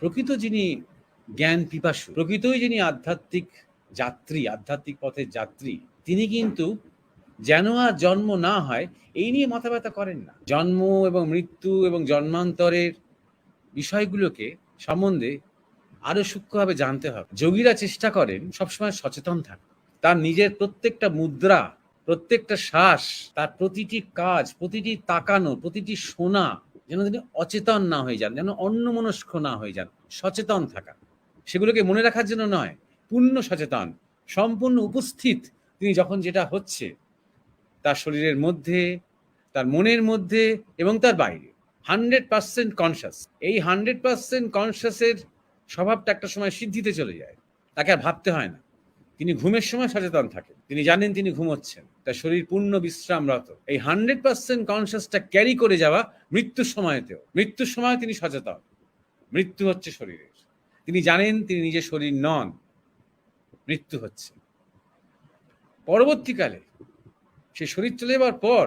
প্রকৃত যিনি জ্ঞান পিপাসু, প্রকৃতই যিনি আধ্যাত্মিক যাত্রী, আধ্যাত্মিক পথের যাত্রী, তিনি কিন্তু যেন আর জন্ম না হয় এই নিয়ে মাথা ব্যথা করেন না। জন্ম এবং মৃত্যু এবং জন্মান্তরের বিষয়গুলোকে সম্বন্ধে আরো সূক্ষ্মভাবে জানতে হবে। যোগীরা চেষ্টা করেন সবসময় সচেতন থাকা, তার নিজের প্রত্যেকটা মুদ্রা, প্রত্যেকটা শ্বাস, তার প্রতিটি কাজ, প্রতিটি তাকানো, প্রতিটি শোনা যেন তিনি অচেতন না হয়ে যান, যেন অন্যমনস্ক না হয়ে যান। সচেতন থাকা, সেগুলোকে মনে রাখার জন্য নয়, পূর্ণ সচেতন, সম্পূর্ণ উপস্থিত তিনি যখন যেটা হচ্ছে তার শরীরের মধ্যে, তার মনের মধ্যে এবং তার বাইরে 100% কনসাস। এই 100% কনসাসের স্বভাবটা একটা সময় সিদ্ধিতে চলে যায়, তাকে আর ভাবতে হয় না। তিনি ঘুমের সময় সচেতন থাকেন, তিনি জানেন তিনি ঘুমোচ্ছেন, তার শরীর পূর্ণ বিশ্রামরত। এই 100% কনসাসটা ক্যারি করে যাওয়া মৃত্যুর সময়তেও। মৃত্যুর সময় তিনি সচেতন, মৃত্যু হচ্ছে শরীরের, তিনি জানেন তিনি নিজের শরীর নন, মৃত্যু হচ্ছে। পরবর্তীকালে সে শরীর চলে যাওয়ার পর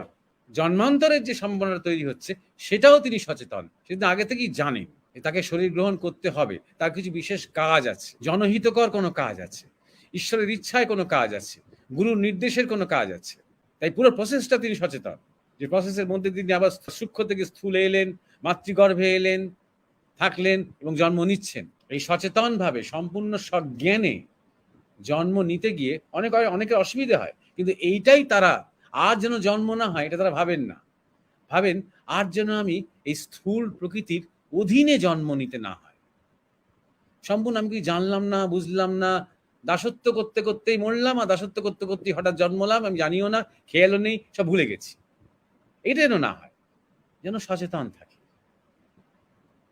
জন্মান্তরের যে সম্ভাবনা তৈরি হচ্ছে সেটাও তিনি সচেতন, সেটা আগে থেকেই জানেন। তাকে শরীর গ্রহণ করতে হবে, তার কিছু বিশেষ কাজ আছে, জনহিতকর কোনো কাজ আছে, ঈশ্বরের ইচ্ছায় কোনো কাজ আছে, গুরুর নির্দেশের কোনো কাজ আছে। তাই পুরো প্রসেসটা তিনি সচেতন, যে প্রসেসের মধ্যে তিনি আবার সূক্ষ্ম থেকে স্থূলে এলেন, মাতৃগর্ভে এলেন, থাকলেন এবং জন্ম নিচ্ছেন। এই সচেতনভাবে সম্পূর্ণ সজ্ঞানে জন্ম নিতে গিয়ে অনেকের অসুবিধা হয়, কিন্তু এইটাই তারা আর যেন জন্ম না হয় এটা তারা ভাবেন না। ভাবেন আর যেন আমি এই স্থূল প্রকৃতির অধীনে জন্ম নিতে না হয়। সম্পূর্ণ আমি কি জানলাম না, বুঝলাম না, দাসত্ব করতে করতেই মরলাম, আর দাসত্ব করতে করতেই হঠাৎ জন্মলাম, আমি জানিও না, খেয়ালও নেই, সব ভুলে গেছি। এটা যেন না হয়, যেন সচেতন থাকি।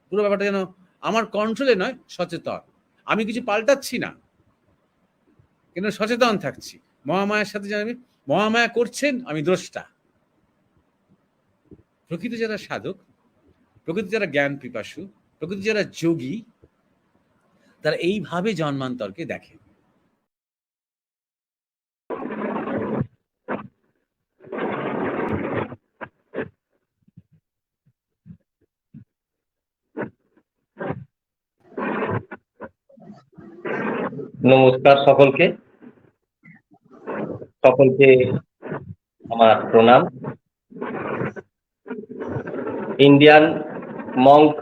পুরো ব্যাপারটা যেন আমার কন্ট্রোলে নয়, সচেতন। আমি কিছু পাল্টাচ্ছি না, কিন্তু সচেতন থাকছি। মহামায়ার সাথে যেন আমি, মহামায়া করছেন, আমি দ্রষ্টা। প্রকৃতি যারা সাধক, প্রকৃতি যারা জ্ঞান পিপাসু, প্রকৃতি যারা যোগী, তারা এইভাবে জন্মান্তরকে দেখে। নমস্কার সকলকে, আমার প্রণাম। ইন্ডিয়ান মঙ্ক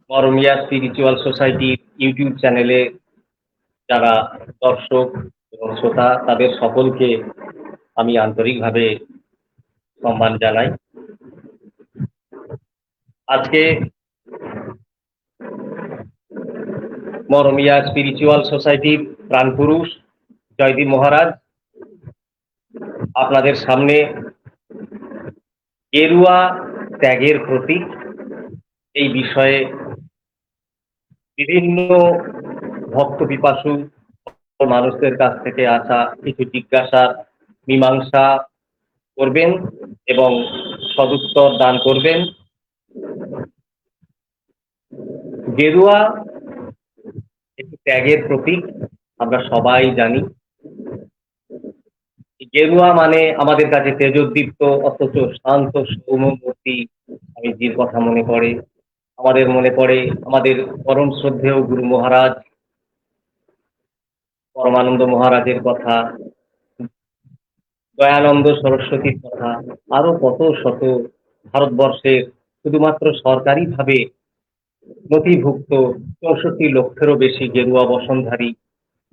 মরমিয়া স্পিরিচুয়াল সোসাইটির ইউটিউব চ্যানেলে যারা দর্শক এবং শ্রোতা, তাদের সকলকে আমি আন্তরিকভাবে সম্মান জানাই। আজকে মরমিয়া স্পিরিচুয়াল সোসাইটির প্রাণপুরুষ জয়দীপ মহারাজ আপনাদের সামনে গেরুয়া ত্যাগের প্রতীক এই বিষয়ে বিভিন্ন ভক্ত পিপাসু মানুষদের কাছ থেকে আসা কিছু জিজ্ঞাসার মীমাংসা করবেন এবং সদুত্তর দান করবেন। গেরুয়া একটি ত্যাগের প্রতীক, আমরা সবাই জানি। গেরুয়া মানে আমাদের কাছে তেজোদ্দীপ্ত অথচ শান্ত সৌম্যমূর্তি স্বামীজির কথা মনে পড়ে। আমাদের মনে পড়ে আমাদের পরম শ্রদ্ধেয় গুরু মহারাজ পরমানন্দ মহারাজের কথা, দয়ানন্দ সরস্বতীর কথা, আরো কত শত ভারতবর্ষের শুধুমাত্র সরকারিভাবে নথিভুক্ত 64 লক্ষেরও বেশি গেরুয়া বসনধারী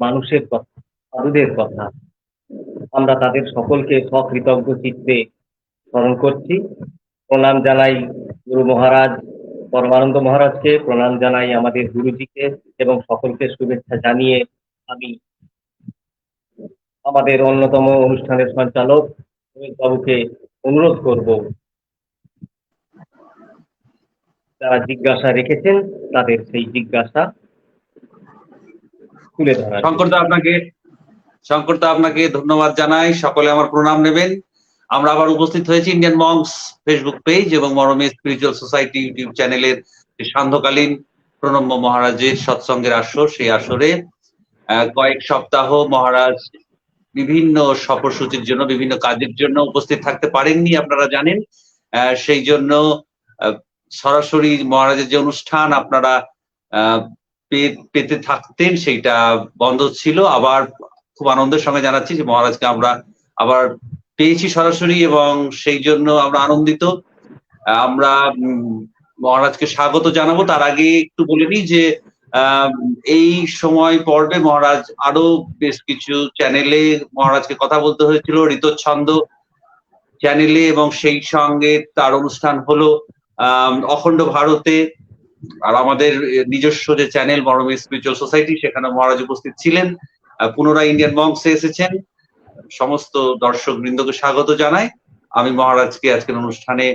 মানুষের কথা, সাধুদের কথা। আমরা তাদের সকলকে সকৃতজ্ঞ চিত্তে স্মরণ করছি। প্রণাম জানাই গুরু মহারাজ পরমানন্দ মহারাজকে, প্রণাম জানাই আমাদের গুরুজিকে এবং সকলকে শুভেচ্ছা জানিয়ে আমি আমাদের অন্যতম অনুষ্ঠানের সঞ্চালক অমিত বাবুকে অনুরোধ করব যারা জিজ্ঞাসা রেখেছেন তাদের সেই জিজ্ঞাসা তুলে ধরা। শঙ্করদা আপনাকে ধন্যবাদ জানাই, সকলে আমার প্রণাম নেবেন। আমরা আবার উপস্থিত হয়েছি ইন্ডিয়ান মঙ্কস ফেসবুক পেজ এবং মরমিয়া স্পিরিচুয়াল সোসাইটি ইউটিউব চ্যানেলের সান্ধ্যকালীন প্রণম্য মহারাজের সৎসঙ্গের আসর। সেই আসরে কয়েক সপ্তাহ মহারাজ বিভিন্ন সফরসূচির জন্য, বিভিন্ন কাজের জন্য উপস্থিত থাকতে পারেননি, আপনারা জানেন। সেই জন্য আহ, সরাসরি মহারাজের যে অনুষ্ঠান আপনারা আহ, পেতে থাকতেন সেইটা বন্ধ ছিল। আবার খুব আনন্দের সঙ্গে জানাচ্ছি যে মহারাজকে আমরা আবার পেয়েছি সরাসরি, এবং সেই জন্য আমরা আনন্দিত। আমরা মহারাজকে স্বাগত জানাবো। তার আগে একটু বলে নিই যে এই সময় পর্বে মহারাজ আরো বেশ কিছু চ্যানেলে মহারাজকে কথা বলতে হয়েছিল, ঋতচ্ছন্দ চ্যানেলে, এবং সেই সঙ্গে তার অনুষ্ঠান হলো অখণ্ড ভারতে। আর আমাদের নিজস্ব যে চ্যানেল মরমী স্পিরিচুয়াল সোসাইটি, সেখানে মহারাজ উপস্থিত ছিলেন। পুনরায় ইন্ডিয়ান মঙ্কসে এসেছেন। সমস্ত দর্শক বৃন্দকে স্বাগত জানাই। আমি মহারাজকে আজকের অনুষ্ঠানে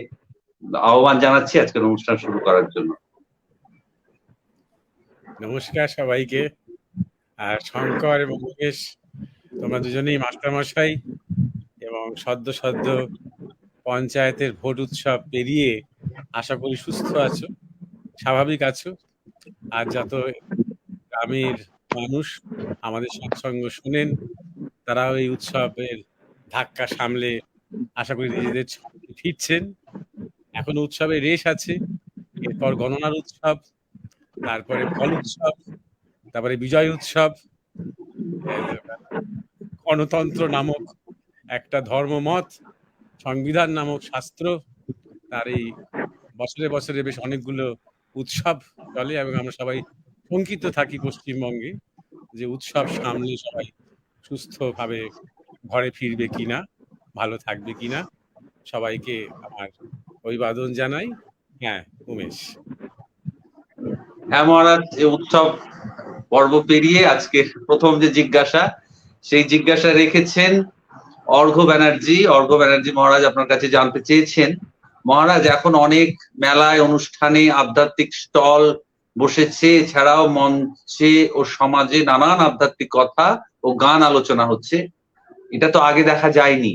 আহ্বান জানাচ্ছি আজকের অনুষ্ঠান শুরু করার জন্য। নমস্কার সবাইকে। আর শঙ্কর এবং মুকেশ, তোমরা দুজনেই মাস্টারমশাই, এবং সদ্য সদ্য পঞ্চায়েতের ভোট উৎসব পেরিয়ে আশা করি সুস্থ আছো, স্বাভাবিক আছো। আর যত গ্রামের মানুষ আমাদের সৎসঙ্গ শুনেন, তারাও এই উৎসবের ধাক্কা সামলে আশা করি নিজেদের ছন্দে ফিরছেন। এখন উৎসবের রেশ আছে, এরপর গণনার উৎসব, তারপরে ফল উৎসব, তারপরে বিজয় উৎসব, গণতন্ত্র নামক একটা ধর্মমত, সংবিধান নামক শাস্ত্র, তার এই বছরে বছরে বেশ অনেকগুলো উৎসব চলে, এবং আমরা সবাই শঙ্কিত থাকি পশ্চিমবঙ্গে যে উৎসব সামলে সবাই সুস্থভাবে ঘরে ফিরবে কিনা, ভালো থাকবে কিনা। সবাইকে আমার অভিবাদন জানাই। হ্যাঁ উমেশ। হ্যাঁ মহারাজ, এই উৎসব পর্ব পেরিয়ে আজকে প্রথম যে জিজ্ঞাসা, সেই জিজ্ঞাসা রেখেছেন অর্ঘ্য ব্যানার্জি। অর্ঘ্য ব্যানার্জি মহারাজ আপনার কাছে জানতে চেয়েছেন, মহারাজ এখন অনেক মেলায় অনুষ্ঠানে আধ্যাত্মিক স্টল বসেছে, এছাড়াও মঞ্চে ও সমাজে নানান আধ্যাত্মিক কথা ও গান আলোচনা হচ্ছে। এটা তো আগে দেখা যায়নি,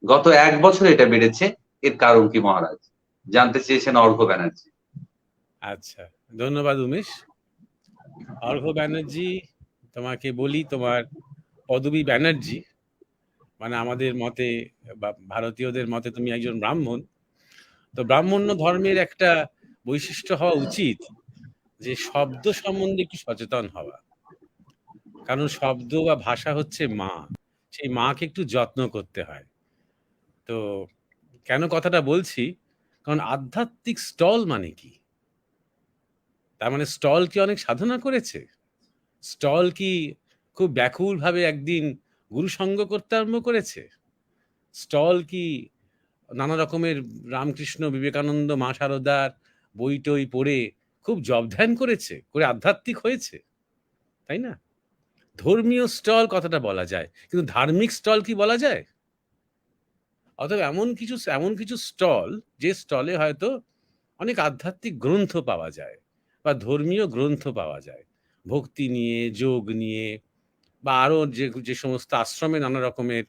গত 1 বছর এটা বেড়েছে, এর কারণ কি মহারাজ? জানতে চেয়েছেন অর্ঘ্য ব্যানার্জি। আচ্ছা, ধন্যবাদ উমেশ। অর্ঘ্য ব্যানার্জি, তোমাকে বলি, তোমার পদবী ব্যানার্জি, মানে আমাদের মতে বা ভারতীয়দের মতে তুমি একজন ব্রাহ্মণ। তো ব্রাহ্মণ্য ধর্মের একটা বৈশিষ্ট্য হওয়া উচিত যে শব্দ সম্বন্ধে একটু সচেতন হওয়া। কারণ শব্দ বা ভাষা হচ্ছে মা, সেই মাকে একটু যত্ন করতে হয়। তো কেন কথাটা বলছি, কারণ আধ্যাত্মিক স্টল মানে কি? তার মানে স্টল কি অনেক সাধনা করেছে? স্টল কি খুব ব্যাকুলভাবে একদিন গুরুসঙ্গ করতে আরম্ভ করেছে? স্টল কি নানা রকমের রামকৃষ্ণ, বিবেকানন্দ, মা শারদার বই টই পড়ে খুব জপ ধ্যান করেছে, করে আধ্যাত্মিক হয়েছে? তাই না? ধর্মীয় স্টল কথাটা বলা যায়, কিন্তু ধার্মিক স্টল কি বলা যায়? অতএব এমন কিছু স্টল, যে স্টলে হয়তো অনেক আধ্যাত্মিক গ্রন্থ পাওয়া যায় বা ধর্মীয় গ্রন্থ পাওয়া যায়, ভক্তি নিয়ে, যোগ নিয়ে, বা আরো যে যে সমস্ত আশ্রমে নানা রকমের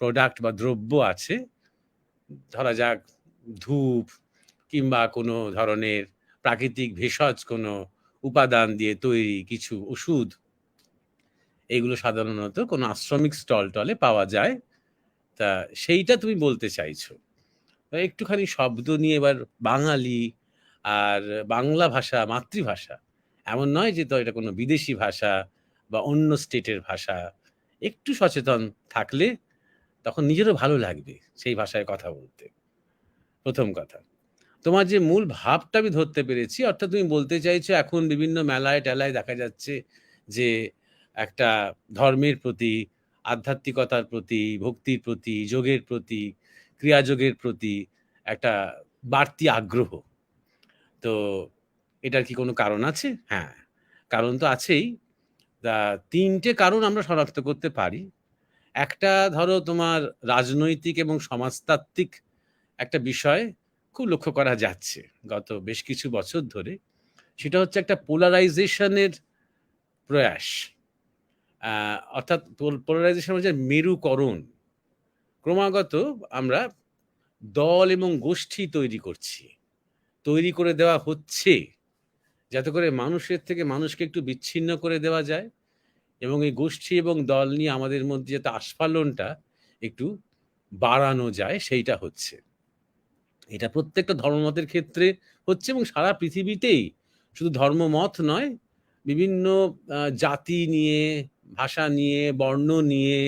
প্রোডাক্ট বা দ্রব্য আছে, ধরা যাক ধূপ কিংবা কোনো ধরনের প্রাকৃতিক ভেষজ কোনো উপাদান দিয়ে তৈরি কিছু ওষুধ, এগুলো সাধারণত কোনো আশ্রমিক স্টল টলে পাওয়া যায়। তা সেইটা তুমি বলতে চাইছো। একটুখানি শব্দ নিয়ে এবার বাঙালি আর বাংলা ভাষা মাতৃভাষা, এমন নয় যে তো এটা কোনো বিদেশি ভাষা বা অন্য স্টেটের ভাষা। একটু সচেতন থাকলে তখন নিজেরও ভালো লাগবে সেই ভাষায় কথা বলতে। প্রথম কথা, তোমার যে মূল ভাবটা আমি ধরতে পেরেছি, অর্থাৎ তুমি বলতে চাইছো এখন বিভিন্ন মেলায় টেলায় দেখা যাচ্ছে যে একটা ধর্মের প্রতি, আধ্যাত্মিকতার প্রতি, ভক্তির প্রতি, যোগের প্রতি, ক্রিয়াযোগের প্রতি একটা বাড়তি আগ্রহ। তো এটার কি কোনো কারণ আছে? হ্যাঁ, কারণ তো আছেই। তা ৩টে কারণ আমরা শনাক্ত করতে পারি। একটা ধরো তোমার রাজনৈতিক এবং সমাজতাত্ত্বিক একটা বিষয় খুব লক্ষ্য করা যাচ্ছে গত বেশ কিছু বছর ধরে। সেটা হচ্ছে একটা পোলারাইজেশনের প্রয়াস। অর্থাৎ পোলারাইজেশন হচ্ছে মেরুকরণ। ক্রমাগত আমরা দল এবং গোষ্ঠী তৈরি করে দেওয়া হচ্ছে, যাতে করে মানুষের থেকে মানুষকে একটু বিচ্ছিন্ন করে দেওয়া যায়, এবং এই গোষ্ঠী এবং দল নিয়ে আমাদের মধ্যে যাতে আস্ফালনটা একটু বাড়ানো যায়, সেইটা হচ্ছে। এটা প্রত্যেকটা ধর্মমতের ক্ষেত্রে হচ্ছে, এবং সারা পৃথিবীতেই শুধু ধর্মমত নয়, বিভিন্ন জাতি নিয়ে, ভাষা নিয়ে, বর্ণ নিয়ে,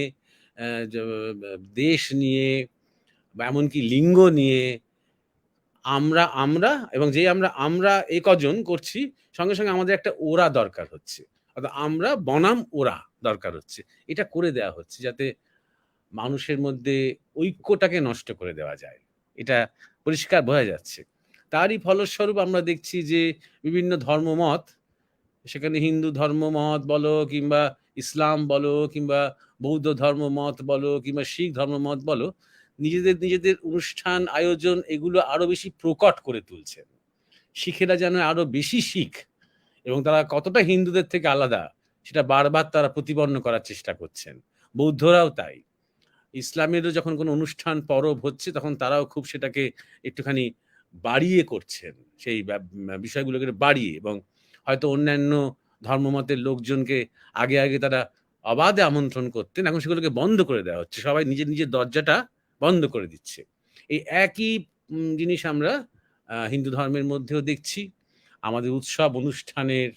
দেশ নিয়ে, বা এমনকি লিঙ্গ নিয়ে আমরা আমরা এবং যেই আমরা আমরা এ কজন করছি, সঙ্গে সঙ্গে আমাদের একটা ওরা দরকার হচ্ছে, অর্থাৎ আমরা বনাম ওরা দরকার হচ্ছে। এটা করে দেওয়া হচ্ছে যাতে মানুষের মধ্যে ঐক্যটাকে নষ্ট করে দেওয়া যায়। এটা পরিষ্কার বোঝা যাচ্ছে। তারই ফলস্বরূপ আমরা দেখছি যে বিভিন্ন ধর্মমত, সেখানে হিন্দু ধর্মমত বলো, কিংবা ইসলাম বলো, কিংবা বৌদ্ধ ধর্মমত বলো, কিংবা শিখ ধর্মমত বলো, নিজেদের নিজেদের অনুষ্ঠান আয়োজন এগুলো আরো বেশি প্রকট করে তুলছেন। শিখেরা যেন আরো বেশি শিখ, এবং তারা কতটা হিন্দুদের থেকে আলাদা সেটা বারবার তারা প্রতিপন্ন করার চেষ্টা করছেন। বৌদ্ধরাও তাই। ইসলামেরও যখন কোনো অনুষ্ঠান পরব হচ্ছে, তখন তারাও খুব সেটাকে একটুখানি বাড়িয়ে করছেন, সেই বিষয়গুলোকে বাড়িয়ে, এবং হয়তো অন্যান্য ধর্মমতের লোকজনকে আগে আগে তারা অবাধে আমন্ত্রণ করতেন, এখন সেগুলোকে বন্ধ করে দেওয়া হচ্ছে, সবাই নিজের নিজের দরজাটা বন্ধ করে দিচ্ছে। এই একই জিনিস আমরা হিন্দু ধর্মের মধ্যেও দেখছি। আমাদের উৎসব অনুষ্ঠানের,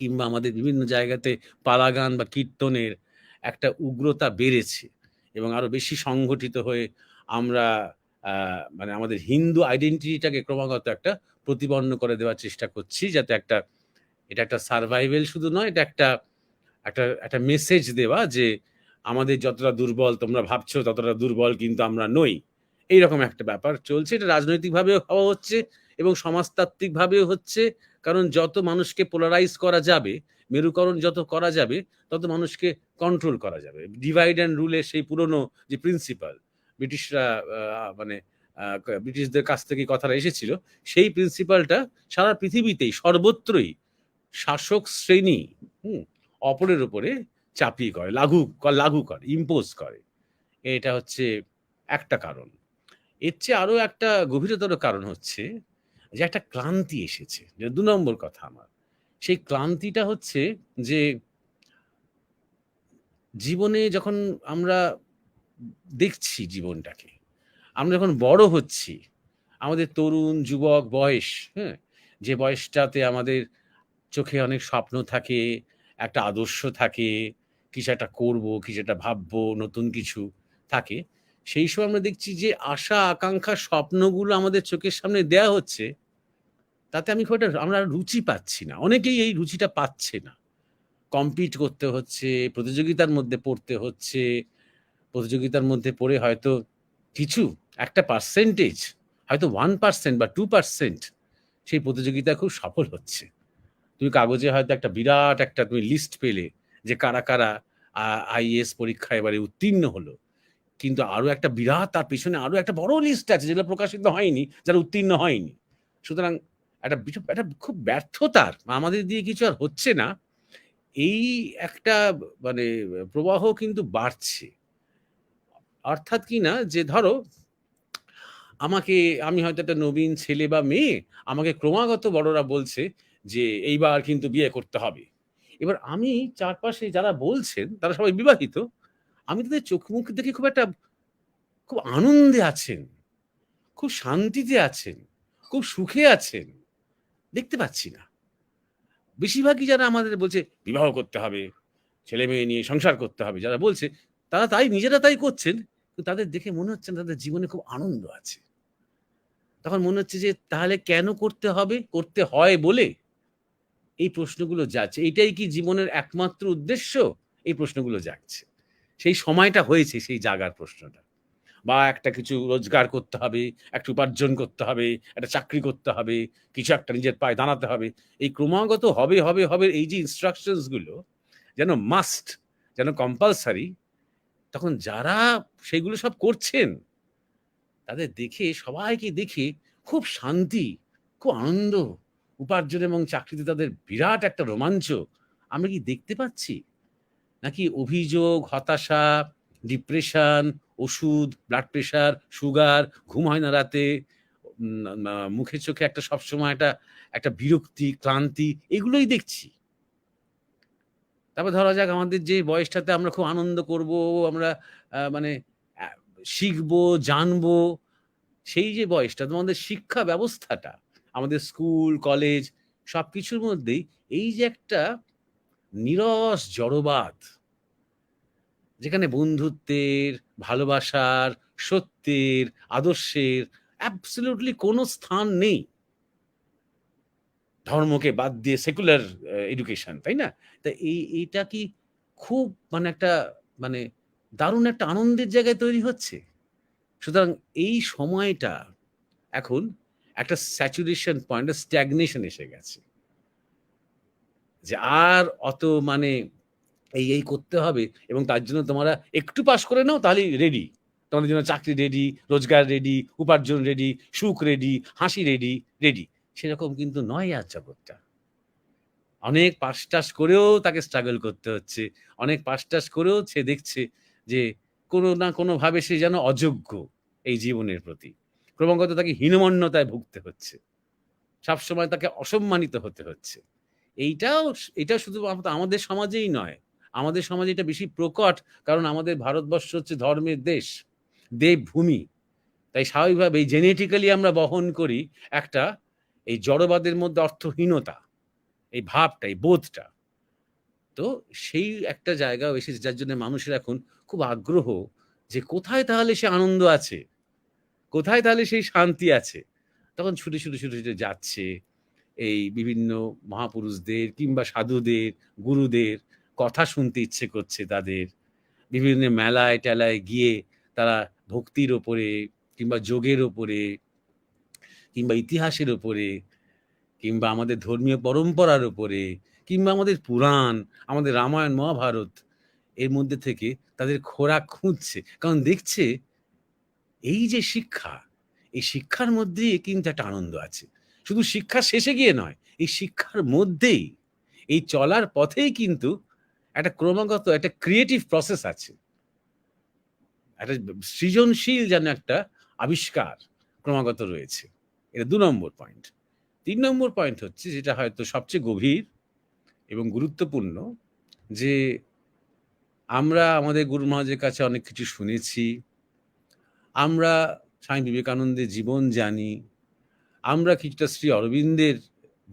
কিংবা আমাদের বিভিন্ন জায়গাতে পালাগান বা কীর্তনের একটা উগ্রতা বেড়েছে, এবং আরো বেশি সংগঠিত হয়ে আমরা মানে আমাদের হিন্দু আইডেন্টিটিটাকে ক্রমাগত একটা প্রতিপন্ন করে দেওয়ার চেষ্টা করছি, যাতে এটা একটা সার্ভাইভেল শুধু নয়, এটা একটা একটা একটা মেসেজ দেওয়া যে আমাদের যতটা দুর্বল তোমরা ভাবছো ততটা দুর্বল কিন্তু আমরা নই। এইরকম একটা ব্যাপার চলছে। এটা রাজনৈতিকভাবেও হওয়া হচ্ছে এবং সমাজতাত্ত্বিকভাবেও হচ্ছে। কারণ যত মানুষকে পোলারাইজ করা যাবে, মেরুকরণ যত করা যাবে, তত মানুষকে কন্ট্রোল করা যাবে। ডিভাইড অ্যান্ড রুলের সেই পুরনো যে প্রিন্সিপাল, ব্রিটিশরা মানে ব্রিটিশদের কাছ থেকে কথাটা এসেছিল, সেই প্রিন্সিপালটা সারা পৃথিবীতেই সর্বত্রই শাসক শ্রেণী অপরের উপরে চাপিয়ে করে, লাগু করে, ইম্পোজ করে। এটা হচ্ছে একটা কারণ। এর চেয়ে আরো একটা গভীরতর কারণ হচ্ছে যে একটা ক্লান্তি এসেছে, যে ২ নম্বর কথা আমার। সেই ক্লান্তিটা হচ্ছে যে জীবনে যখন আমরা দেখছি জীবনটাকে, আমরা যখন বড় হচ্ছি, আমাদের তরুণ, যুবক বয়স, হ্যাঁ? যে বয়সটাতে আমাদের চোখে অনেক স্বপ্ন থাকে, একটা আদর্শ থাকে, কিছু একটা করবো, কিছু একটা ভাববো, নতুন কিছু থাকে। সেই সময় আমরা দেখছি যে আশা, আকাঙ্ক্ষা, স্বপ্নগুলো আমাদের চোখের সামনে দেয়া হচ্ছে, তাতে আমি খুব একটা আমরা রুচি পাচ্ছি না। অনেকেই এই রুচিটা পাচ্ছে না। কম্পিট করতে হচ্ছে, প্রতিযোগিতার মধ্যে পড়তে হচ্ছে। প্রতিযোগিতার মধ্যে পড়ে হয়তো কিছু একটা পার্সেন্টেজ, হয়তো 1% বা 2% সেই প্রতিযোগিতায় খুব সফল হচ্ছে। তুমি কাগজে হয়তো একটা বিরাট একটা তুমি লিস্ট পেলে যে কারা কারা আইএএস পরীক্ষায় এবারে উত্তীর্ণ হলো, কিন্তু আরো একটা বিরাট, তার পেছনে আরো একটা বড় লিস্ট আছে যেগুলো প্রকাশিত হয়নি, যারা উত্তীর্ণ হয়নি। সুতরাং একটা খুব ব্যর্থতার, আমাদের দিয়ে কিছু আর হচ্ছে না, এই একটা মানে প্রবাহ কিন্তু বাড়ছে। অর্থাৎ কি না, যে ধরো আমি হয়তো একটা নবীন ছেলে বা মেয়ে, আমাকে ক্রমাগত বড়রা বলছে যে এইবার কিন্তু বিয়ে করতে হবে। এবার আমি চারপাশে যারা বলছেন তারা সবাই বিবাহিত। আমি তাদের চোখ মুখ দেখে খুব আনন্দে আছেন, খুব শান্তিতে আছেন, খুব সুখে আছেন দেখতে পাচ্ছি না। বেশিরভাগই যারা আমাদের বলছে বিবাহ করতে হবে, ছেলে মেয়ে নিয়ে সংসার করতে হবে, যারা বলছে তারা নিজেরা তাই করছেন, কিন্তু তাদের দেখে মনে হচ্ছে না তাদের জীবনে খুব আনন্দ আছে। তখন মনে হচ্ছে যে তাহলে কেন করতে হবে? করতে হয় বলে? এই প্রশ্নগুলো যাচ্ছে। এটাই কি জীবনের একমাত্র উদ্দেশ্য? এই প্রশ্নগুলো জাগছে। সেই সময়টা হয়েছে সেই জাগার প্রশ্নটা। বা একটা কিছু রোজগার করতে হবে, একটা উপার্জন করতে হবে, একটা চাকরি করতে হবে, কিছু একটা নিজের পায়ে দাঁড়াতে হবে। এই ক্রমাগত হবে এই যে ইনস্ট্রাকশনস গুলো যেন মাস্ট, যেন কম্পালসারি, তখন যারা সেগুলো সব করছেন তাদের দেখে, সবাইকে দেখে খুব শান্তি, খুব আনন্দ, উপার্জন এবং চাকরিতে তাদের বিরাট একটা রোমাঞ্চ আমরা কি দেখতে পাচ্ছি? নাকি অভিযোগ, হতাশা, ডিপ্রেশন, ওষুধ, ব্লাড প্রেশার, সুগার, ঘুম হয় না রাতে, মুখে চোখে একটা সবসময় একটা বিরক্তি, ক্লান্তি, এগুলোই দেখছি। তারপর ধরা যাক আমাদের যে বয়সটাতে আমরা খুব আনন্দ করব, আমরা মানে শিখবো, জানবো, সেই যে বয়সটা, তোমাদের শিক্ষা ব্যবস্থাটা, আমাদের স্কুল কলেজ সবকিছুর মধ্যেই এই যে একটা নীরস জড়বাদ, যেখানে বন্ধুত্বের, ভালোবাসার, সত্যের, আদর্শের অ্যাবসলিউটলি কোনো স্থান নেই। ধর্মকে বাদ দিয়ে সেকুলার এডুকেশন, তাই না? তা এইটা কি খুব মানে একটা মানে দারুণ একটা আনন্দের জায়গায় তৈরি হচ্ছে। সুতরাং এই সময়টা এখন একটা স্যাচুরেশন পয়েন্ট, স্ট্যাগনেশন এসে গেছে, যে আর অত মানে এই করতে হবে এবং তার জন্য তোমরা একটু পাস করে নাও তাহলেই রেডি, তোমাদের জন্য চাকরি রেডি, রোজগার রেডি, উপার্জন রেডি, সুখ রেডি, হাসি রেডি রেডি। সেরকম কিন্তু নয় আজ জগৎটা। অনেক পাস টাস করেও তাকে স্ট্রাগল করতে হচ্ছে, অনেক পাস টাস করেও সে দেখছে যে কোনো না কোনোভাবে সে যেন অযোগ্য এই জীবনের প্রতি। ক্রমাগত তাকে হীনমন্যতায় ভুগতে হচ্ছে, সবসময় তাকে অসম্মানিত হতে হচ্ছে। এটা শুধু আমাদের সমাজেই নয়, আমাদের সমাজে এটা বেশি প্রকট, কারণ আমাদের ভারতবর্ষ হচ্ছে ধর্মের দেশ, দেবভূমি। তাই স্বাভাবিকভাবে এই জেনেটিক্যালি আমরা বহন করি একটা এই জড়বাদের মধ্যে অর্থহীনতা, এই ভাবটা, এই বোধটা। তো সেই একটা জায়গা এসেছে যার জন্য মানুষের এখন খুব আগ্রহ যে কোথায় তাহলে সে আনন্দ আছে, কোথায় তাহলে সেই শান্তি আছে। তখন ছুটে ছুটে ছুটে ছুটে যাচ্ছে এই বিভিন্ন মহাপুরুষদের কিংবা সাধুদের, গুরুদের কথা শুনতে ইচ্ছে করছে তাদের। বিভিন্ন মেলায় টেলায় গিয়ে তারা ভক্তির ওপরে কিংবা যোগের ওপরে কিংবা ইতিহাসের ওপরে কিংবা আমাদের ধর্মীয় পরম্পরার উপরে কিংবা আমাদের পুরাণ, আমাদের রামায়ণ মহাভারত, এর মধ্যে থেকে তাদের খোরাক খুঁজছে। কারণ দেখছে এই যে শিক্ষা, এই শিক্ষার মধ্যেই কিন্তু একটা আনন্দ আছে। শুধু শিক্ষা শেষে গিয়ে নয়, এই শিক্ষার মধ্যেই, এই চলার পথেই কিন্তু একটা ক্রমাগত একটা ক্রিয়েটিভ প্রসেস আছে, একটা সৃজনশীল যেন একটা আবিষ্কার ক্রমাগত রয়েছে। এটা ২ নম্বর পয়েন্ট। ৩ নম্বর পয়েন্ট হচ্ছে, যেটা হয়তো সবচেয়ে গভীর এবং গুরুত্বপূর্ণ, যে আমরা আমাদের গুরু মহারাজের কাছে অনেক কিছু শুনেছি, আমরা স্বামী বিবেকানন্দের জীবন জানি, আমরা কিছুটা শ্রী অরবিন্দের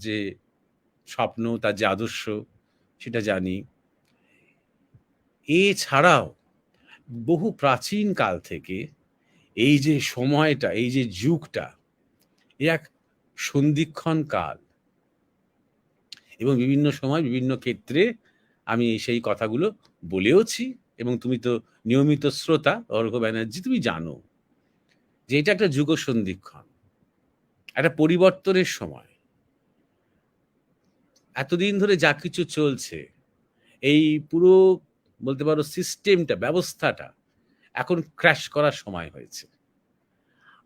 যে স্বপ্ন, তার যে আদর্শ সেটা জানি। এছাড়াও বহু প্রাচীন কাল থেকে এই যে সময়টা, এই যে যুগটা, এ এক সন্ধিক্ষণ কাল, এবং বিভিন্ন সময় বিভিন্ন ক্ষেত্রে আমি সেই কথাগুলো বলেওছি, এবং তুমি তো নিয়মিত শ্রোতা অর্ঘ্য ব্যানার্জি, তুমি জানো যে এটা একটা যুগ সন্ধিক্ষণ, একটা পরিবর্তনের সময়। এতদিন ধরে যা কিছু চলছে, এই পুরো বলতে পারো সিস্টেমটা, ব্যবস্থাটা এখন ক্র্যাশ করার সময় হয়েছে।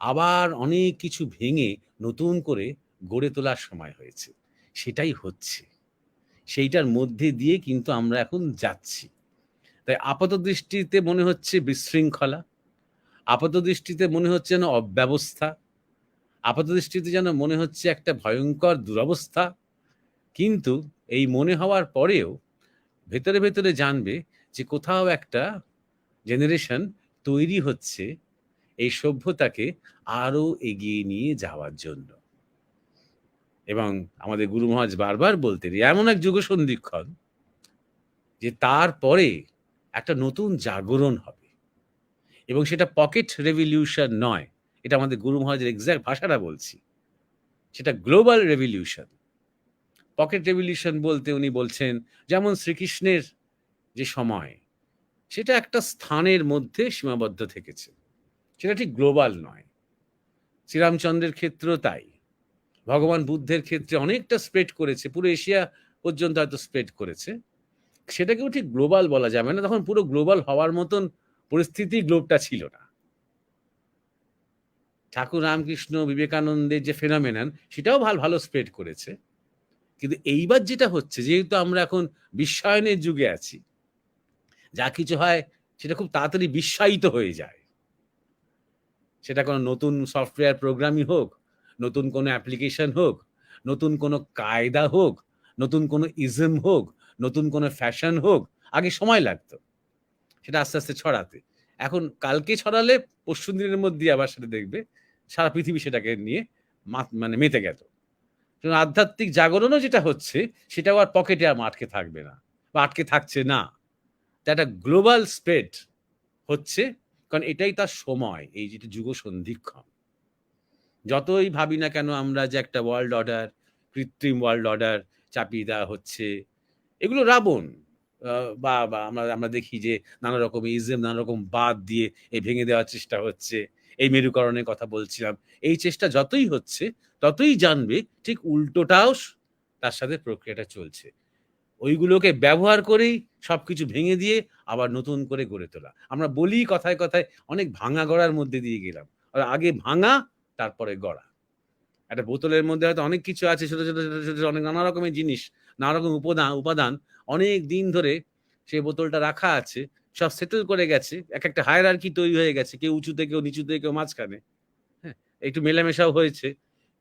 আবার অনেক কিছু ভেঙে নতুন করে গড়ে তোলার সময় হয়েছে। সেটাই হচ্ছে, সেইটার মধ্যে দিয়ে কিন্তু আমরা এখন যাচ্ছি। তাই আপাত দৃষ্টিতে মনে হচ্ছে বিশৃঙ্খলা, আপাত দৃষ্টিতে মনে হচ্ছে যেন অব্যবস্থা, আপাত দৃষ্টিতে যেন মনে হচ্ছে একটা ভয়ঙ্কর দুরবস্থা। কিন্তু এই মনে হওয়ার পরেও ভেতরে ভেতরে জানবে যে কোথাও একটা জেনারেশন তৈরি হচ্ছে এই সভ্যতাকে আরো এগিয়ে নিয়ে যাওয়ার জন্য। এবং আমাদের গুরু মহারাজ বারবার বলতেন এমন এক যুগ সন্ধিক্ষণ যে তারপরে একটা নতুন জাগরণ হবে, এবং সেটা পকেট রেভলিউশন নয়, এটা আমাদের গুরু মহারাজের এক্সাক্ট ভাষাটা বলছি, সেটা গ্লোবাল রেভলিউশন। পকেট রেভলিউশন বলতে উনি বলছেন যেমন শ্রীকৃষ্ণের যে সময়, সেটা একটা স্থানের মধ্যে সীমাবদ্ধ থেকেছে, সেটা ঠিক গ্লোবাল নয়। শ্রীরামচন্দ্রের ক্ষেত্রেও তাই, ভগবান বুদ্ধের ক্ষেত্রে অনেকটা স্প্রেড করেছে, পুরো এশিয়া পর্যন্ত হয়তো স্প্রেড করেছে, সেটাকেও ঠিক গ্লোবাল বলা যাবে না, তখন পুরো গ্লোবাল হওয়ার মতন পরিস্থিতি গ্লোবটা ছিল না। ঠাকুর রামকৃষ্ণ বিবেকানন্দের যে ফেনোমেনন, সেটাও ভালো স্প্রেড করেছে। কিন্তু এইবার যেটা হচ্ছে, যেহেতু আমরা এখন বিশ্বায়নের যুগে আছি, যা কিছু হয় সেটা খুব তাড়াতাড়ি বিশ্বায়িত হয়ে যায়। সেটা কোনো নতুন সফটওয়্যার প্রোগ্রামই হোক, নতুন কোনো অ্যাপ্লিকেশন হোক, নতুন কোনো কায়দা হোক, নতুন কোনো ইজম হোক, নতুন কোনো ফ্যাশন হোক, আগে সময় লাগতো সেটা আস্তে আস্তে ছড়াতে। এখন কালকে ছড়ালে পরশু দিনের মধ্যে আবার সেটা দেখবে সারা পৃথিবী সেটাকে নিয়ে মানে মেতে গেল। আধ্যাত্মিক জাগরণও যেটা হচ্ছে সেটাও আর পকেটে আর আটকে থাকবে না বা আটকে থাকছে না, একটা গ্লোবাল স্প্রেড হচ্ছে, কারণ এটাই তার সময়, এই যেটা যুগ সন্ধিক্ষণ। যতই ভাবি না কেন আমরা যে একটা ওয়ার্ল্ড অর্ডার, কৃত্রিম ওয়ার্ল্ড অর্ডার চাপিয়ে দেওয়া হচ্ছে, এগুলো রাবণ বা আমরা দেখি যে নানা রকম ইজম, নানা রকম বাদ দিয়ে এই ভেঙে দেওয়ার চেষ্টা হচ্ছে। এই মেরুকরণের কথা বলছিলাম, এই চেষ্টা যতই হচ্ছে ততই জানবে ঠিক উল্টোটাও তার সাথে প্রক্রিয়াটা চলছে। ওইগুলোকে ব্যবহার করেই সবকিছু ভেঙে দিয়ে আবার নতুন করে গড়ে তোলা। আমরা বলি কথায় কথায় অনেক ভাঙা গড়ার মধ্যে দিয়ে গেলাম, আর আগে ভাঙা তারপরে গড়া। একটা বোতলের মধ্যে হয়তো অনেক কিছু আছে, ছোট ছোট ছোট ছোট অনেক নানা রকমের জিনিস, নানা রকম উপাদান অনেক দিন ধরে সেই বোতলটা রাখা আছে, সব সেটেল করে গেছে, এক একটা হায়ারার্কি তৈরি হয়ে গেছে, কেউ উঁচুতে কেউ নিচুতে কেউ মাঝখানে, হ্যাঁ একটু মেলামেশাও হয়েছে।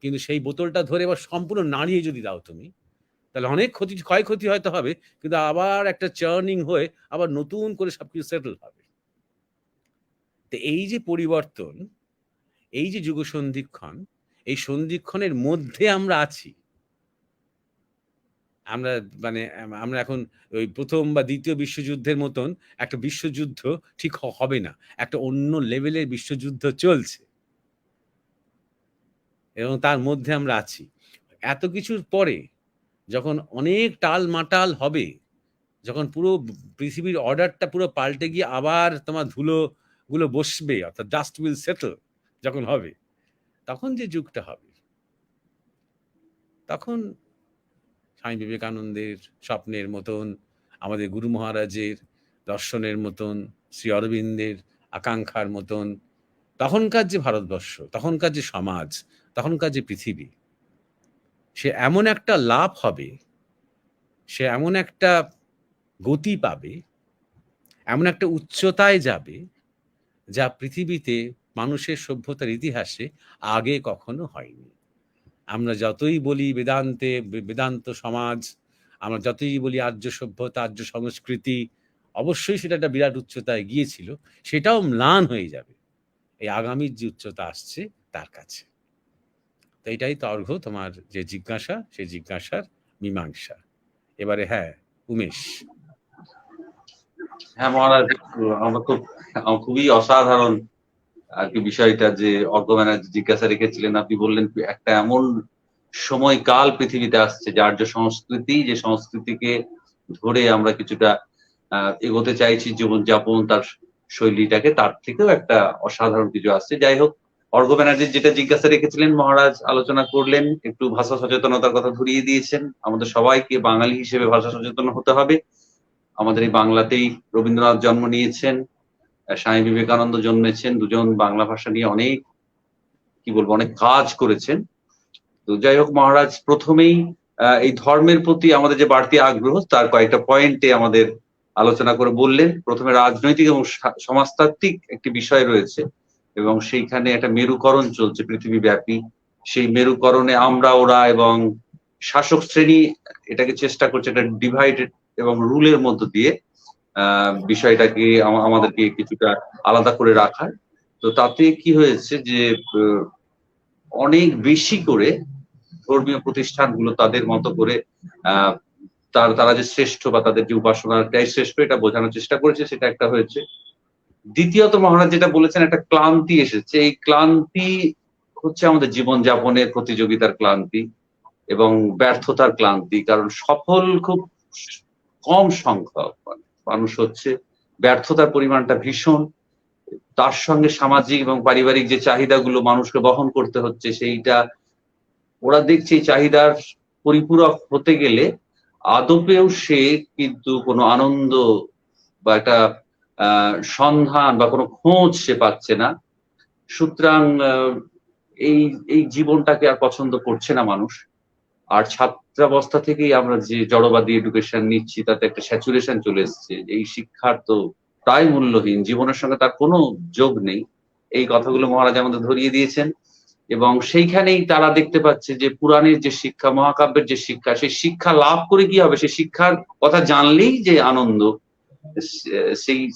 কিন্তু সেই বোতলটা ধরে এবার সম্পূর্ণ নাড়িয়ে যদি দাও তুমি, তাহলে অনেক ক্ষয়ক্ষতি হয়তো হবে, কিন্তু আবার একটা চার্নিং হয়ে আবার নতুন করে সবকিছু সেটেল হবে। তো এই যে পরিবর্তন, এই যে যুগ সন্ধিক্ষণ, এই সন্ধিক্ষণের মধ্যে আমরা আছি। আমরা মানে আমরা এখন ওই প্রথম বা দ্বিতীয় বিশ্বযুদ্ধের মতন একটা বিশ্বযুদ্ধ ঠিক হবে না, একটা অন্য লেভেলের বিশ্বযুদ্ধ চলছে এবং তার মধ্যে আমরা আছি। এত কিছুর পরে যখন অনেক টালমাটাল হবে, যখন পুরো পৃথিবীর অর্ডারটা পুরো পাল্টে গিয়ে আবার তোমার ধুলোগুলো বসবে, অর্থাৎ ডাস্ট উইল সেটল যখন হবে, তখন যে যুগটা হবে, তখন স্বামী বিবেকানন্দের স্বপ্নের মতন, আমাদের গুরু মহারাজের দর্শনের মতন, শ্রী অরবিন্দের আকাঙ্ক্ষার মতন, তখনকার যে ভারতবর্ষ, তখনকার যে সমাজ, তখনকার যে পৃথিবী, সে এমন একটা লাভ হবে, সে এমন একটা গতি পাবে, এমন একটা উচ্চতায় যাবে, যা পৃথিবীতে মানুষের সভ্যতার ইতিহাসে আগে কখনো হয়নি। আমরা যতই বলি বেদান্ত সমাজ, আমরা যতই বলি আর্য সভ্যতা, আর্য সংস্কৃতি, অবশ্যই সেটা একটা বিরাট উচ্চতায় গিয়েছিল, সেটাও ম্লান হয়ে যাবে এই আগামীর যে উচ্চতা আসছে তার কাছে। তো এটাই তো অর্ঘ্য তোমার যে জিজ্ঞাসা, সেই জিজ্ঞাসার মীমাংসা। এবারে হ্যাঁ উমেশ। হ্যাঁ মহারাজ, আমার খুবই অসাধারণ আর কি বিষয়টা, যে অর্ঘ্য ব্যানার্জি জিজ্ঞাসা রেখেছিলেন। আপনি বললেন একটা এমন সময়কাল পৃথিবীতে আসছে যে আর্য সংস্কৃতি, যে সংস্কৃতিকে ধরে আমরা কিছুটা এগোতে চাইছি জীবনযাপন, তার শৈলীটাকে, তার থেকেও একটা অসাধারণ কিছু আসছে। যাই হোক, অর্ঘ্য ব্যানার্জি যেটা জিজ্ঞাসা রেখেছিলেন মহারাজ আলোচনা করলেন, একটু ভাষা সচেতনতার কথা ধরিয়ে দিয়েছেন। আমাদের সবাইকে বাঙালি হিসেবে ভাষা সচেতন হতে হবে। আমাদের এই বাংলাতেই রবীন্দ্রনাথ জন্ম নিয়েছেন, স্বামী বিবেকানন্দ জন্মেছেন, দুজন বাংলা ভাষা নিয়ে অনেক কি বলবো অনেক কাজ করেছেন। তো যাই হোক মহারাজ, প্রথমেই এই ধর্মের প্রতি আমাদের যে বাড়তি আগ্রহ, তার কয়েকটা পয়েন্টে আমাদের আলোচনা করে বললেন। প্রথমে রাজনৈতিক এবং সমাজতাত্ত্বিক একটি বিষয় রয়েছে এবং সেইখানে একটা মেরুকরণ চলছে পৃথিবীব্যাপী। সেই মেরুকরণে আমরা ওরা এবং শাসক শ্রেণী এটাকে চেষ্টা করছে একটা ডিভাইডেড এবং রুলের মধ্য দিয়ে বিষয়টাকে আমাদেরকে কিছুটা আলাদা করে রাখার। তো তাতে কি হয়েছে যে অনেক বেশি করে ধর্মীয় প্রতিষ্ঠানগুলো তাদের মতো করে তারা যে শ্রেষ্ঠ বা তাদের যে উপাসনাটাই শ্রেষ্ঠ এটা বোঝানোর চেষ্টা করেছে, সেটা একটা হয়েছে। দ্বিতীয়ত মহারাজ যেটা বলেছেন, একটা ক্লান্তি এসেছে। এই ক্লান্তি হচ্ছে আমাদের জীবনযাপনের প্রতিযোগিতার ক্লান্তি এবং ব্যর্থতার ক্লান্তি। কারণ সফল খুব কম সংখ্যক মানুষ হচ্ছে, ব্যর্থতার পরিমাণটা ভীষণ। তার সঙ্গে সামাজিক এবং পারিবারিক যে চাহিদাগুলো মানুষকে বহন করতে হচ্ছে, সেইটা ওরা দেখছে এই চাহিদার পরিপূরক হতে গেলে আদপেও সে কিন্তু কোনো আনন্দ বা একটা সন্ধান বা কোনো খোঁজ সে পাচ্ছে না। সুতরাং এই জীবনটাকে আর পছন্দ করছে না মানুষ। আর ছাত্রাবস্থা থেকেই আমরা যে জড়বাদী এডুকেশন নিচ্ছি, তাতে একটা স্যাচুরেশন চলে এসছে। এই শিক্ষার তো প্রায় মূল্যহীন, জীবনের সঙ্গে তার কোনো যোগ নেই। এই কথাগুলো মহারাজ আমাদের ধরিয়ে দিয়েছেন এবং সেইখানেই তারা দেখতে পাচ্ছে যে পুরাণের যে শিক্ষা, মহাকাব্যের যে শিক্ষা, সেই শিক্ষা লাভ করে কি হবে, সেই শিক্ষার কথা জানলেই যে আনন্দ,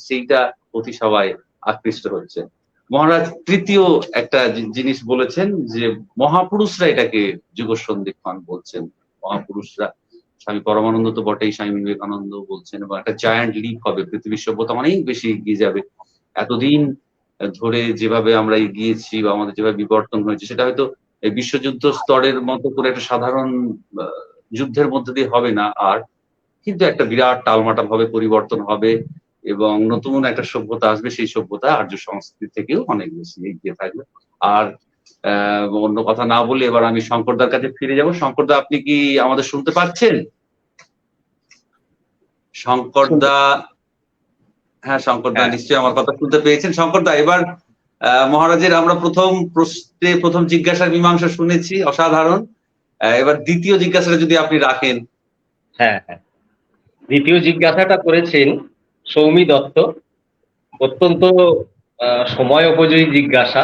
সেইটা প্রতি সবাই আকৃষ্ট হচ্ছে। মহারাজ তৃতীয় একটা জিনিস বলেছেন যে মহাপুরুষরা এটাকে যুগ সন্ধিক্ষণ বলছেন। মহাপুরুষরা, স্বামী পরমানন্দ তো বটেই, স্বামী বিবেকানন্দ বলছেন, এবং একটা জায়ান্ট লিপ হবে, পৃথিবীর সভ্যতা অনেক বেশি এগিয়ে যাবে। এতদিন ধরে যেভাবে আমরা এগিয়েছি বা আমাদের যেভাবে বিবর্তন হয়েছে, সেটা হয়তো এই বিশ্বযুদ্ধ স্তরের মতো করে একটা সাধারণ যুদ্ধের মধ্যে দিয়ে হবে না আর, কিন্তু একটা বিরাট টালমাটাল হবে, পরিবর্তন হবে এবং নতুন একটা সভ্যতা আসবে। সেই সভ্যতা আর্য সংস্কৃতি থেকেও অনেক বেশি এগিয়ে থাকবে। আর অন্য কথা না বলে এবার আমি শঙ্করদার কাছে ফিরে যাব। শঙ্করদা, আপনি কি আমাদের শুনতে পাচ্ছেন? শঙ্করদা, হ্যাঁ শঙ্করদা নিশ্চয়ই আমার কথা শুনতে পেয়েছেন। শঙ্করদা, এবার মহারাজের আমরা প্রথম জিজ্ঞাসার মীমাংসা শুনেছি, অসাধারণ। এবার দ্বিতীয় জিজ্ঞাসাটা যদি আপনি রাখেন। হ্যাঁ, দ্বিতীয় জিজ্ঞাসাটা করেছেন সৌমি দত্ত। অত্যন্ত সময় উপযোগী জিজ্ঞাসা।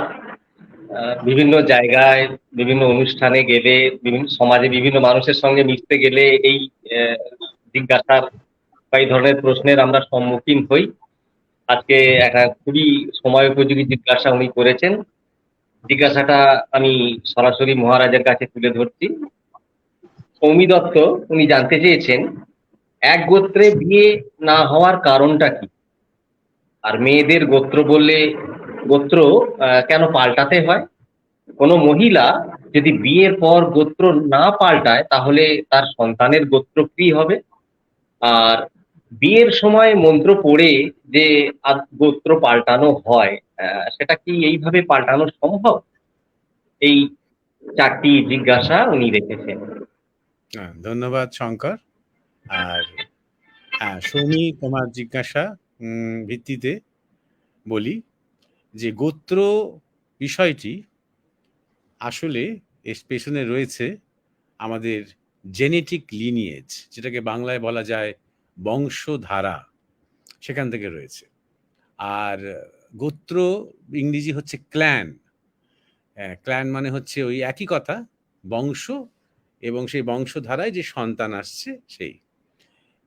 বিভিন্ন জায়গায়, বিভিন্ন অনুষ্ঠানে গেলে, বিভিন্ন সমাজে বিভিন্ন মানুষের সঙ্গে মিশতে গেলে এই জিজ্ঞাসার বা এই ধরনের প্রশ্নের আমরা সম্মুখীন হই। আজকে একটা খুবই সময় উপযোগী জিজ্ঞাসা উনি করেছেন। জিজ্ঞাসাটা আমি সরাসরি মহারাজের কাছে তুলে ধরছি। সৌমি দত্ত উনি জানতে চেয়েছেন, এক গোত্রে বিয়ে না হওয়ার কারণটা কি, আর মেয়েদের গোত্র বললে গোত্র কেন পাল্টাতে হয়? কোনো মহিলা যদি বিয়ের পর গোত্র না পাল্টায় তাহলে তার সন্তানের গোত্র কি হবে? আর বিয়ের সময় মন্ত্র পড়ে যে গোত্র পাল্টানো হয়, সেটা কি এইভাবে পাল্টানো সম্ভব? এই 4টি জিজ্ঞাসা উনি রেখেছেন। ধন্যবাদ শঙ্কর। আর হ্যাঁ, সৌমি, তোমার জিজ্ঞাসা ভিত্তিতে বলি যে গোত্র বিষয়টি আসলে এর পেছনে রয়েছে আমাদের জেনেটিক লিনিয়েজ, যেটাকে বাংলায় বলা যায় বংশধারা, সেখান থেকে রয়েছে। আর গোত্র ইংরেজি হচ্ছে ক্ল্যান। ক্ল্যান মানে হচ্ছে ওই একই কথা, বংশ, এবং সেই বংশধারায় যে সন্তান আসছে সেই।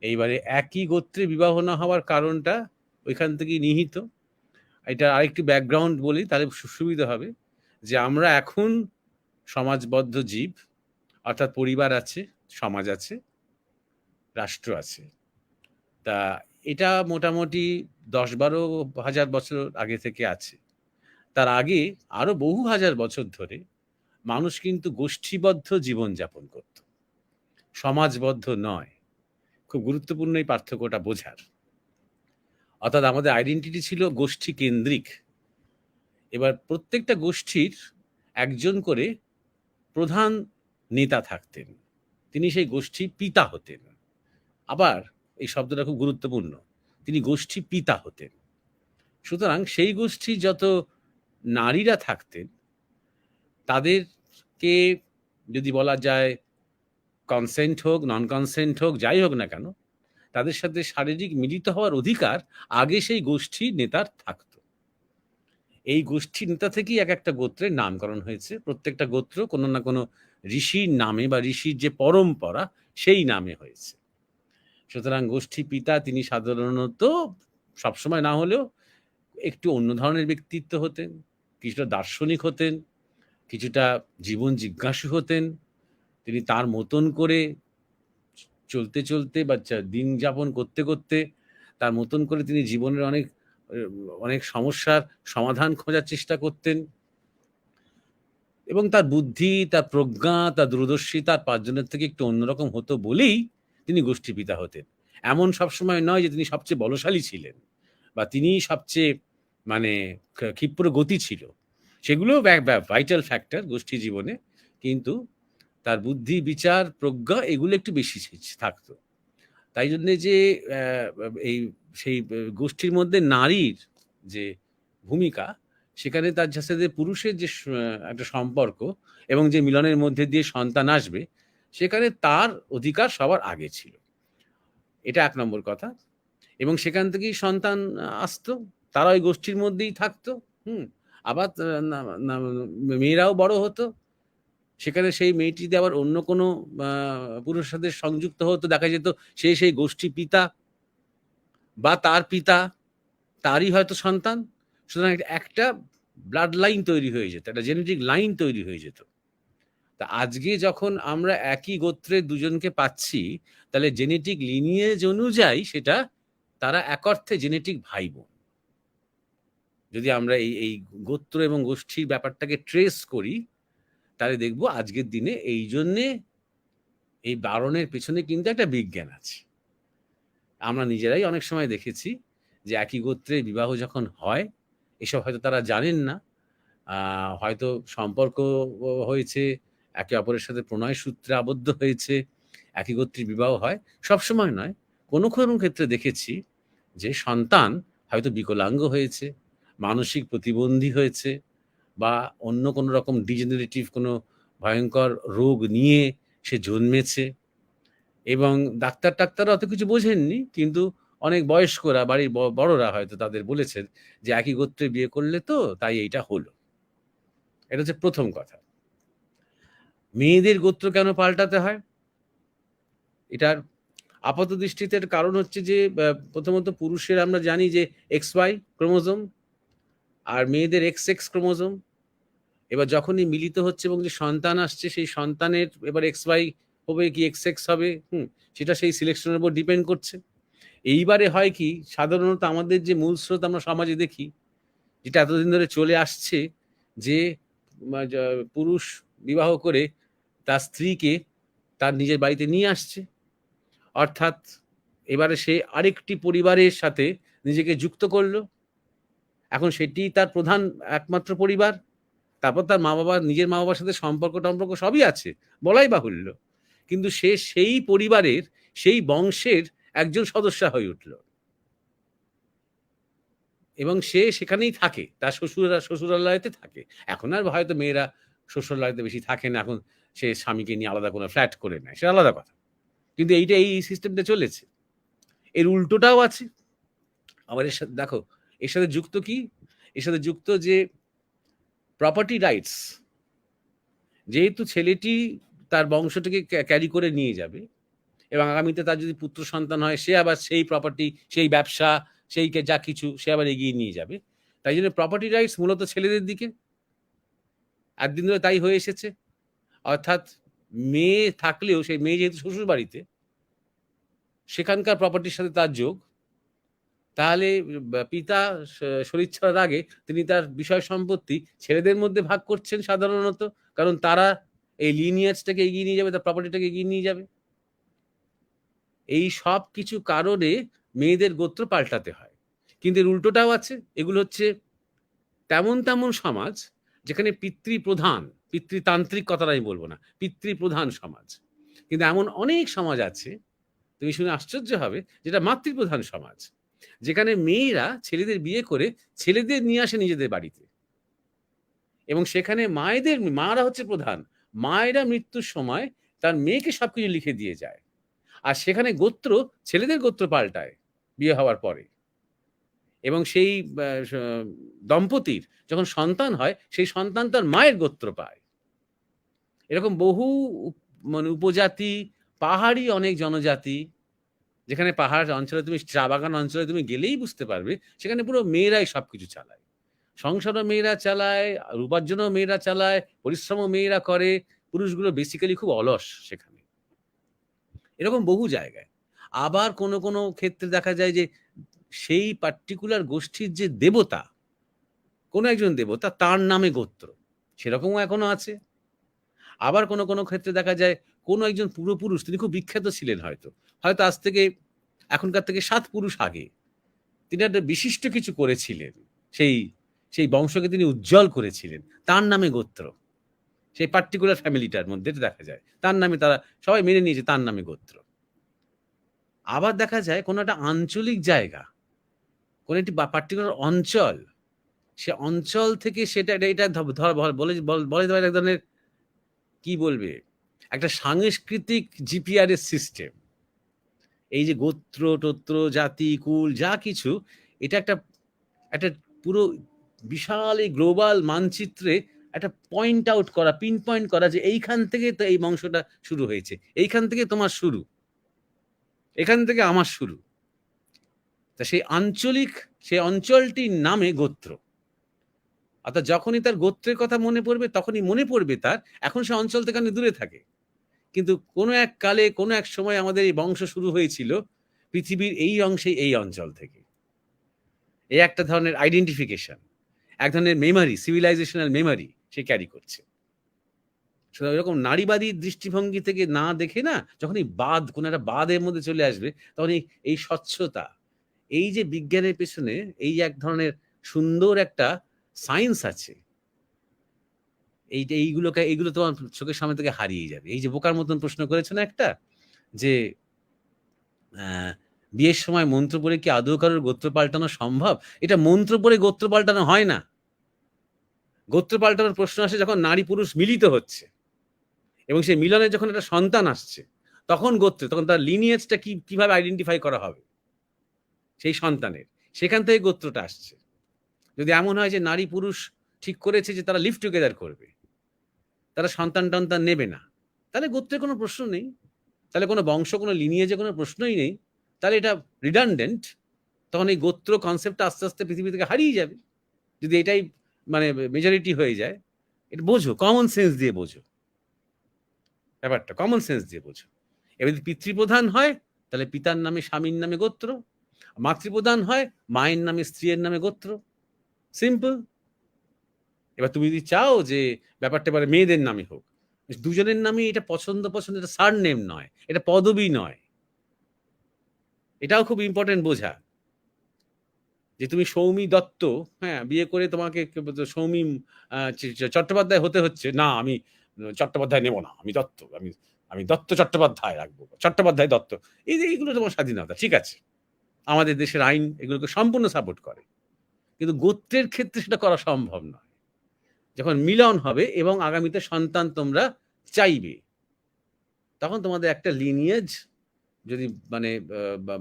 এইবারে একই গোত্রে বিবাহ না হওয়ার কারণটা ওইখান থেকেই নিহিত। এটা আরেকটি ব্যাকগ্রাউন্ড বলি, তাহলে সুবিধা হবে। যে আমরা এখন সমাজবদ্ধ জীব, অর্থাৎ পরিবার আছে, সমাজ আছে, রাষ্ট্র আছে। তা এটা মোটামুটি 10-12 হাজার বছর আগে থেকে আছে। তার আগে আরো বহু হাজার বছর ধরে মানুষ কিন্তু গোষ্ঠীবদ্ধ জীবনযাপন করত, সমাজবদ্ধ নয়। খুব গুরুত্বপূর্ণ এই পার্থক্যটা বোঝার। অর্থাৎ আমাদের আইডেন্টিটি ছিল গোষ্ঠী কেন্দ্রিক। এবার প্রত্যেকটা গোষ্ঠীর একজন করে প্রধান নেতা থাকতেন, তিনি সেই গোষ্ঠী পিতা হতেন। আবার এই শব্দটা খুব গুরুত্বপূর্ণ, তিনি গোষ্ঠী পিতা হতেন। সুতরাং সেই গোষ্ঠী যত নারীরা থাকতেন তাদেরকে যদি বলা যায় কনসেন্ট হোক, নন কনসেন্ট হোক, যাই হোক না কেন, তাদের সাথে শারীরিক মিলিত হওয়ার অধিকার আগে সেই গোষ্ঠীর নেতার থাকত। এই গোষ্ঠী নেতা থেকেই এক একটা গোত্রের নামকরণ হয়েছে। প্রত্যেকটা গোত্র কোনো না কোনো ঋষির নামে বা ঋষির যে পরম্পরা সেই নামে হয়েছে। সুতরাং গোষ্ঠী পিতা তিনি সাধারণত সবসময় না হলেও একটু অন্য ধরনের ব্যক্তিত্ব হতেন, কিছুটা দার্শনিক হতেন, কিছুটা জীবন জিজ্ঞাসু হতেন। তিনি তার মতন করে চলতে চলতে বা দিন যাপন করতে করতে তার মতন করে তিনি জীবনের অনেক সমস্যার সমাধান খোঁজার চেষ্টা করতেন, এবং তার বুদ্ধি, তার প্রজ্ঞা, তার দূরদর্শী তার 5 জনের থেকে একটু অন্যরকম হতো বলেই তিনি গোষ্ঠী পিতা হতেন। এমন সবসময় নয় যে তিনি সবচেয়ে বলশালী ছিলেন বা তিনি সবচেয়ে মানে ক্ষিপ্র গতি ছিল, সেগুলো ভাইটাল ফ্যাক্টর গোষ্ঠী জীবনে, কিন্তু তার বুদ্ধি, বিচার, প্রজ্ঞা এগুলো একটু বেশি থাকতো। তাই জন্যে যে সেই গোষ্ঠীর মধ্যে নারীর যে ভূমিকা, সেখানে তার সাথে পুরুষের যে একটা সম্পর্ক এবং যে মিলনের মধ্যে দিয়ে সন্তান আসবে, সেখানে তার অধিকার সবার আগে ছিল। এটা 1 নম্বর কথা। এবং সেখান থেকেই সন্তান আসতো, তারা ওই গোষ্ঠীর মধ্যেই থাকতো। আবার মেয়েরাও বড় হতো, সেখানে সেই মেয়েটি যদি আবার অন্য কোনো পুরুষের সাথে সংযুক্ত হতো, দেখা যেত সেই গোষ্ঠী পিতা বা তার পিতা, তারই হয়তো সন্তান। সুতরাং একটা ব্লাড লাইন তৈরি হয়ে যেত, একটা জেনেটিক লাইন তৈরি হয়ে যেত। তা আজকে যখন আমরা একই গোত্রের দুজনকে পাচ্ছি, তাহলে জেনেটিক লিনিয়েজ অনুযায়ী সেটা তারা এক অর্থে জেনেটিক ভাই বোন। যদি আমরা এই এই গোত্র এবং গোষ্ঠীর ব্যাপারটাকে ট্রেস করি, তাহলে দেখব আজকের দিনে এই জন্যে এই বারণের পেছনে কিন্তু একটা বিজ্ঞান আছে। আমরা নিজেরাই অনেক সময় দেখেছি যে একই গোত্রে বিবাহ যখন হয়, এসব হয়তো তারা জানেন না, হয়তো সম্পর্ক হয়েছে, একে অপরের সাথে প্রণয় সূত্রে আবদ্ধ হয়েছে, একই গোত্রে বিবাহ হয়, সবসময় নয়। কোনো কোনো ক্ষেত্রে দেখেছি যে সন্তান হয়তো বিকলাঙ্গ হয়েছে, মানসিক প্রতিবন্ধী হয়েছে, বা অন্য কোনো রকম ডিজেনারেটিভ কোনো ভয়ঙ্কর রোগ নিয়ে সে জন্মেছে, এবং ডাক্তাররা অত কিছু বোঝেননি, কিন্তু অনেক বয়স্করা, বাড়ির বড়রা হয়তো তাদের বলেছেন যে একই গোত্রে বিয়ে করলে তো তাই এইটা হলো। এটা হচ্ছে প্রথম কথা। মেয়েদের গোত্র কেন পাল্টাতে হয়? এটার আপাত দৃষ্টিতে এর কারণ হচ্ছে যে প্রথমত পুরুষের আমরা জানি যে XY ক্রোমোজোম, আর মেয়েদের XX ক্রোমোজোম। এবার যখনই মিলিত হচ্ছে এবং যে সন্তান আসছে, সেই সন্তানের এবার XY হবে কি XX হবে, সেটা সেই সিলেকশনের উপর ডিপেন্ড করছে। এইবারে হয় কি, সাধারণত আমাদের যে মূল স্রোত আমরা সমাজে দেখি, যেটা এতদিন ধরে চলে আসছে, যে পুরুষ বিবাহ করে তার স্ত্রীকে তার নিজের বাড়িতে নিয়ে আসছে, অর্থাৎ এবারে সে আরেকটি পরিবারের সাথে নিজেকে যুক্ত করলো। এখন সেটি তার প্রধান একমাত্র পরিবার। তারপর তার মা বাবা, নিজের মা বাবার সাথে সম্পর্ক টম্পর্ক সবই আছে, বলাই বাহুল্য, কিন্তু সে সেই পরিবারের, সেই বংশের একজন সদস্য হয়ে উঠল, এবং সে সেখানেই থাকে, তার শ্বশুরালয়তে থাকে। এখন আর হয়তো মেয়েরা শ্বশুরালয়তে বেশি থাকে না, এখন সে স্বামীকে নিয়ে আলাদা কোনো ফ্ল্যাট করে নেয়, সেটা আলাদা কথা। কিন্তু এইটা, এই সিস্টেমটা চলেছে। এর উল্টোটাও আছে আবার। এর সাথে দেখো, এর সাথে যুক্ত কি, এর সাথে যুক্ত যে প্রপার্টি রাইটস। যেহেতু ছেলেটি তার বংশটাকে ক্যারি করে নিয়ে যাবে, এবং আগামীতে তার যদি পুত্র সন্তান হয়, সে আবার সেই প্রপার্টি, সেই ব্যবসা, সেই যা কিছু সে আবার এগিয়ে নিয়ে যাবে। তাই জন্য প্রপার্টি রাইটস মূলত ছেলেদের দিকে, একদিন ধরে তাই হয়ে এসেছে। অর্থাৎ মেয়ে থাকলেও, সেই মেয়ে যেহেতু শ্বশুর বাড়িতে, সেখানকার প্রপার্টির সাথে তার যোগ, তাহলে পিতা শরীর ছাড়ার আগে তিনি তার বিষয় সম্পত্তি ছেলেদের মধ্যে ভাগ করছেন সাধারণত, কারণ তারা এই লিনিয়াজটাকে এগিয়ে নিয়ে যাবে, তার প্রপার্টিটাকে এগিয়ে নিয়ে যাবে। এই সব কিছু কারণে মেয়েদের গোত্র পাল্টাতে হয়। কিন্তু এর উল্টোটাও আছে। এগুলো হচ্ছে তেমন তেমন সমাজ যেখানে পিতৃপ্রধান, পিতৃতান্ত্রিক কথাটা আমি বলবো না, পিতৃপ্রধান সমাজ। কিন্তু এমন অনেক সমাজ আছে, তুমি শুনে আশ্চর্য হবে, যেটা মাতৃপ্রধান সমাজ, যেখানে মেয়েরা ছেলেদের বিয়ে করে ছেলেদের নিয়ে আসে নিজেদের বাড়িতে, এবং সেখানে মারা হচ্ছে প্রধান। মায়েরা মৃত্যুর সময় তার মেয়েকে সবকিছু লিখে দিয়ে যায়, আর সেখানে গোত্র ছেলেদের গোত্র পাল্টায় বিয়ে হওয়ার পরে, এবং সেই দম্পতির যখন সন্তান হয়, সেই সন্তান তার মায়ের গোত্র পায়। এরকম বহু মানে উপজাতি, পাহাড়ি অনেক জনজাতি, যেখানে পাহাড় অঞ্চলে, তুমি চা বাগান অঞ্চলে তুমি গেলেই বুঝতে পারবে, সেখানে পুরো মেয়েরাই সবকিছু চালায়। সংসারও মেয়েরা চালায়, উপার্জনও মেয়েরা চালায়, পরিশ্রমও মেয়েরা করে। পুরুষগুলো বেসিক্যালি খুব অলস সেখানে। এরকম বহু জায়গায়। আবার কোনো কোনো ক্ষেত্রে দেখা যায় যে সেই পার্টিকুলার গোষ্ঠীর যে দেবতা, কোনো একজন দেবতা, তার নামে গোত্র, সেরকমও এখনো আছে। আবার কোনো কোনো ক্ষেত্রে দেখা যায় কোনো একজন পূর্বপুরুষ, তিনি খুব বিখ্যাত ছিলেন, হয়তো হয়তো আজ থেকে, এখনকার থেকে 7 পুরুষ আগে তিনি একটা বিশিষ্ট কিছু করেছিলেন, সেই সেই বংশকে তিনি উজ্জ্বল করেছিলেন, তার নামে গোত্র। সেই পার্টিকুলার ফ্যামিলিটার মধ্যে দেখা যায় তার নামে, তারা সবাই মেনে নিয়েছে তার নামে গোত্র। আবার দেখা যায় কোনো একটা আঞ্চলিক জায়গা, কোনো একটি পার্টিকুলার অঞ্চল, সে অঞ্চল থেকে সেটা এটা বলে দেওয়ার এক ধরনের, কি বলবে, একটা সাংস্কৃতিক জিপিআরএস সিস্টেম। এই যে গোত্র টোত্র, জাতি কুল যা কিছু, এটা একটা একটা পুরো বিশাল এই গ্লোবাল মানচিত্রে একটা পয়েন্ট আউট করা, পিন পয়েন্ট করা, যে এইখান থেকে তো এই বংশটা শুরু হয়েছে, এইখান থেকে তোমার শুরু, এখান থেকে আমার শুরু। তা সেই আঞ্চলিক, সেই অঞ্চলটির নামে গোত্র। অর্থাৎ যখনই তার গোত্রের কথা মনে পড়বে তখনই মনে পড়বে তার, এখন সে অঞ্চল থেকে অনেক দূরে থাকে, কিন্তু কোনো এক কালে কোনো এক সময় আমাদের এই বংশ শুরু হয়েছিল পৃথিবীর এই অংশে এই অঞ্চল থেকে। এই একটা ধরনের আইডেন্টিফিকেশন, এক ধরনের মেমারি, সিভিলাইজেশনাল মেমারি সে ক্যারি করছে। সুতরাং এরকম নারীবাদী দৃষ্টিভঙ্গি থেকে না দেখে না, যখন এই বাদ, কোনো একটা বাদের মধ্যে চলে আসবে, তখন এই স্বচ্ছতা, এই যে বিজ্ঞানের পেছনে এই যে এক ধরনের সুন্দর একটা সায়েন্স আছে, এইগুলো তোমার চোখের সামনে থেকে হারিয়ে যাবে। এই যে বোকার মতন প্রশ্ন করেছে না একটা, যে বিয়ের সময় মন্ত্র পড়ে কি আদৌ কারোর গোত্র পাল্টানো সম্ভব? এটা মন্ত্র পড়ে গোত্র পাল্টানো হয় না। গোত্র পাল্টানোর প্রশ্ন আসে যখন নারী পুরুষ মিলিত হচ্ছে এবং সেই মিলনে যখন একটা সন্তান আসছে, তখন গোত্রে, তখন তার লিনিয়েজটা কিভাবে আইডেন্টিফাই করা হবে সেই সন্তানের, সেখান থেকে গোত্রটা আসছে। যদি এমন হয় যে নারী পুরুষ ঠিক করেছে যে তারা লিভ টুগেদার করবে, তারা সন্তান টন্তান নেবে না, তাহলে গোত্রের কোনো প্রশ্ন নেই, তাহলে কোনো বংশ, কোনো লিনিয়েজে কোনো প্রশ্নই নেই, তাহলে এটা রিডান্ডেন্ট। তখন এই গোত্র কনসেপ্টটা আস্তে আস্তে পৃথিবী থেকে হারিয়ে যাবে, যদি এটাই মানে মেজরিটি হয়ে যায়। এটা বোঝো, কমন সেন্স দিয়ে বোঝো ব্যাপারটা, কমন সেন্স দিয়ে বোঝো। এবার যদি পিতৃপ্রধান হয় তাহলে পিতার নামে স্বামীর নামে গোত্র, মাতৃপ্রধান হয় মায়ের নামে স্ত্রীর নামে গোত্র, সিম্পল। এবার তুমি যদি চাও যে ব্যাপারটা এবারে মেয়েদের নামে হোক, দুজনের নামে এটা পছন্দ, এটা সার নেম নয়, এটা পদবী নয়। এটাও খুব ইম্পর্টেন্ট বোঝা, যে তুমি সৌমি দত্ত, হ্যাঁ, বিয়ে করে তোমাকে সৌমি চট্টোপাধ্যায় হতে হচ্ছে না, আমি চট্টোপাধ্যায় নেব না, আমি দত্ত, আমি দত্ত চট্টোপাধ্যায় রাখবো, চট্টোপাধ্যায় দত্ত। এইগুলো তোমার স্বাধীনতা, ঠিক আছে, আমাদের দেশের আইন এগুলোকে সম্পূর্ণ সাপোর্ট করে, কিন্তু গোত্রের ক্ষেত্রে সেটা করা সম্ভব নয়। যখন মিলন হবে এবং আগামীতে সন্তান তোমরা চাইবে, তখন তোমাদের একটা লিনিয়েজ যদি মানে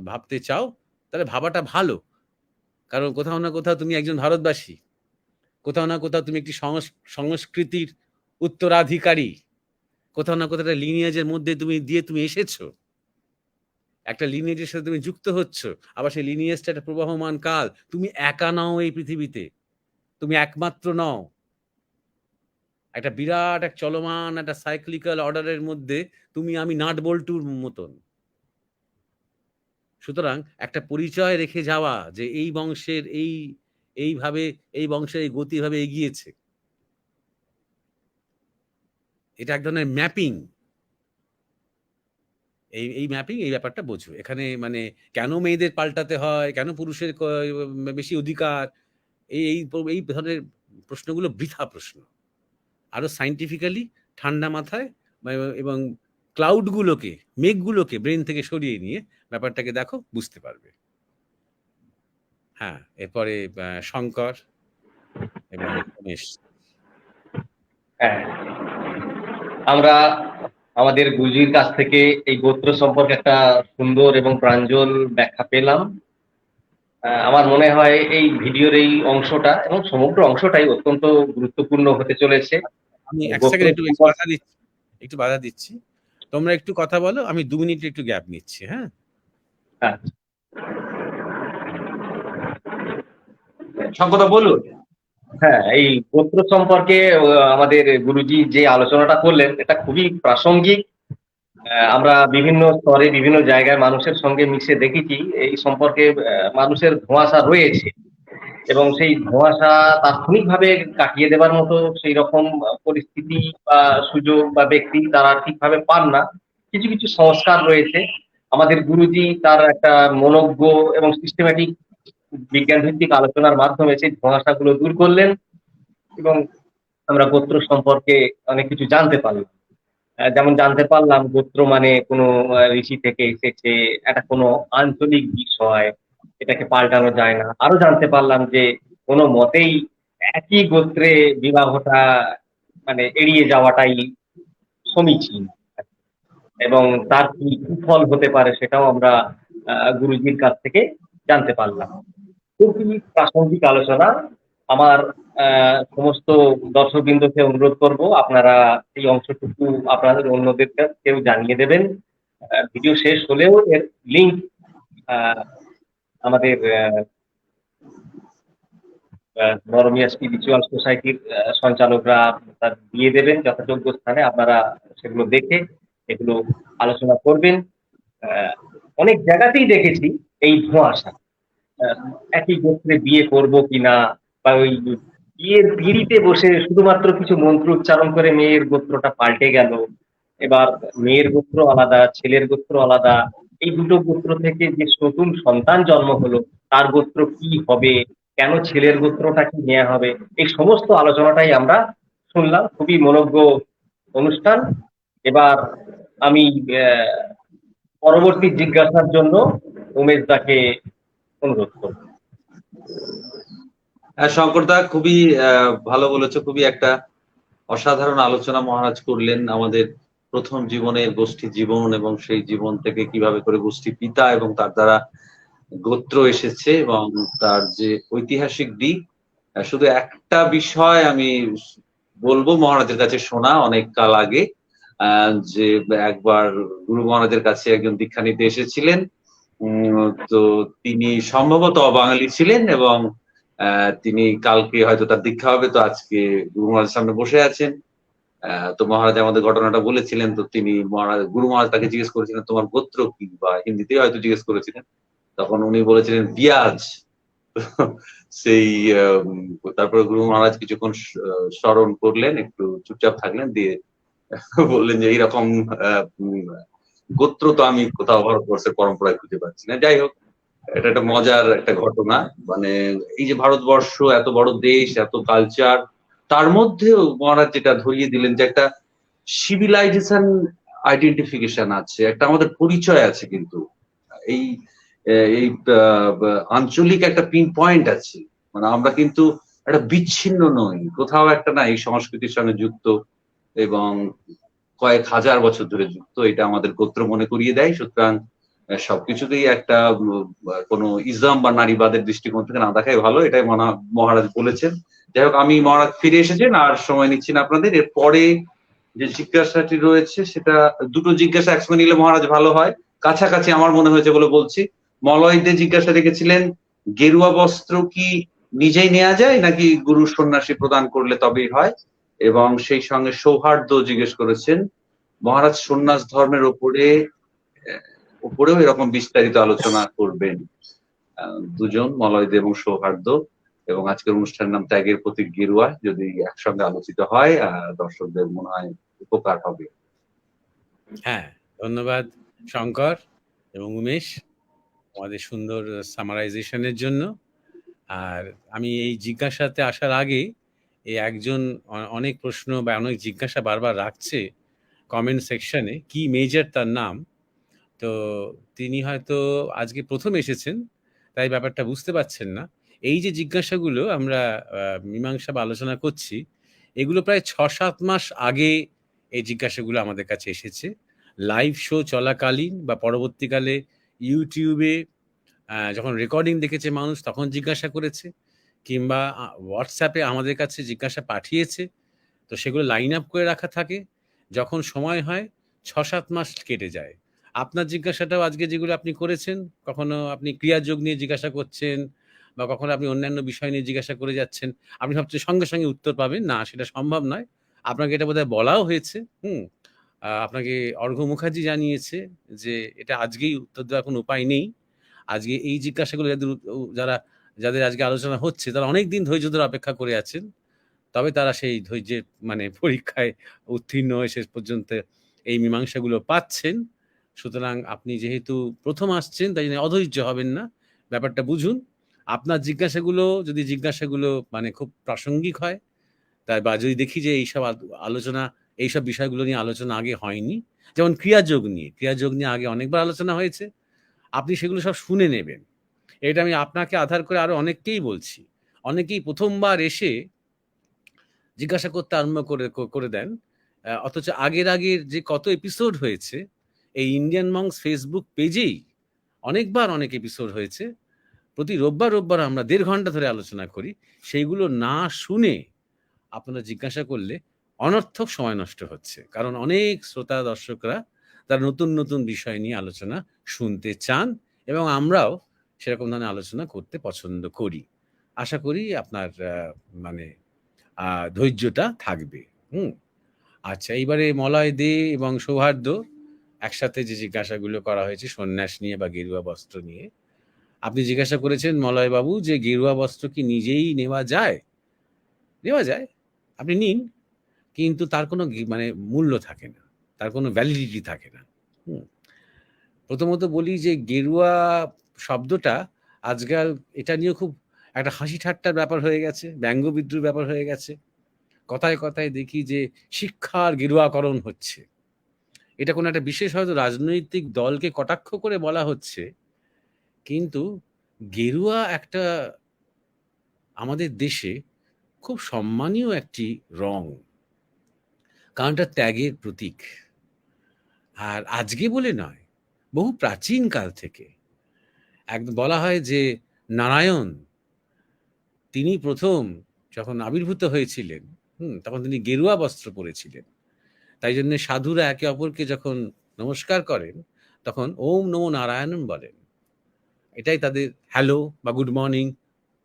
ভাবতে চাও, তাহলে ভাবাটা ভালো। কারণ কোথাও না কোথাও তুমি একজন ভারতবাসী, কোথাও না কোথাও তুমি একটি সংস্কৃতির উত্তরাধিকারী, কোথাও না কোথাও একটা লিনিয়েজের মধ্যে তুমি এসেছো, একটা লিনিয়েজের সাথে তুমি যুক্ত হচ্ছ। আবার সেই লিনিয়েজটা একটা প্রবাহমান কাল, তুমি একা নও এই পৃথিবীতে, তুমি একমাত্র নও। একটা বিরাট এক চলমান একটা সাইক্লিক্যাল অর্ডারের মধ্যে তুমি আমি নাট বল্টুর মতন। সুতরাং একটা পরিচয় রেখে যাওয়া যে এই বংশের এইভাবে, এই বংশের এই গতিভাবে এগিয়েছে, এটা এক ধরনের ম্যাপিং। এই ম্যাপিং, এই ব্যাপারটা বোঝো। এখানে মানে কেন মেয়েদের পাল্টাতে হয়, কেন পুরুষের বেশি অধিকার, এই ধরনের প্রশ্নগুলো বৃথা প্রশ্ন। আরো সাইন্টিফিক্যালি ঠান্ডা মাথায় এবং ক্লাউডগুলোকে, মেঘগুলোকে ব্রেন থেকে সরিয়ে নিয়ে ব্যাপারটাকে দেখো, বুঝতে পারবে। হ্যাঁ, এরপরে শঙ্কর এবং উমেশ। হ্যাঁ, আমরা আমাদের গুরুজির কাছ থেকে এই গোত্র সম্পর্কে একটা সুন্দর এবং প্রাঞ্জল ব্যাখ্যা পেলাম। আমার মনে হয় এই ভিডিওর এই অংশটা এবং সমগ্র অংশটাই অত্যন্ত গুরুত্বপূর্ণ হতে চলেছে। আমি এক গোত্র সেকেন্ড একটু সম্পর্ক- বাধা দিচ্ছি, তোমরা একটু কথা বলো, আমি 2 মিনিট একটু গ্যাপ নিচ্ছি। হ্যাঁ, হ্যাঁ, শঙ্করদা বলুন। হ্যাঁ, এই গোত্র সম্পর্কে আমাদের গুরুজি যে আলোচনাটা করলেন এটা খুবই প্রাসঙ্গিক। আমরা বিভিন্ন স্তরে বিভিন্ন জায়গায় মানুষের সঙ্গে মিশে দেখেছি এই সম্পর্কে মানুষের ধোঁয়াশা রয়েছে, এবং সেই ধোঁয়াশা তাৎক্ষণিকভাবে কাটিয়ে দেবার মতো সেই রকম পরিস্থিতি বা সুযোগ বা ব্যক্তি তারা ঠিকভাবে পান না। কিছু কিছু সংস্কার রয়েছে। আমাদের গুরুজি তার একটা মনোজ্ঞ এবং সিস্টেম্যাটিক বিজ্ঞান ভিত্তিক আলোচনার মাধ্যমে সেই ধোঁয়াশাগুলো দূর করলেন এবং আমরা গোত্র সম্পর্কে অনেক কিছু জানতে পারলাম। যেমন জানতে পারলাম গোত্র মানে কোনো ঋষি থেকে এসেছে, এটা কোনো আঞ্চলিক বিষয়, এটাকে পাল্টানো যায় না। আরো জানতে পারলাম যে কোনো মতেই একই গোত্রে বিবাহটা মানে এড়িয়ে যাওয়াটাই সমীচীন, এবং তার কি কুফল হতে পারে সেটাও আমরা গুরুজির কাছ থেকে জানতে পারলাম। খুবই প্রাসঙ্গিক আলোচনা। আমার সমস্ত দর্শকবৃন্দকে অনুরোধ করব আপনারা এই অংশটুকু আপনাদের অন্যদের কেউ জানিয়ে দেবেন। ভিডিও শেষ হলেও এর লিঙ্ক আমাদের মরমিয়া স্পিরিচুয়াল সোসাইটির সঞ্চালকরা তার দিয়ে দেবেন যথাযোগ্য স্থানে, আপনারা সেগুলো দেখে এগুলো আলোচনা করবেন। অনেক জায়গাতেই দেখেছি এই ধোঁয়াশা, আহ, একই গোত্রে বিয়ে করব কিনা, বা ওই বিয়ের পিঁড়িতে বসে শুধুমাত্র কিছু মন্ত্র উচ্চারণ করে মেয়ের গোত্রটা পাল্টে গেল। এবার মেয়ের গোত্র আলাদা, ছেলের গোত্র আলাদা, এই দুটো গোত্র থেকে যে নতুন সন্তান জন্ম হলো তার গোত্র কি হবে, কেন ছেলের গোত্রটা কি নেওয়া হবে, এই সমস্ত আলোচনাটাই আমরা শুনলাম। খুবই মনোজ্ঞ অনুষ্ঠান। এবার আমি আহ, পরবর্তী জিজ্ঞাসার জন্য উমেশ দাকে অনুরোধ করব। শঙ্করদা খুবই ভালো বলেছো, খুবই একটা অসাধারণ আলোচনা মহারাজ করলেন আমাদের প্রথম জীবনের গোষ্ঠী জীবন এবং সেই জীবন থেকে কিভাবে করে গোষ্ঠী পিতা এবং তার দ্বারা গোত্র এসেছে এবং তার যে ঐতিহাসিক দিক। শুধু একটা বিষয় আমি বলবো, মহারাজের কাছে শোনা অনেক কাল আগে, যে একবার গুরু মহারাজের কাছে একজন দীক্ষা নিতে এসেছিলেন। তো তিনি সম্ভবত অবাঙালি ছিলেন এবং তিনি কালকে হয়তো তার দীক্ষা হবে, তো আজকে গুরু মহারাজের সামনে বসে আছেন। তো মহারাজ আমাদের ঘটনাটা বলেছিলেন, তো তিনি গুরু মহারাজ তাকে জিজ্ঞেস করেছিলেন তোমার গোত্র কি, বা হিন্দিতে হয়তো জিজ্ঞেস করেছিলেন। তখন উনি বলেছিলেন বিয়াজ। সেই তারপরে গুরু মহারাজ কিছুক্ষণ স্মরণ করলেন, একটু চুপচাপ থাকলেন, দিয়ে বললেন যে এইরকম গোত্র তো আমি কোথাও ভারতবর্ষের পরম্পরায় খুঁজে পাচ্ছি না। যাই হোক, এটা একটা মজার একটা ঘটনা। মানে এই যে ভারতবর্ষ এত বড় দেশ, এত কালচার, তার মধ্যেও মহারাজ যেটা ধরিয়ে দিলেন যে একটা সিভিলাইজেশন আইডেন্টিফিকেশন আছে, একটা আমাদের পরিচয় আছে, কিন্তু এই এই আঞ্চলিক একটা পিন পয়েন্ট আছে। মানে আমরা কিন্তু একটা বিচ্ছিন্ন নই, কোথাও একটা না এই সংস্কৃতির সঙ্গে যুক্ত এবং কয়েক হাজার বছর ধরে যুক্ত, এটা আমাদের গোত্র মনে করিয়ে দেয়। সুতরাং সবকিছুতেই একটা কোনো ইসলাম বা নারীবাদের দৃষ্টিকোণ থেকে না দেখাই ভালো, এটাই মহারাজ বলেছেন। যাই হোক, আমি মহারাজ ফিরে এসেছেন, আর সময় নিচ্ছি না আপনাদের। এর পরে যে জিজ্ঞাসাটি রয়েছে সেটা দুটো জিজ্ঞাসা একসঙ্গে নিলে মহারাজ ভালো হয়, কাছাকাছি আমার মনে হয়েছে বলে বলছি। মলয়দের জিজ্ঞাসা রেখেছিলেন গেরুয়া বস্ত্র কি নিজেই নেওয়া যায় নাকি গুরু সন্ন্যাসী প্রদান করলে তবেই হয়, এবং সেই সঙ্গে সৌহার্দ্য জিজ্ঞেস করেছেন। মহারাজ সন্ন্যাস ধর্মের উপরেও এরকম বিস্তারিত আলোচনা করবেন দুজন, মলয়দে এবং সৌহার্দ্য। এবং আজকের অনুষ্ঠানের নাম ত্যাগের প্রতীক গেরুয়া, যদি একসঙ্গে আলোচিত হয় দর্শকদের মনে হয় উপকার হবে। হ্যাঁ, ধন্যবাদ শঙ্কর এবং উমেশ আমাদের সুন্দর সামারাইজেশনের জন্য। আর আমি এই জিজ্ঞাসাতে আসার আগে এই একজন অনেক প্রশ্ন বা অনেক জিজ্ঞাসা বারবার রাখছে কমেন্ট সেকশনে, কি মেজর তার নাম। তো তিনি হয়তো আজকে প্রথম এসেছেন, তাই ব্যাপারটা বুঝতে পারছেন না। এই যে জিজ্ঞাসাগুলো আমরা মীমাংসা বা আলোচনা করছি, এগুলো প্রায় 6-7 মাস আগে এই জিজ্ঞাসাগুলো আমাদের কাছে এসেছে। লাইভ শো চলাকালীন বা পরবর্তীকালে ইউটিউবে যখন রেকর্ডিং দেখেছে মানুষ তখন জিজ্ঞাসা করেছে, কিংবা হোয়াটসঅ্যাপে আমাদের কাছে জিজ্ঞাসা পাঠিয়েছে। তো সেগুলো লাইন আপ করে রাখা থাকে, যখন সময় হয় 6-7 মাস কেটে যায়। আপনার জিজ্ঞাসাটাও আজকে যেগুলো আপনি করেছেন, কখনো আপনি ক্রিয়াযোগ নিয়ে জিজ্ঞাসা করছেন বা কখনো আপনি অন্যান্য বিষয় নিয়ে জিজ্ঞাসা করে যাচ্ছেন, আপনি ভাবছেন সঙ্গে সঙ্গে উত্তর পাবেন, না সেটা সম্ভব নয়। আপনাকে এটা বোধহয় বলাও হয়েছে। আপনাকে অর্ঘ্য মুখার্জি জানিয়েছে যে এটা আজকেই উত্তর দেওয়ার কোনো উপায় নেই। আজকে এই জিজ্ঞাসাগুলো যাদের আজকে আলোচনা হচ্ছে তারা অনেকদিন ধৈর্য ধরে অপেক্ষা করে আছেন, তবে তারা সেই ধৈর্যের পরীক্ষায় উত্তীর্ণ হয়ে শেষ পর্যন্ত এই মীমাংসাগুলো পাচ্ছেন। সুতরাং আপনি যেহেতু প্রথম আসছেন তাই জন্য অধৈর্য হবেন না, ব্যাপারটা বুঝুন। আপনার জিজ্ঞাসাগুলো খুব প্রাসঙ্গিক হয়, তাই বা যদি দেখি যে এইসব বিষয়গুলো নিয়ে আলোচনা আগে হয়নি, যেমন ক্রিয়াযোগ নিয়ে আগে অনেকবার আলোচনা হয়েছে, আপনি সেগুলো সব শুনে নেবেন। এটা আমি আপনাকে আধার করে আরো অনেককেই বলছি। অনেকেই প্রথমবার এসে জিজ্ঞাসা করতে আরম্ভ করে দেন, অথচ আগের যে কত এপিসোড হয়েছে এই ইন্ডিয়ান মংস ফেসবুক পেজেই অনেক এপিসোড হয়েছে। প্রতি রোববার আমরা 1.5 ঘন্টা ধরে আলোচনা করি। সেইগুলো না শুনে আপনারা জিজ্ঞাসা করলে অনর্থক সময় নষ্ট হচ্ছে, কারণ অনেক শ্রোতা দর্শকরা তারা নতুন বিষয় নিয়ে আলোচনা শুনতে চান এবং আমরাও সেরকম ধরনের আলোচনা করতে পছন্দ করি। আশা করি আপনার মানে ধৈর্যটা থাকবে। আচ্ছা, এইবারে মলয় দে এবং সৌহার্দ্য একসাথে যে জিজ্ঞাসাগুলো করা হয়েছে সন্ন্যাস নিয়ে বা গেরুয়া বস্ত্র নিয়ে, আপনি জিজ্ঞাসা করেছেন মলয় বাবু যে গেরুয়া বস্ত্র কি নিজেই নেওয়া যায়? নেওয়া যায়, আপনি নিন, কিন্তু তার কোনো মানে মূল্য থাকে না, তার কোনো ভ্যালিডিটি থাকে না। হুম প্রথমত বলি যে গেরুয়া শব্দটা আজকাল এটা নিয়ে খুব একটা হাসি ঠাট্টার ব্যাপার হয়ে গেছে, ব্যঙ্গ বিদ্রুর ব্যাপার হয়ে গেছে। কথায় কথায় দেখি যে শিক্ষার গেরুয়াকরণ হচ্ছে। এটা কোনো একটা বিশেষ হয়তো রাজনৈতিক দলকে কটাক্ষ করে বলা হচ্ছে, কিন্তু গেরুয়া একটা আমাদের দেশে খুব সম্মানীয় একটি রং, কারণ এটা ত্যাগের প্রতীক। আর আজকে বলে নয়, বহু প্রাচীন কাল থেকে একদম বলা হয় যে নারায়ণ তিনি প্রথম যখন আবির্ভূত হয়েছিলেন, তখন তিনি গেরুয়া বস্ত্র পরেছিলেন। তাই জন্য সাধুরা একে অপরকে যখন নমস্কার করেন তখন ওম নমো নারায়ণম বলেন। এটাই তাদের হ্যালো বা গুড মর্নিং,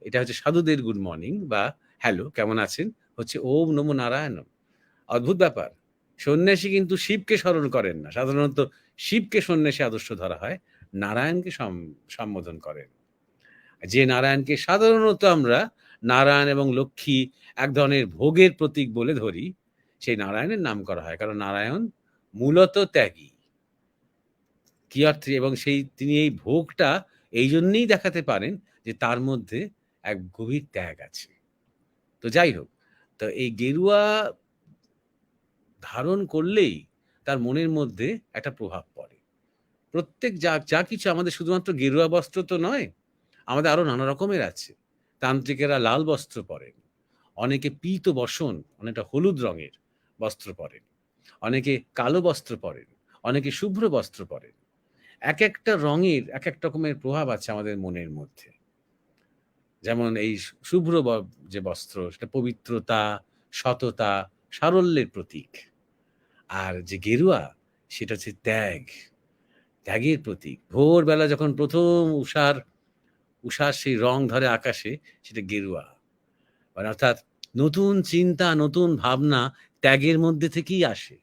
এটা হচ্ছে সাধুদের গুড মর্নিং বা হ্যালো কেমন আছেন হচ্ছে ওম নমো নারায়ণম। অদ্ভুত ব্যাপার, সন্ন্যাসী কিন্তু শিবকে স্মরণ করেন না, সাধারণত শিবকে সন্ন্যাসী আদর্শ ধরা হয়, নারায়ণকে সম্বোধন করেন। যে নারায়ণকে সাধারণত আমরা নারায়ণ এবং লক্ষ্মী এক ধরনের ভোগের প্রতীক বলে ধরি, সেই নারায়ণের নাম করা হয়, কারণ নারায়ণ মূলত ত্যাগী। কি অর্থে? এবং সেই তিনি এই ভোগটা এই জন্যেই দেখাতে পারেন যে তার মধ্যে এক গভীর ত্যাগ আছে। তো যাই হোক, তো এই গেরুয়া ধারণ করলেই তার মনের মধ্যে একটা প্রভাব পড়ে। প্রত্যেক যা কিছু আমাদের শুধুমাত্র গেরুয়া বস্ত্র তো নয়, আমাদের আরো নানা রকমের আছে। তান্ত্রিকেরা লাল বস্ত্র পরেন, অনেকে পীত বসন অনেকটা হলুদ রঙের বস্ত্র পরেন, অনেকে কালো বস্ত্র পরেন, অনেকে শুভ্র বস্ত্র পরেন। এক একটা রঙের এক এক রকমের প্রভাব আছে আমাদের মনের মধ্যে। যেমন এই শুভ্র যে বস্ত্র সেটা পবিত্রতা, সততা, সারল্যের প্রতীক। আর যে গেরুয়া সেটা হচ্ছে ত্যাগের প্রতীক। ভোরবেলা যখন প্রথম উষার সেই রং ধরে আকাশে, সেটা গেরুয়া, মানে অর্থাৎ নতুন চিন্তা, নতুন ভাবনা ত্যাগের মধ্যে থেকেই আসে।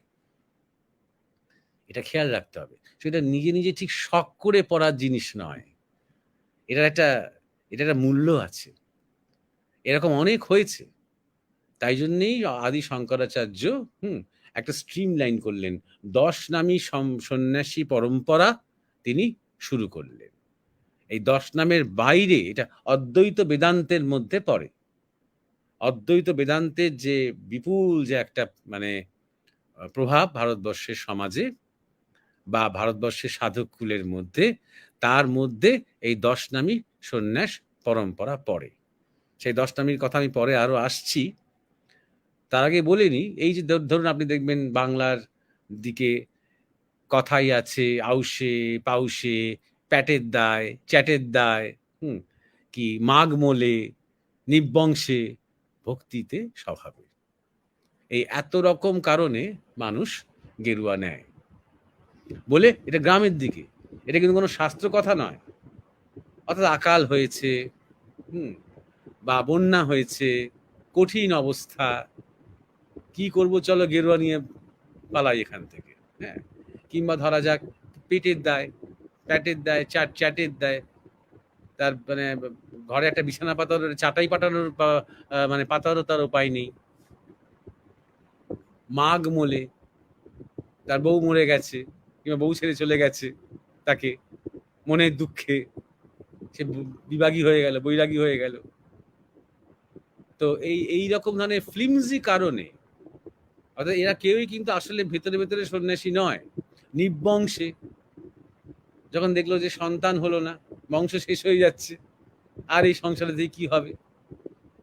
এটা খেয়াল রাখতে হবে। সেটা নিজে নিজে ঠিক শখ করে পড়ার জিনিস নয়, এটার একটা মূল্য আছে। এরকম অনেক হয়েছে, তাই জন্যেই আদি শঙ্করাচার্য একটা স্ট্রিম লাইন করলেন, 10 নামী সন্ন্যাসী পরম্পরা তিনি শুরু করলেন। এই 10 নামের বাইরে এটা অদ্বৈত বেদান্তের মধ্যে পড়ে। অদ্বৈত বেদান্তের যে বিপুল যে একটা মানে প্রভাব ভারতবর্ষের সমাজে বা ভারতবর্ষের সাধককুলের মধ্যে, তার মধ্যে এই 10 নামী সন্ন্যাস পরম্পরা পড়ে। সেই 10 নামীর কথা আমি পরে আরো আসছি। তার আগে বলে নিই, এই যে ধরুন আপনি দেখবেন বাংলার দিকে কথাই আছে আউসে, পাউসে, প্যাটের দায়, চ্যাটের দায়, কি মাঘ মোলে, নিবংশে, ভক্তিতে স্বভাবে। এই এত রকম কারণে মানুষ গেরুয়া নেয় বলে এটা গ্রামের দিকে, এটা কিন্তু কোনো শাস্ত্র কথা নয়। অর্থাৎ আকাল হয়েছে, বা বন্যা হয়েছে, কঠিন অবস্থা, কি করব, চলো গেরুয়া নিয়ে পালাই এখান থেকে। হ্যাঁ, কিংবা ধরা যাক পেটের দায়, প্যাটের দায়, চ্যাটের দায়, তার মানে ঘরে একটা বিছানা পাতানোর, চাটাই পাঠানোর মানে পাতারও তার উপায় নেই। মাঘ মোলে, তার বউ মরে গেছে কিংবা বউ ছেড়ে চলে গেছে, তাকে মনের দুঃখে সে বিভাগী হয়ে গেল, বৈরাগী হয়ে গেল। তো এই রকম ধরনের ফ্লিমজি কারণে, অর্থাৎ এরা কেউই কিন্তু আসলে ভেতরে ভেতরে সন্ন্যাসী নয়। নিবংশে, যখন দেখলো যে সন্তান হলো না, বংশ শেষ হয়ে যাচ্ছে, আর এই সংসারে দিয়ে কি হবে,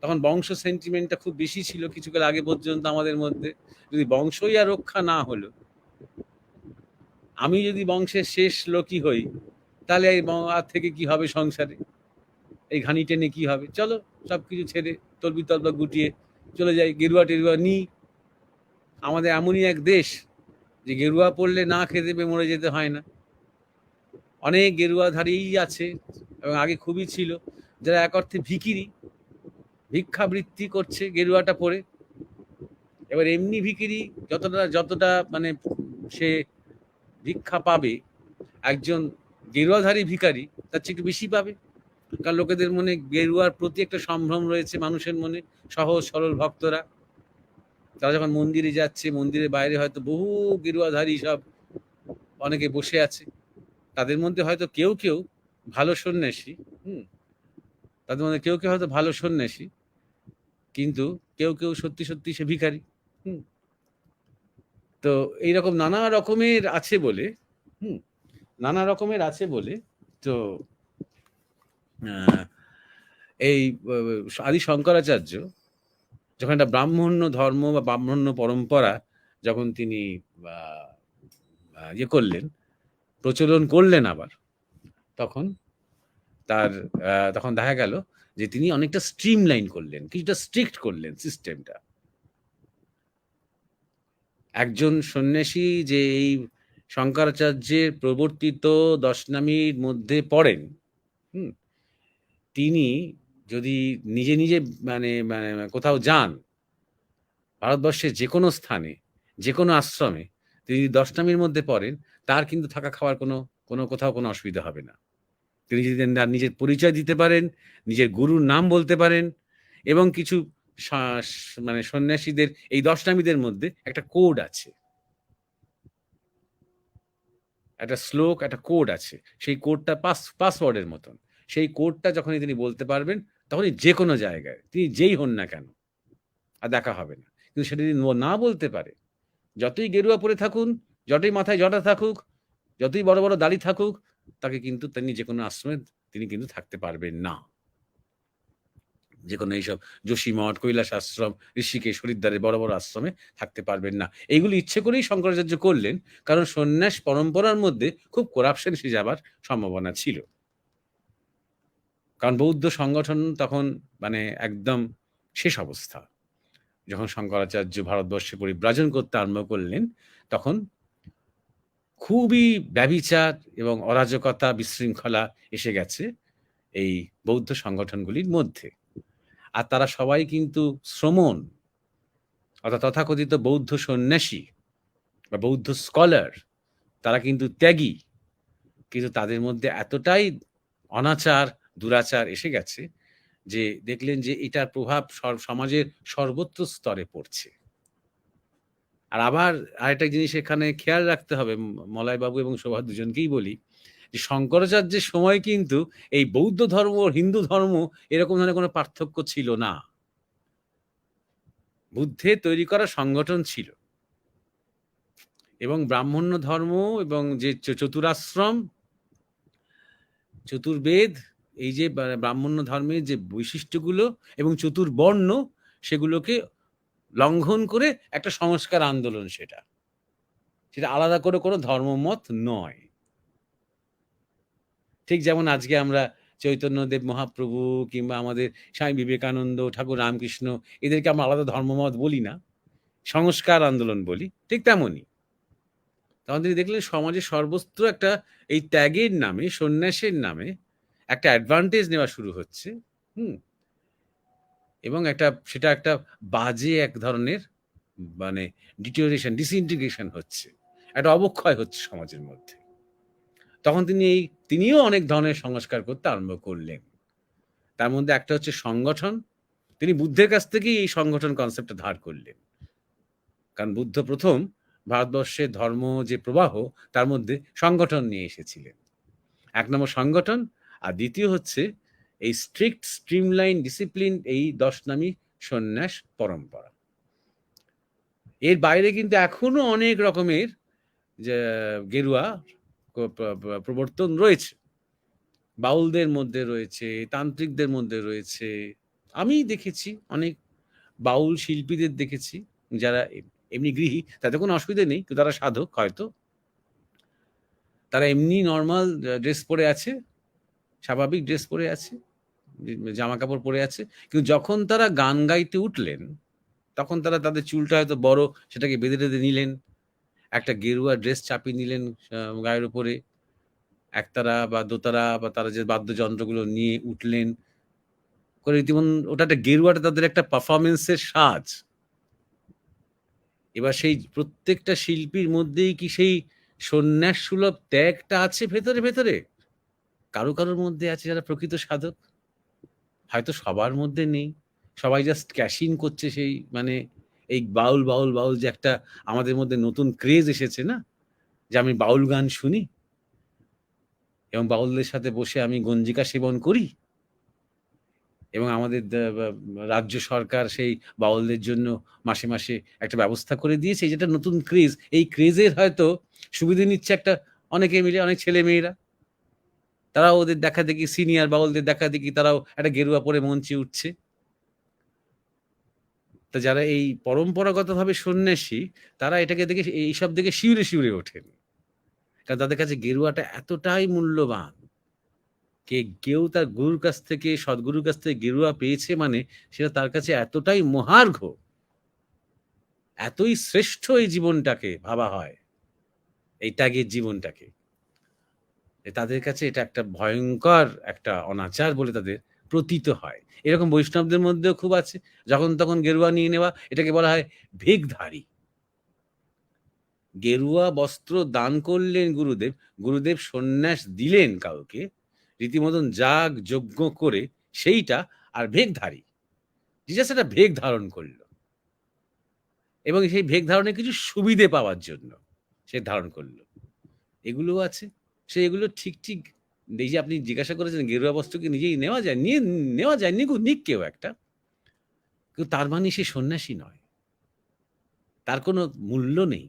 তখন বংশ সেন্টিমেন্টটা খুব বেশি ছিল কিছুকাল আগে পর্যন্ত আমাদের মধ্যে। যদি বংশই আর রক্ষা না হলো, আমি যদি বংশের শেষ লোকই হই, তাহলে এই আর থেকে কি হবে সংসারে, এই ঘানি টেনে কি হবে, চলো সবকিছু ছেড়ে তলবি তলবা গুটিয়ে চলে যাই, গেরুয়া টেরুয়া নি। আমাদের এমনই এক দেশ যে গেরুয়া পড়লে না খেতে দেবে মরে যেতে হয় না। অনেক গেরুয়াধারীই আছে এবং আগে খুবই ছিল, যারা এক অর্থে ভিখিরি, ভিক্ষাবৃত্তি করছে গেরুয়াটা পরে। এবার এমনি ভিখিরি যতটা যতটা মানে সে ভিক্ষা পাবে, একজন গেরুয়াধারী ভিখারি তার চেয়ে একটু বেশি পাবে। কারণ লোকেদের মনে গেরুয়ার প্রতি একটা সম্ভ্রম রয়েছে, মানুষের মনে, সহজ সরল ভক্তরা। তারা যখন মন্দিরে যাচ্ছে, মন্দিরের বাইরে হয়তো বহু গেরুয়াধারী সব অনেকে বসে আছে, তাদের মধ্যে হয়তো কেউ কেউ ভালো সন্ন্যাসী, তাদের মধ্যে কেউ কেউ হয়তো ভালো সন্ন্যাসী, কিন্তু কেউ কেউ সত্যি সত্যি সে ভিখারি। তো এইরকম নানা রকমের আছে বলে, নানা রকমের আছে বলে তো এই আদি শঙ্করাচার্য যখন একটা ব্রাহ্মণ্য ধর্ম বা ব্রাহ্মণ্য পরম্পরা যখন তিনি ইয়ে করলেন, প্রচলন করলেন আবার, তখন তখন দেখা গেল যে তিনি অনেকটা স্ট্রিমলাইন করলেন, কিছুটা স্ট্রিক্ট করলেন সিস্টেমটা। একজন সন্ন্যাসী যে এই শঙ্করাচার্যের প্রবর্তিত দশনামীর মধ্যে পড়েন, তিনি যদি নিজে নিজে মানে মানে কোথাও যান, ভারতবর্ষের যে কোনো স্থানে, যে কোনো আশ্রমে, তিনি দশনামীর মধ্যে পড়েন, তার কিন্তু থাকা খাওয়ার কোনো কোথাও কোনো অসুবিধা হবে না। তিনি যদি নিজের পরিচয় দিতে পারেন, নিজের গুরুর নাম বলতে পারেন, এবং কিছু মানে সন্ন্যাসীদের এই দশনামীদের মধ্যে একটা কোড আছে, একটা শ্লোক, একটা কোড আছে, সেই কোডটা পাসওয়ার্ডের মতন। সেই কোডটা যখনই তিনি বলতে পারবেন, তখনই যে কোনো জায়গায় তিনি যেই হন না কেন আর দেখা হবে না। কিন্তু সেটা যদি না বলতে পারে, যতই গেরুয়া পরে থাকুন, যতই মাথায় জটা থাকুক, যতই বড় বড় দাড়ি থাকুক, তাকে কিন্তু তিনি যে কোনো আশ্রমে তিনি কিন্তু থাকতে পারবেন না। যে কোনো এইসব যোশীমঠ, কৈলাস আশ্রম, ঋষিকেশ, হরিদ্বারের বড় বড় আশ্রমে থাকতে পারবেন না। এইগুলি ইচ্ছে করেই শঙ্করাচার্য করলেন, কারণ সন্ন্যাস পরম্পরার মধ্যে খুব করাপশন এসে যাবার সম্ভাবনা ছিল। কারণ বৌদ্ধ সংগঠন তখন মানে একদম শেষ অবস্থা। যখন শঙ্করাচার্য ভারতবর্ষে পরিব্রাজন করতে আরম্ভ করলেন, তখন খুবই ব্যভিচার এবং অরাজকতা, বিশৃঙ্খলা এসে গেছে এই বৌদ্ধ সংগঠনগুলির মধ্যে। আর তারা সবাই কিন্তু শ্রমণ, অর্থাৎ তথাকথিত বৌদ্ধ সন্ন্যাসী বা বৌদ্ধ স্কলার, তারা কিন্তু ত্যাগী, কিন্তু তাদের মধ্যে এতটাই অনাচার, দুরাচার এসে গেছে যে দেখলেন যে এটার প্রভাব সমাজের সর্বত্র স্তরে পড়ছে। আর আবার আরেকটা জিনিস এখানে খেয়াল রাখতে হবে, মলয়বাবু এবং শোভা দুজনকেই বলি, যে শঙ্করাচার্যের সময় কিন্তু এই বৌদ্ধ ধর্ম ও হিন্দু ধর্ম এরকম ধরনের কোনো পার্থক্য ছিল না। বুদ্ধের তৈরি করা সংগঠন ছিল, এবং ব্রাহ্মণ্য ধর্ম এবং যে চতুরাশ্রম, চতুর্বেদ, এই যে ব্রাহ্মণ্য ধর্মের যে বৈশিষ্ট্যগুলো এবং চতুর্বর্ণ, সেগুলোকে লঙ্ঘন করে একটা সংস্কার আন্দোলন, সেটা আলাদা করে কোনো ধর্মমত নয়। ঠিক যেমন আজকে আমরা চৈতন্যদেব মহাপ্রভু কিংবা আমাদের স্বামী বিবেকানন্দ, ঠাকুর রামকৃষ্ণ, এদেরকে আমরা আলাদা ধর্মমত বলি না, সংস্কার আন্দোলন বলি। ঠিক তেমনই তখন তিনি দেখলেন সমাজে সর্বত্র একটা এই ত্যাগের নামে, সন্ন্যাসের নামে একটা অ্যাডভান্টেজ নেওয়া শুরু হচ্ছে, এবং সেটা একটা বাজে এক ধরনের মানে ডিটোরিয়েশন, ডিসইন্টিগ্রেশন হচ্ছে, একটা অবক্ষয় হচ্ছে সমাজের মধ্যে। তখন তিনিও অনেক ধরনের সংস্কার করতে আরম্ভ করলেন। তার মধ্যে একটা হচ্ছে সংগঠন। তিনি বুদ্ধের কাছ থেকেই এই সংগঠন কনসেপ্টটা ধার করলেন, কারণ বুদ্ধ প্রথম ভারতবর্ষের ধর্ম যে প্রবাহ, তার মধ্যে সংগঠন নিয়ে এসেছিলেন। এক নম্বর সংগঠন, আর দ্বিতীয় হচ্ছে এই স্ট্রিক্ট, স্ট্রিমলাইন, ডিসিপ্লিন, এই দশনামী সন্ন্যাস পরম্পরা। এর বাইরে কিন্তু এখনো অনেক রকমের যে গেরুয়া প্রবর্তন রয়েছে, বাউলদের মধ্যে রয়েছে, তান্ত্রিকদের মধ্যে রয়েছে। আমি দেখেছি অনেক বাউল শিল্পীদের দেখেছি, যারা এমনি গৃহী, তাতে কোনো অসুবিধা নেই, কিন্তু তারা সাধক, হয়তো তারা এমনি নর্মাল ড্রেস পরে আছে, স্বাভাবিক ড্রেস পরে আছে, জামা কাপড় পরে আছে, কিন্তু যখন তারা গান গাইতে উঠলেন, তখন তারা তাদের চুলটা হয়তো বড়, সেটাকে বেঁধে টেঁধে নিলেন, একটা গেরুয়া ড্রেস চাপিয়ে নিলেন গায়ের উপরে, একতারা বা দোতারা বা তারা যে বাদ্যযন্ত্রগুলো নিয়ে উঠলেন, করে রীতিমতো ওটা একটা গেরুয়াটা তাদের একটা পারফরমেন্সের সাজ। এবার সেই প্রত্যেকটা শিল্পীর মধ্যেই কি সেই সন্ন্যাস সুলভ ত্যাগটা আছে ভেতরে ভেতরে? কারোর মধ্যে আছে যারা প্রকৃত সাধক, হয়তো সবার মধ্যে নেই। সবাই জাস্ট ক্যাশ ইন করছে সেই মানে এই বাউল বাউল বাউল যে একটা আমাদের মধ্যে নতুন ক্রেজ এসেছে না, যে আমি বাউল গান শুনি এবং বাউলদের সাথে বসে আমি গঞ্জিকা সেবন করি এবং আমাদের রাজ্য সরকার সেই বাউলদের জন্য মাসে মাসে একটা ব্যবস্থা করে দিয়েছে, যেটা নতুন ক্রেজ। এই ক্রেজের হয়তো সুবিধে নিচ্ছে একটা অনেকে মিলে, অনেক ছেলে মেয়েরা, তারাও ওদের দেখা দেখি সিনিয়র বাউলদের দেখা দেখি তারাও একটা গেরুয়া পরে মঞ্চে উঠছে। তা যারা এই পরম্পরাগতভাবে সন্ন্যাসী, তারা এটাকে দেখে এইসব দেখে শিউরে শিউরে ওঠেন, কারণ তাদের কাছে গেরুয়াটা এতটাই মূল্যবান। কেউ তার গুরুর কাছ থেকে, সদ্গুরুর কাছ থেকে গেরুয়া পেয়েছে মানে সেটা তার কাছে এতটাই মহার্ঘ, এতই শ্রেষ্ঠ এই জীবনটাকে ভাবা হয়, এই ত্যাগের জীবনটাকে। তাদের কাছে এটা একটা ভয়ঙ্কর একটা অনাচার বলে তাদের প্রতীত হয়। এরকম বৈষ্ণবদের মধ্যেও খুব আছে, যখন তখন গেরুয়া নিয়ে নেওয়া, এটাকে বলা হয় ভেগধারী। গেরুয়া বস্ত্র দান করলেন গুরুদেব, গুরুদেব সন্ন্যাস দিলেন কাউকে রীতিমতন যাগ যজ্ঞ করে সেইটা, আর ভেগধারী জিজাস একটা ভেগ ধারণ করলো এবং সেই ভেগ ধারণে কিছু সুবিধে পাওয়ার জন্য সে ধারণ করলো। এগুলো আছে, সে এগুলো ঠিক ঠিক এই যে আপনি জিজ্ঞাসা করেছেন গেরুয়া বস্ত্রকে নিজেই নেওয়া যায়, নিয়ে নেওয়া যায়, নিক কেউ একটা, কিন্তু তার মানে সে সন্ন্যাসী নয়, তার কোনো মূল্য নেই।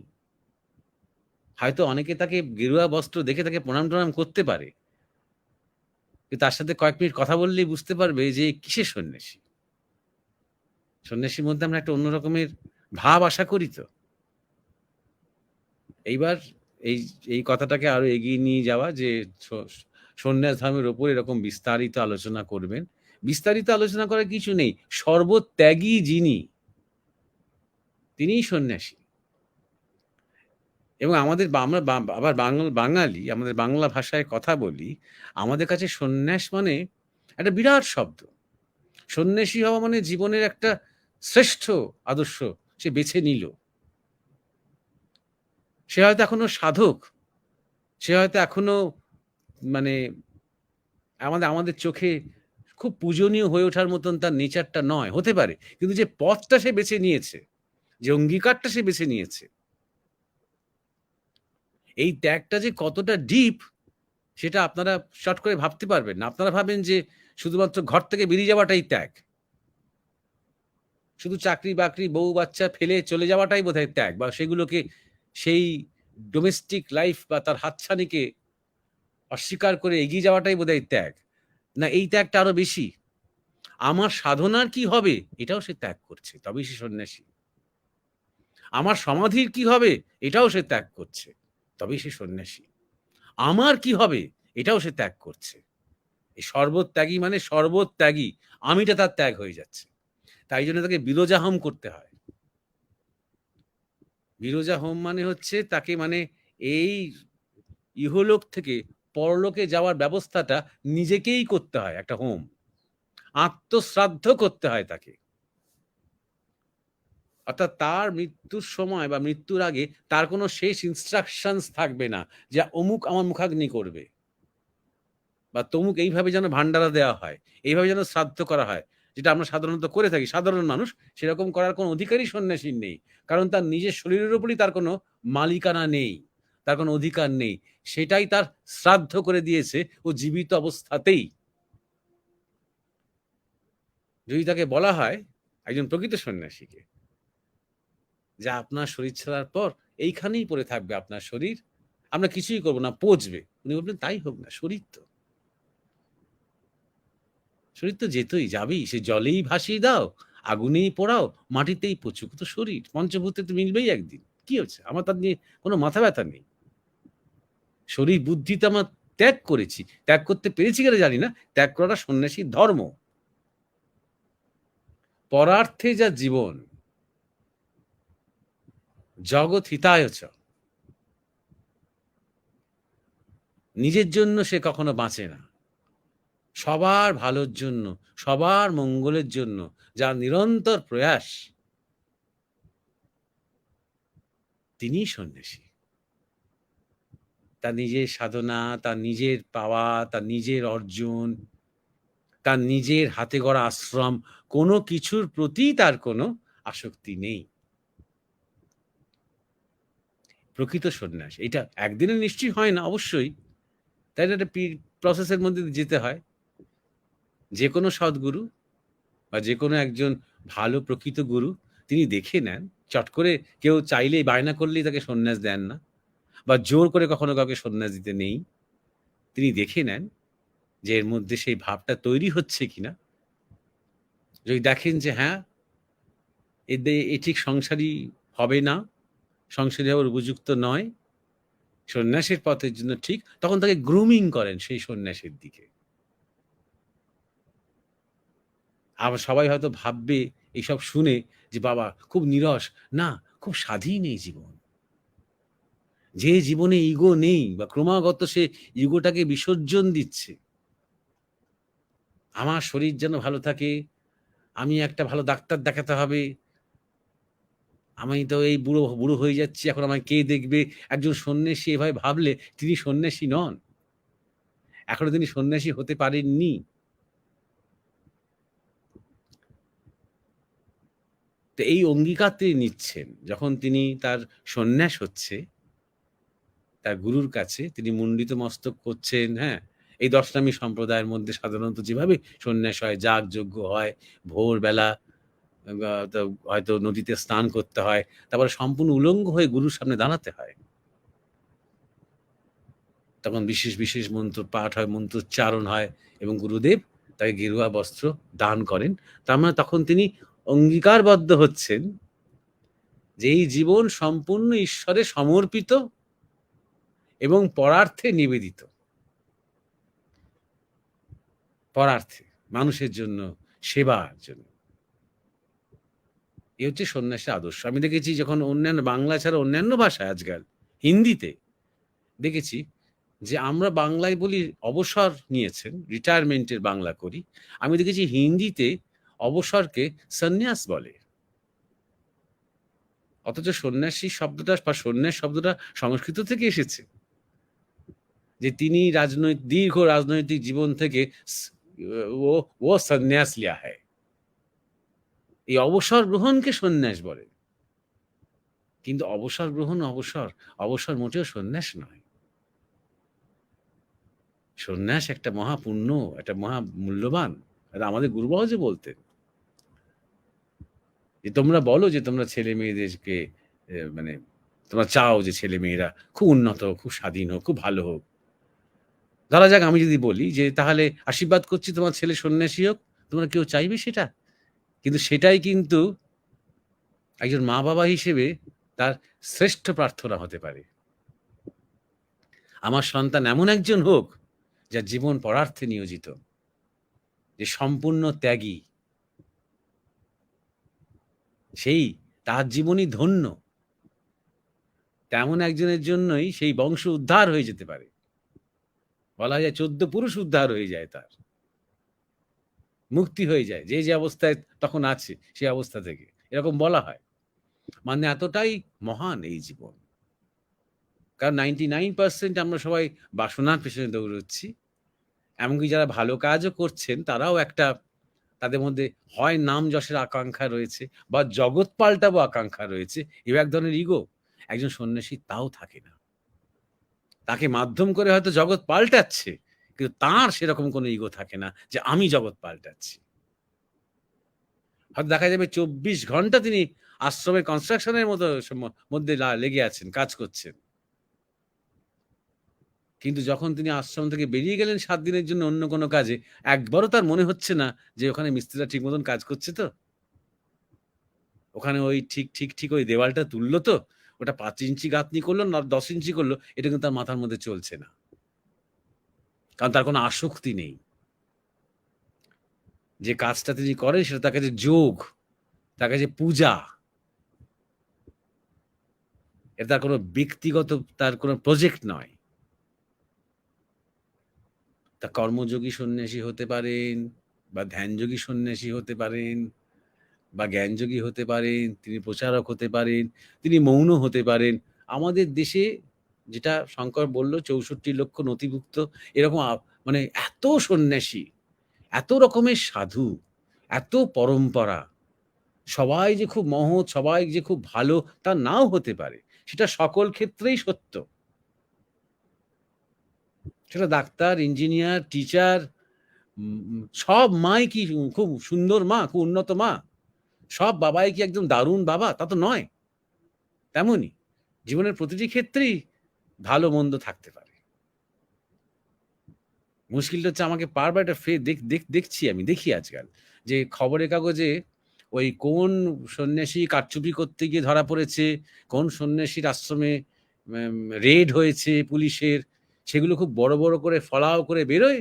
হয়তো অনেকে তাকে গেরুয়া বস্ত্র দেখে তাকে প্রণাম টনাম করতে পারে, কিন্তু তার সাথে কয়েক মিনিট কথা বললেই বুঝতে পারবে যে কিসের সন্ন্যাসী। সন্ন্যাসীর মধ্যে আমরা একটা অন্য রকমের ভাব আশা করি। তো এইবার এই এই কথাটাকে আরো এগিয়ে নিয়ে যাওয়া, যে সন্ন্যাস ধর্মের ওপর এরকম বিস্তারিত আলোচনা করবেন। বিস্তারিত আলোচনা করার কিছু নেই, সর্বত্যাগী যিনি, তিনিই সন্ন্যাসী। এবং আমাদের আমরা আবার বাঙালি, আমাদের বাংলা ভাষায় কথা বলি, আমাদের কাছে সন্ন্যাস মানে একটা বিরাট শব্দ। সন্ন্যাসী হওয়া মানে জীবনের একটা শ্রেষ্ঠ আদর্শ সে বেছে নিল। সে হয়তো এখনো সাধক, সে হয়তো এখনো মানে আমাদের চোখে খুব পূজনীয় হয়ে ওঠার মতন তার নেচারটা নয়, হতে পারে, কিন্তু যে পথটা সে বেছে নিয়েছে, যে অঙ্গীকারটা সে বেছে নিয়েছে, এই ত্যাগটা যে কতটা ডিপ সেটা আপনারা শর্ট করে ভাবতে পারবেন না। আপনারা ভাবেন যে শুধুমাত্র ঘর থেকে বেরিয়ে যাওয়াটাই ত্যাগ, শুধু চাকরি বাকরি বউ বাচ্চা ফেলে চলে যাওয়াটাই বোধহয় ত্যাগ, বা সেগুলোকে সেই ডোমেস্টিক লাইফ বা তার হাতছানিকে অস্বীকার করে এগিয়ে যাওয়াটাই বোধহয় ত্যাগ। না, এই ত্যাগটা আরো বেশি। আমার সাধনার কি হবে এটাও সে ত্যাগ করছে, তবেই সে সন্ন্যাসী। আমার সমাধির কি হবে এটাও সে ত্যাগ করছে, তবেই সে সন্ন্যাসী। আমার কি হবে এটাও সে ত্যাগ করছে। এই সর্বত্যাগী মানে সর্বত্যাগী, আমিটা তার ত্যাগ হয়ে যাচ্ছে। তাই জন্য তাকে বিরজাহম করতে হয়। বিরজাহম মানে হচ্ছে তাকে মানে এই ইহলোক থেকে পরলোকে যাওয়ার ব্যবস্থাটা নিজেকেই করতে হয়, একটা হোম, আত্মশ্রাদ্ধ করতে হয় তাকে। অর্থাৎ তার মৃত্যুর সময় বা মৃত্যুর আগে তার কোনো শেষ ইনস্ট্রাকশনস থাকবে না যে অমুক আমার মুখাগ্নি করবে, বা তমুক এইভাবে যেন ভান্ডারা দেওয়া হয়, এইভাবে যেন শ্রাদ্ধ করা হয়, যেটা আমরা সাধারণত করে থাকি। সাধারণ মানুষ সেরকম করার কোনো অধিকারই সন্ন্যাসীর নেই, কারণ তার নিজের শরীরের উপরই তার কোনো মালিকানা নেই, তার কোনো অধিকার নেই। সেটাই তার শ্রাদ্ধ করে দিয়েছে ও জীবিত অবস্থাতেই। যদি তাকে বলা হয় একজন প্রকৃত সন্ন্যাসীকে যে আপনার শরীর ছাড়ার পর এইখানেই পড়ে থাকবে আপনার শরীর, আমরা কিছুই করবো না, পচবে, উনি বলবেন তাই হোক না, শরীর তো যেতই যাবেই, সে জলেই ভাসিয়ে দাও, আগুনেই পোড়াও, মাটিতেই পচুক, তো শরীর পঞ্চভূতে তো মিলবেই একদিন। কি হচ্ছে, আমার তার নিয়ে কোনো মাথা ব্যথা নেই। শরীর বুদ্ধি তো আমার ত্যাগ করেছি, ত্যাগ করতে পেরেছি কেন জানি না, ত্যাগ করাটা সন্ন্যাসীর ধর্ম। পরার্থে যা জীবন, জগৎ হিতায় চ, নিজের জন্য সে কখনো বাঁচে না, সবার ভালোর জন্য, সবার মঙ্গলের জন্য যার নিরন্তর প্রয়াস, তিনিই সন্ন্যাসী। তার নিজের সাধনা, তার নিজের পাওয়া, তার নিজের অর্জন, তার নিজের হাতে গড়া আশ্রম, কোনো কিছুর প্রতি তার কোনো আসক্তি নেই। প্রকৃত সন্ন্যাস এটা একদিনে নিশ্চয়ই হয় না, অবশ্যই। তাই একটা প্রসেসের মধ্যে যেতে হয়। যে কোনো সদ্গুরু বা যে কোনো একজন ভালো প্রকৃত গুরু তিনি দেখে নেন, চট করে কেউ চাইলেই বায়না করলেই তাকে সন্ন্যাস দেন না, বা জোর করে কখনো কাউকে সন্ন্যাস দিতে নেই। তিনি দেখে নেন যে এর মধ্যে সেই ভাবটা তৈরি হচ্ছে কিনা। যদি দেখেন যে হ্যাঁ, এ ঠিক সংসারী হবে না, সংসারী হওয়ার উপযুক্ত নয়, সন্ন্যাসের পথের জন্য ঠিক, তখন তাকে গ্রুমিং করেন সেই সন্ন্যাসের দিকে। আবার সবাই হয়তো ভাববে এইসব শুনে যে বাবা খুব নিরস। না, খুব স্বাধীন এই জীবন। যে জীবনে ইগো নেই বা ক্রমাগত সে ইগোটাকে বিসর্জন দিচ্ছে, আমার শরীর যেন ভালো থাকে, আমি একটা ভালো ডাক্তার দেখাতে হবে, আমি তো এই বুড়ো বুড়ো হয়ে যাচ্ছি, এখন আমায় কে দেখবে। একজন সন্ন্যাসী এভাবে ভাবলে তিনি সন্ন্যাসী নন, এখনো তিনি সন্ন্যাসী হতে পারেননি। তো এই অঙ্গীকার তিনি নিচ্ছেন যখন তিনি তার সন্ন্যাস হচ্ছে, তার গুরুর কাছে তিনি মুন্ডিত মস্তক করছেন। হ্যাঁ, এই দশনামী সম্প্রদায়ের মধ্যে সাধারণত যেভাবে সন্ন্যাস হয়, যাগযজ্ঞ হয়, ভোরবেলা তো হয়তো নদীতে স্নান করতে হয়, তারপরে সম্পূর্ণ উলঙ্গ হয়ে গুরুর সামনে দাঁড়াতে হয়। তখন বিশেষ বিশেষ মন্ত্র পাঠ হয়, মন্ত্রোচ্চারণ হয়, এবং গুরুদেব তাকে গেরুয়া বস্ত্র দান করেন। তার মানে তখন তিনি অঙ্গীকারবদ্ধ হচ্ছেন যে এই জীবন সম্পূর্ণ ঈশ্বরে সমর্পিত এবং পরার্থে নিবেদিত। পরার্থে, মানুষের জন্য, সেবার জন্য। এ হচ্ছে সন্ন্যাসের আদর্শ। আমি দেখেছি যখন অন্যান্য বাংলা ছাড়া অন্যান্য ভাষায় আজকাল হিন্দিতে দেখেছি যে আমরা বাংলায় বলি অবসর নিয়েছেন, রিটায়ারমেন্টের বাংলা করি। আমি দেখেছি হিন্দিতে অবসরকে সন্ন্যাস বলে। অথচ সন্ন্যাসী শব্দটা বা সন্ন্যাস শব্দটা সংস্কৃত থেকে এসেছে, যে তিনি দীর্ঘ রাজনৈতিক জীবন থেকে ও ও সন্ন্যাস লিয়া হ্যায়। এই অবসর গ্রহণকে সন্ন্যাস বলে। কিন্তু অবসর গ্রহণ অবসর মোটেও সন্ন্যাস নয়। সন্ন্যাস একটা মহাপুণ্য, একটা মহা মূল্যবান। এটা আমাদের গুরুবাও যে বলতেন যে তোমরা বলো যে তোমরা ছেলে মেয়েদেরকে মানে তোমরা চাও যে ছেলে মেয়েরা খুব উন্নত হোক, খুব স্বাধীন হোক, খুব ভালো হোক। ধরা যাক আমি যদি বলি যে তাহলে আশীর্বাদ করছি তোমার ছেলে সন্ন্যাসী হোক, তোমরা কেউ চাইবে সেটা? কিন্তু সেটাই কিন্তু একজন মা বাবা হিসেবে তার শ্রেষ্ঠ প্রার্থনা হতে পারে। আমার সন্তান এমন একজন হোক যার জীবন পরার্থে নিয়োজিত, যে সম্পূর্ণ ত্যাগী, সেই তার জীবনই ধন্য। তেমন একজনের জন্যই সেই বংশ উদ্ধার হয়ে যেতে পারে। বলা যায় 14 পুরুষ উদ্ধার হয়ে যায়, তার মুক্তি হয়ে যায়, যে যে অবস্থায় তখন আছে সেই অবস্থা থেকে, এরকম বলা হয়। মানে এতটাই মহান এই জীবন। কারণ 99% আমরা সবাই বাসনার পেছনে দৌড়চ্ছি। এমনকি যারা ভালো কাজও করছেন তারাও একটা, তাদের মধ্যে হয় নাম যশের আকাঙ্ক্ষা রয়েছে বা জগৎ পাল্টাবো আকাঙ্ক্ষা রয়েছে, এও এক ধরনের ইগো। একজন সন্ন্যাসী তাও থাকে না, তাকে মাধ্যম করে হয়তো জগৎ পাল্টাচ্ছে, কিন্তু তার সেরকম কোনো ইগো থাকে না যে আমি জগৎ পাল্টাচ্ছি। হয়তো দেখা যাবে 24 ঘন্টা তিনি আশ্রমের কনস্ট্রাকশনের মধ্যে লেগে আছেন, কাজ করছেন, কিন্তু যখন তিনি আশ্রম থেকে বেরিয়ে গেলেন 7 দিনের জন্য অন্য কোনো কাজে, একবারও তার মনে হচ্ছে না যে ওখানে মিস্ত্রিরা ঠিক মতন কাজ করছে তো, ওখানে ওই ঠিক ওই দেওয়ালটা তুললো তো, ওটা 5 ইঞ্চি গাঁথনি করলো না 10 ইঞ্চি করলো, এটা কিন্তু তার মাথার মধ্যে চলছে না। কারণ তার কোনো আসক্তি নেই। যে কাজটা তিনি করেন সেটা তার কাছে যোগ, তার কাছে পূজা। এটা তার কোনো ব্যক্তিগত, তার কোনো প্রজেক্ট নয়। তা কর্মযোগী সন্ন্যাসী হতে পারেন, বা ধ্যানযোগী সন্ন্যাসী হতে পারেন, বা জ্ঞানযোগী হতে পারেন, তিনি প্রচারক হতে পারেন, তিনি মৌন হতে পারেন। আমাদের দেশে যেটা শঙ্কর বলল ৬৪ লক্ষ নথিভুক্ত এরকম মানে এত সন্ন্যাসী, এত রকমের সাধু, এত পরম্পরা, সবাই যে খুব মহৎ, সবাই যে খুব ভালো তা নাও হতে পারে। সেটা সকল ক্ষেত্রেই সত্য। সেটা ডাক্তার, ইঞ্জিনিয়ার, টিচার, সব মাই কি খুব সুন্দর মা, খুব উন্নত মা? সব বাবাই কি একদম দারুণ বাবা? তা তো নয়। তেমনই জীবনের প্রতিটি ক্ষেত্রেই ভালো মন্দ থাকতে পারে। মুশকিলটা হচ্ছে আমাকে বারবার এটা দেখছি, আমি দেখি আজকাল যে খবরের কাগজে ওই কোন সন্ন্যাসী কারচুপি করতে গিয়ে ধরা পড়েছে, কোন সন্ন্যাসীর আশ্রমে রেড হয়েছে পুলিশের, সেগুলো খুব বড় বড় করে ফলাও করে বেরোয়।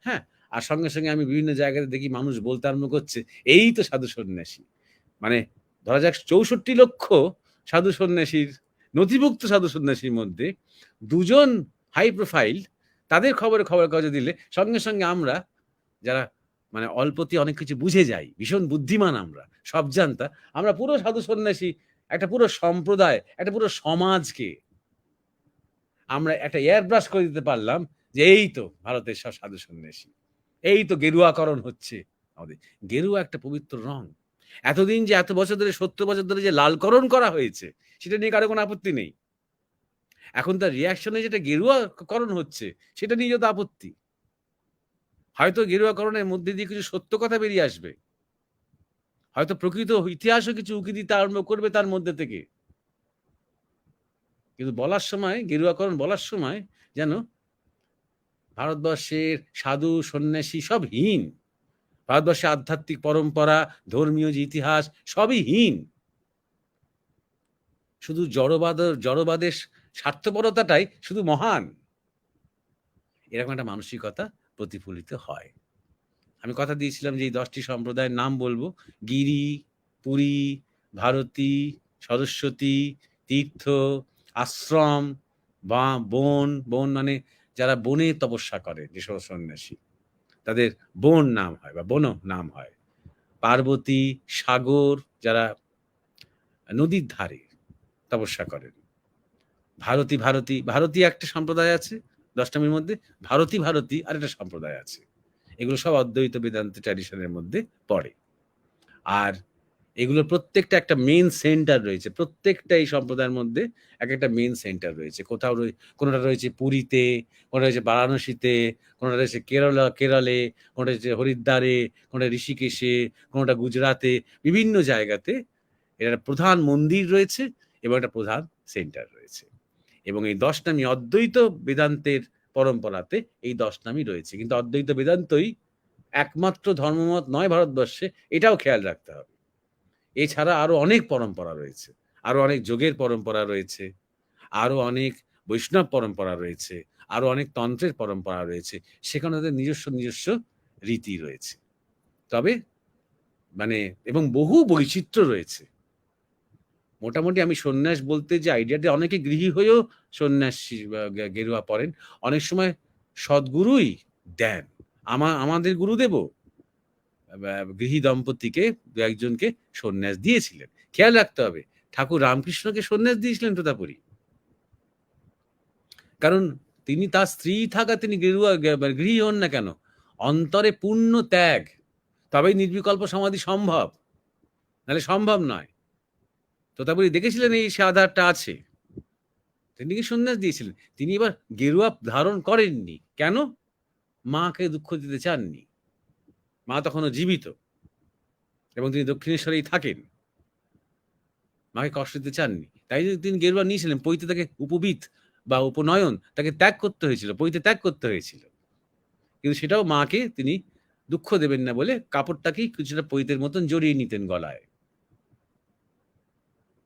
হ্যাঁ, আর সঙ্গে সঙ্গে আমি বিভিন্ন জায়গায় দেখি মানুষ বলতে আরম্ভ করছে, এই তো সাধু সন্ন্যাসী। মানে ধরা যাক ৬৪ লক্ষ সাধু সন্ন্যাসীর, নথিভুক্ত সাধু সন্ন্যাসীর মধ্যে ২ জন হাই প্রোফাইল, তাদের খবরের কাগজে দিলে সঙ্গে সঙ্গে আমরা যারা মানে অল্পতে অনেক কিছু বুঝে যাই, ভীষণ বুদ্ধিমান আমরা, সব জানতা, আমরা পুরো সাধু সন্ন্যাসী, একটা পুরো সম্প্রদায়, একটা পুরো সমাজকে আমরা একটা এয়ার ব্রাশ করে দিতে পারলাম যে এই তো ভারতের সব সাধু সন্ন্যাসী, এই তো গেরুয়াকরণ হচ্ছে আমাদের। গেরুয়া একটা পবিত্র রং। এতদিন যে এত বছর ধরে ৭০ বছর ধরে যে লালকরণ করা হয়েছে সেটা নিয়ে কারো কোনো আপত্তি নেই। এখন তার রিয়াকশনে যেটা গেরুয়াকরণ হচ্ছে সেটা নিয়ে যত আপত্তি। হয়তো গেরুয়াকরণের মধ্যে দিয়ে কিছু সত্য কথা বেরিয়ে আসবে, হয়তো প্রকৃত ইতিহাসও কিছু উকি দিতে আরম্ভ করবে তার মধ্যে থেকে, কিন্তু বলার সময়, গেরুয়াকরণ বলার সময় যেন ভারতবর্ষের সাধু সন্ন্যাসী সব হীন, ভারতবর্ষের আধ্যাত্মিক পরম্পরা, ধর্মীয় যে ইতিহাস সবই হীন, শুধু জড়বাদের স্বার্থপরতাটাই শুধু মহান, এরকম একটা মানসিকতা প্রতিফলিত হয়। আমি কথা দিয়েছিলাম যে এই 10টি সম্প্রদায়ের নাম বলবো: গিরি, পুরী, ভারতী, সরস্বতী, তীর্থ, আশ্রম, বা বন। বন মানে যারা বনে তপস্যা করে, যেসব সন্ন্যাসী, তাদের বন নাম হয় বা বন নাম হয়। পার্বতী, সাগর, যারা নদীর ধারে তপস্যা করেন। ভারতী একটা সম্প্রদায় আছে 10টার মধ্যে, ভারতী আর একটা সম্প্রদায় আছে। এগুলো সব অদ্বৈত বেদান্ত ট্র্যাডিশনের মধ্যে পড়ে। আর এগুলোর প্রত্যেকটা একটা মেইন সেন্টার রয়েছে, প্রত্যেকটা এই সম্প্রদায়ের মধ্যে একটা মেইন সেন্টার রয়েছে। কোনোটা রয়েছে পুরীতে, কোনোটা রয়েছে বারাণসীতে, কোনোটা রয়েছে কেরলে, কোনোটা রয়েছে হরিদ্বারে, কোনোটা ঋষিকেশে, কোনোটা গুজরাতে, বিভিন্ন জায়গাতে এর প্রধান মন্দির রয়েছে এবং একটা প্রধান সেন্টার রয়েছে। এবং এই 10 নামই অদ্বৈত বেদান্তের পরম্পরাতে এই 10 নামই রয়েছে। কিন্তু অদ্বৈত বেদান্তই একমাত্র ধর্মমত নয় ভারতবর্ষে, এটাও খেয়াল রাখতে হবে। এছাড়া আরো অনেক পরম্পরা রয়েছে, আরো অনেক যোগের পরম্পরা রয়েছে, আরো অনেক বৈষ্ণব পরম্পরা রয়েছে, আরো অনেক তন্ত্রের পরম্পরা রয়েছে, সেখানে তাদের নিজস্ব রীতি রয়েছে। তবে মানে এবং বহু বৈচিত্র্য রয়েছে। মোটামুটি আমি সন্ন্যাস বলতে যে আইডিয়াটা, অনেকে গৃহী হয়েও সন্ন্যাসী গেরুয়া পড়েন, অনেক সময় সদ্গুরুই দেন। আমাদের গুরুদেবও গৃহী দম্পতিকে, দু একজনকে সন্ন্যাস দিয়েছিলেন। খেয়াল রাখতে হবে, ঠাকুর রামকৃষ্ণকে সন্ন্যাস দিয়েছিলেন তোতাপুরি, কারণ তিনি তার স্ত্রী থাকা, তিনি গৃহী হন না কেন, অন্তরে পূর্ণ ত্যাগ, তবেই নির্বিকল্প সমাধি সম্ভব, নাহলে সম্ভব নয়। তোতাপুরি দেখেছিলেন এই সে আধারটা আছে, তিনি কি সন্ন্যাস দিয়েছিলেন। তিনি এবার গেরুয়া ধারণ করেননি কেন? মাকে দুঃখ দিতে চাননি, মা তখনও জীবিত এবং তিনি দক্ষিণেশ্বরেই থাকেন, মাকে কষ্ট দিতে চাননি, তাই তিনি গেরুয়া নিয়েছিলেন। পৈতে তাকে উপবীত বা উপনয়ন তাকে ত্যাগ করতে হয়েছিল, পৈতে ত্যাগ করতে হয়েছিল, কিন্তু সেটাও মাকে তিনি দুঃখ দেবেন না বলে কাপড়টাকেই কিছুটা পৈতের মতন জড়িয়ে নিতেন গলায়।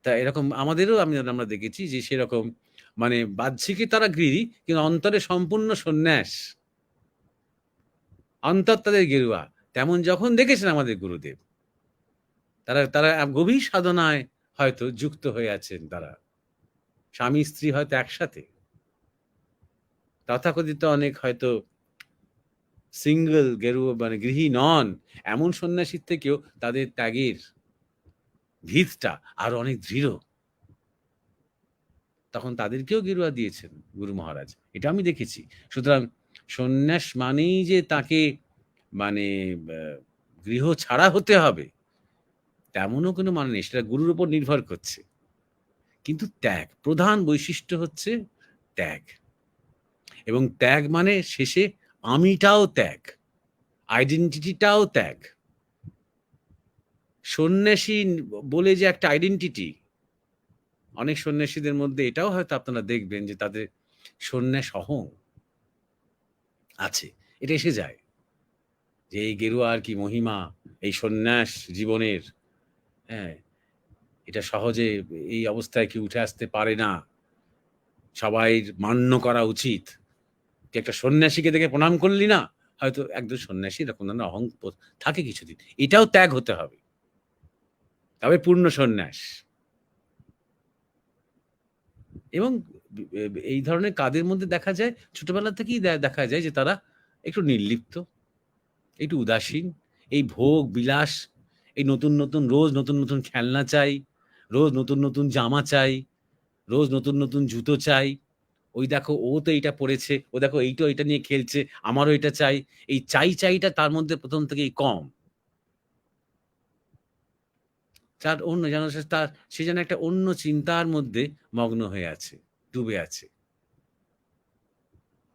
তা এরকম আমাদেরও আমরা দেখেছি যে সেরকম মানে বাহ্যিকে তারা গৃহী, কিন্তু অন্তরে সম্পূর্ণ সন্ন্যাস, অন্তর তাদের গেরুয়া। তেমন যখন দেখেছেন আমাদের গুরুদেব, তারা গভীর সাধনায় হয়তো যুক্ত হয়ে আছেন, তারা স্বামী স্ত্রী হয়তো একসাথে, তথাকথিত অনেক হয়তো সিঙ্গল গেরুয়া মানে গৃহী নন, এমন সন্ন্যাসীর থেকেও তাদের ত্যাগের ভিতটা আরো অনেক দৃঢ়। তখন তাদেরকেও গেরুয়া দিয়েছেন গুরু মহারাজ, এটা আমি দেখেছি। সুতরাং সন্ন্যাস মানেই যে তাকে মানে গৃহ ছাড়া হতে হবে তেমনও কোনো মানে নেই, সেটা গুরুর উপর নির্ভর করছে। কিন্তু ত্যাগ, প্রধান বৈশিষ্ট্য হচ্ছে ত্যাগ। এবং ত্যাগ মানে শেষে আমিটাও ত্যাগ, আইডেন্টিটিটাও ত্যাগ। সন্ন্যাসী বলে যে একটা আইডেন্টিটি, অনেক সন্ন্যাসীদের মধ্যে এটাও হয়তো আপনারা দেখবেন যে তাদের সন্ন্যাস অহং আছে, এটা এসে যায় যে এই গেরুয়ার কি মহিমা, এই সন্ন্যাস জীবনের, হ্যাঁ, এটা সহজে এই অবস্থায় কি উঠে আসতে পারে না, সবাই মান্য করা উচিত। তুই একটা সন্ন্যাসীকে দেখে প্রণাম করলি না, হয়তো একজন সন্ন্যাসী এরকম ধরনের অহং থাকে কিছুদিন, এটাও ত্যাগ হতে হবে, তবে পূর্ণ সন্ন্যাস। এবং এই ধরনের কাদের মধ্যে দেখা যায়, ছোটবেলা থেকেই দেখা যায় যে তারা একটু নির্লিপ্ত, একটু উদাসীন। এই ভোগ বিলাস, এই নতুন নতুন রোজ নতুন নতুন খেলনা চাই, রোজ নতুন নতুন জামা চাই, রোজ নতুন নতুন জুতো চাই, ওই দেখো ও তো এইটা পড়েছে, ও দেখো এইটা এটা নিয়ে খেলছে, আমারও এটা চাই। এই চাইটা তার মধ্যে প্রথম থেকেই কম। তার অন্য যেন সে যেন একটা অন্য চিন্তার মধ্যে মগ্ন হয়ে আছে, ডুবে আছে।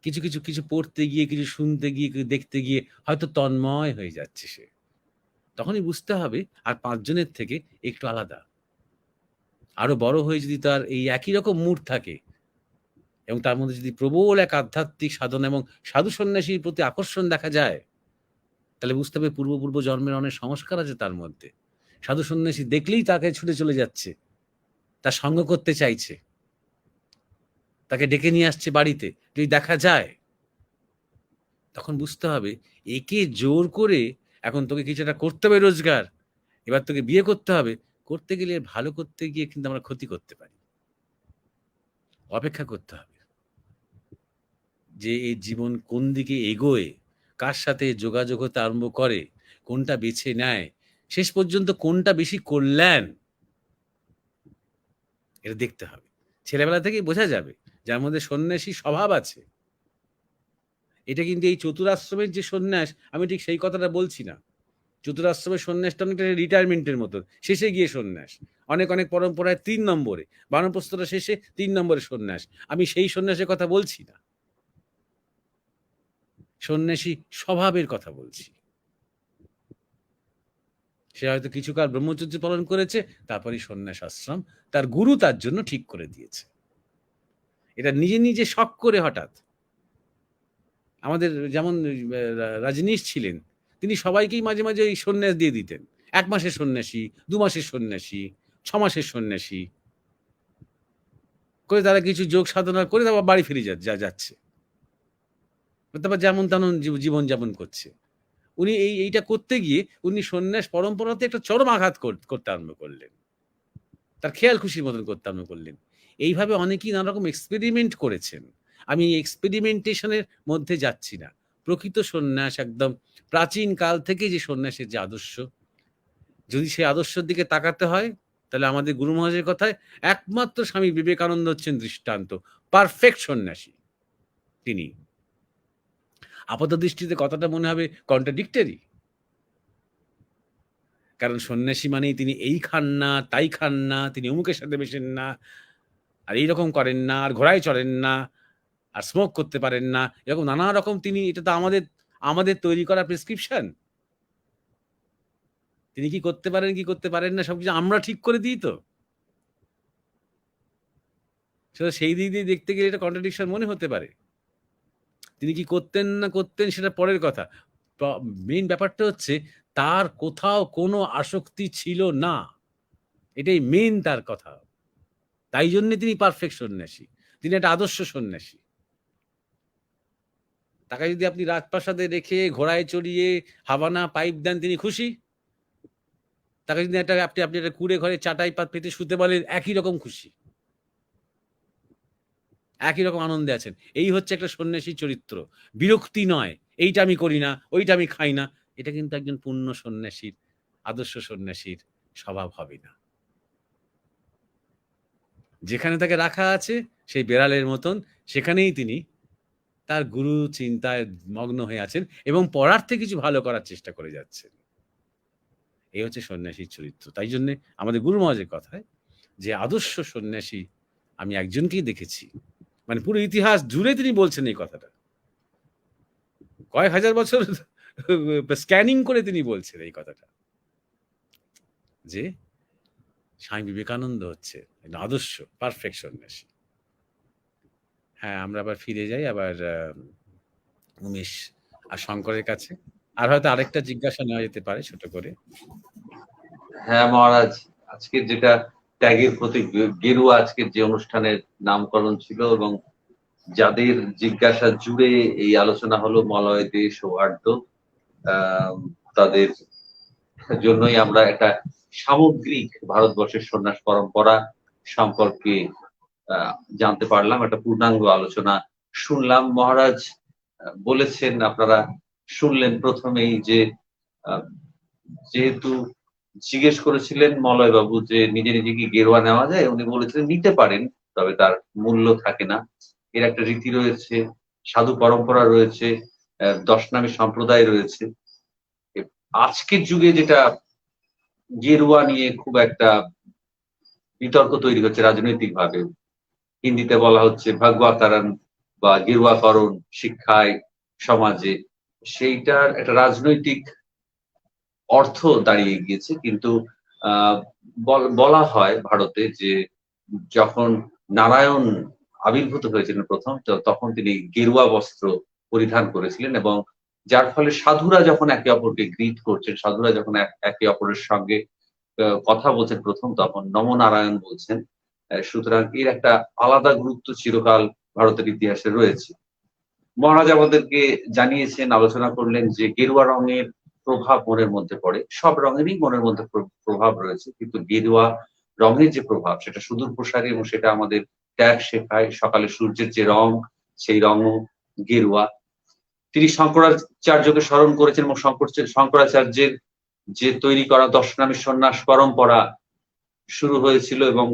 কিছু কিছু কিছু পড়তে গিয়ে, কিছু শুনতে গিয়ে, কিছু দেখতে গিয়ে হয়তো তন্ময় হয়ে যাচ্ছে সে। তখনই বুঝতে হবে আর ৫ জনের থেকে একটু আলাদা। আরো বড় হয়ে যদি তার এই একই রকম মুড থাকে এবং তার মধ্যে যদি প্রবল এক আধ্যাত্মিক সাধনা এবং সাধু সন্ন্যাসীর প্রতি আকর্ষণ দেখা যায়, তাহলে বুঝতে হবে পূর্ব জন্মের অনেক সংস্কার আছে তার মধ্যে। সাধু সন্ন্যাসী দেখলেই তাকে ছুটে চলে যাচ্ছে, তার সঙ্গ করতে চাইছে, তাকে ডেকে নিয়ে আসছে বাড়িতে। যদি দেখা যায় তখন বুঝতে হবে একে জোর করে এখন তোকে কিছু একটা করতে হবে রোজগার, এবার তোকে বিয়ে করতে হবে, করতে গেলে ভালো করতে গিয়ে কিন্তু আমরা ক্ষতি করতে পারি। অপেক্ষা করতে হবে যে এই জীবন কোন দিকে এগোয়, কার সাথে যোগাযোগ হতে আরম্ভ করে, কোনটা বেছে নেয়, শেষ পর্যন্ত কোনটা বেশি কল্যাণ, এটা দেখতে হবে। ছেলেবেলা থেকেই বোঝা যাবে যার মধ্যে সন্ন্যাসী স্বভাব আছে। এটা কিন্তু এই চতুরাশ্রমের যে সন্ন্যাস, আমি ঠিক সেই কথাটা বলছি না। চতুরাশ্রমের সন্ন্যাসটা অনেকটা রিটায়ারমেন্টের মতো, শেষে গিয়ে সন্ন্যাস। অনেক অনেক পরম্পরায় ৩ নম্বরে, বানপ্রস্থটা শেষে ৩ নম্বরে সন্ন্যাস। আমি সেই সন্ন্যাসের কথা বলছি না, সন্ন্যাসী স্বভাবের কথা বলছি। সে হয়তো কিছুকাল ব্রহ্মচর্য পালন করেছে, তারপরে সন্ন্যাস আশ্রম তার গুরু তার জন্য ঠিক করে দিয়েছে। এটা নিজে নিজে শখ করে হঠাৎ। আমাদের যেমন রজনীশ ছিলেন, তিনি সবাইকেই মাঝে মাঝে ওই সন্ন্যাস দিয়ে দিতেন। ১ মাসের সন্ন্যাসী, ২ মাসের সন্ন্যাসী, ৬ মাসের সন্ন্যাসী করে তারা কিছু যোগ সাধনা করে তারপর বাড়ি ফিরে যাচ্ছে, তারপর যেমন তেমন জীবনযাপন করছে। উনি এইটা করতে গিয়ে উনি সন্ন্যাস পরম্পরাতে একটা চরম আঘাত করতে আরম্ভ করলেন, তার খেয়াল খুশির মতন করতে আরম্ভ করলেন। এইভাবে অনেকেই নানা রকম এক্সপেরিমেন্ট করেছেন। আমি এক্সপেরিমেন্টেশনের মধ্যে যাচ্ছি না। প্রকৃত সন্ন্যাস একদম প্রাচীন কাল থেকে যে সন্ন্যাসের যে আদর্শ, যদি সেই আদর্শের দিকে তাকাতে হয় তাহলে আমাদের গুরু মহারাজের কথায় একমাত্র স্বামী বিবেকানন্দ হচ্ছেন দৃষ্টান্ত, পারফেক্ট সন্ন্যাসী তিনি। আপাত দৃষ্টিতে কথাটা মনে হবে কন্ট্রাডিক্টরি, কারণ সন্ন্যাসী মানেই তিনি এই খান না, তাই খান না, তিনি অমুকের সাথে মেশেন না, আর এইরকম করেন না, আর ঘোড়ায় চড়েন না, আর স্মোক করতে পারেন না, এরকম নানা রকম তিনি, এটা তো আমাদের তৈরি করা প্রেসক্রিপশন। তিনি কি করতে পারেন কি করতে পারেন না সবকিছু আমরা ঠিক করে দিই তো। সেই দিক দিয়ে দেখতে গেলে এটা কন্ট্রাডিকশন মনে হতে পারে। তিনি কি করতেন না করতেন সেটা পরের কথা। মেইন ব্যাপারটা হচ্ছে তার কোথাও কোনো আসক্তি ছিল না, এটাই মেইন তার কথা। তাই জন্য তিনি পারফেক্ট সন্ন্যাসী, তিনি একটা আদর্শ সন্ন্যাসী। তাকে যদি আপনি রাজপ্রাসাদে রেখে ঘোড়ায় চড়িয়ে হাবানা পাইপ দেন তিনি খুশি, তাকে যদি আপনি একটা কুড়ে ঘরে চাটাই পাত পেতে শুতে বলেন একই রকম খুশি, একই রকম আনন্দে আছেন। এই হচ্ছে একটা সন্ন্যাসী চরিত্র, বিরক্তি নয়, এইটা আমি করি না, ওইটা আমি খাই না, এটা কিন্তু একজন পূর্ণ সন্ন্যাসীর, আদর্শ সন্ন্যাসীর স্বভাব হবে না। যেখানে তাকে রাখা আছে সেই বেড়ালের মতন, সেখানেই তিনি তার গুরু চিন্তায় মগ্ন হয়ে আছেন এবং পরার্থে কিছু ভালো করার চেষ্টা করে যাচ্ছেন। এই হচ্ছে সন্ন্যাসীর চরিত্র। তাই জন্যে আমাদের গুরু মহারাজের কথায় যে আদর্শ সন্ন্যাসী আমি একজনকেই দেখেছি, মানে পুরো ইতিহাস জুড়ে তিনি বলছেন এই কথাটা, কয়েক হাজার বছর স্ক্যানিং করে তিনি বলছেন এই কথাটা, যে স্বামী বিবেকানন্দ হচ্ছে আদর্শ পারফেক্ট সন্ন্যাসী। হ্যাঁ, আমরা আবার ফিরে যাই আবার উমেশ আর শঙ্করের কাছে। আর হয়তো আরেকটা জিজ্ঞাসা নেওয়া যেতে পারে ছোট করে। হ্যাঁ মহারাজ, আজকের যেটা ত্যাগের প্রতীক গেরুয়া, আজকের যে অনুষ্ঠানের নামকরণ ছিল এবং যাদের জিজ্ঞাসা জুড়ে এই আলোচনা হলো মলয় দে সৌহার্দ্য, তাদের জন্যই আমরা একটা সামগ্রিক ভারতবর্ষের সন্ন্যাস পরম্পরা সম্পর্কে জানতে পারলাম, একটা পূর্ণাঙ্গ আলোচনা শুনলাম। মহারাজ বলেছেন, আপনারা শুনলেন প্রথমেই যে যেহেতু জিজ্ঞেস করেছিলেন মলয় বাবু যে নিজে নিজে কি গেরুয়া নেওয়া যায়, উনি বলেছিলেন নিতে পারেন, তবে তার মূল্য থাকে না। এর একটা রীতি রয়েছে, সাধু পরম্পরা রয়েছে, দশনামী সম্প্রদায় রয়েছে। আজকের যুগে যেটা গেরুয়া নিয়ে খুব একটা বিতর্ক তৈরি হচ্ছে রাজনৈতিক ভাবে, হিন্দিতে বলা হচ্ছে ভগবাকরণ বা গেরুয়াকরণ শিক্ষায় সমাজে, সেইটার একটা রাজনৈতিক অর্থ দাঁড়িয়ে গিয়েছে। কিন্তু বলা হয় ভারতে যে যখন নারায়ণ আবির্ভূত হয়েছিলেন প্রথম, তখন তিনি গেরুয়া বস্ত্র পরিধান করেছিলেন এবং যার ফলে সাধুরা যখন একে অপরকে গ্রিট করছেন, সাধুরা যখন একে অপরের সঙ্গে কথা বলছেন প্রথম, তখন নম নারায়ণ বলছেন। সুতরাং এর একটা আলাদা গুরুত্ব চিরকাল ভারতের ইতিহাসে রয়েছে। মহারাজ আমাদেরকে জানিয়েছেন, আলোচনা করলেন যে গেরুয়া রঙের প্রভাব মনের মধ্যে পড়ে, সব রঙেরই মনের মধ্যে প্রভাব রয়েছে, কিন্তু গেরুয়া রঙের যে প্রভাব সেটা সুদূর প্রসারী এবং সেটা আমাদের ত্যাগ শেখায়। সকালে সূর্যের যে রং, সেই রঙও গেরুয়া। তিনি শঙ্করাচার্যকে স্মরণ করেছেন এবং শঙ্করাচার্যের যে তৈরি করা দশনামী সন্ন্যাস পরম্পরা শুরু হয়েছিল এবং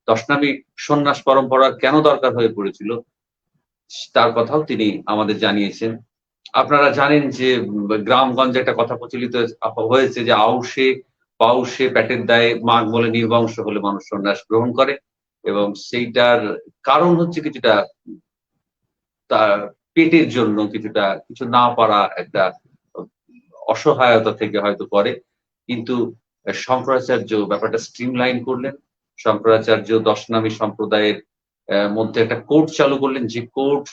দশনামী সন্ন্যাস পরম্পরা কেন দরকার হয়ে পড়েছিল তার কথাও তিনি আমাদের জানিয়েছেন। আপনারা জানেন যে গ্রামগঞ্জে একটা কথা প্রচলিত হয়েছে যে আউশে পাউশে পেটের দায়ে মাঘ বলে নির্বংশ হলে মানুষ সন্ন্যাস গ্রহণ করে, এবং সেইটার কারণ হচ্ছে কিছুটা তার পেটের জন্য, কিছুটা কিছু না পারা একটা অসহায়তা থেকে হয়তো করে। কিন্তু শঙ্করাচার্য ব্যাপারটা স্ট্রিমলাইন করলেন। শঙ্করাচার্য দশনামী সম্প্রদায়ের মধ্যে একটা কোড চালু করলেন, যে কোড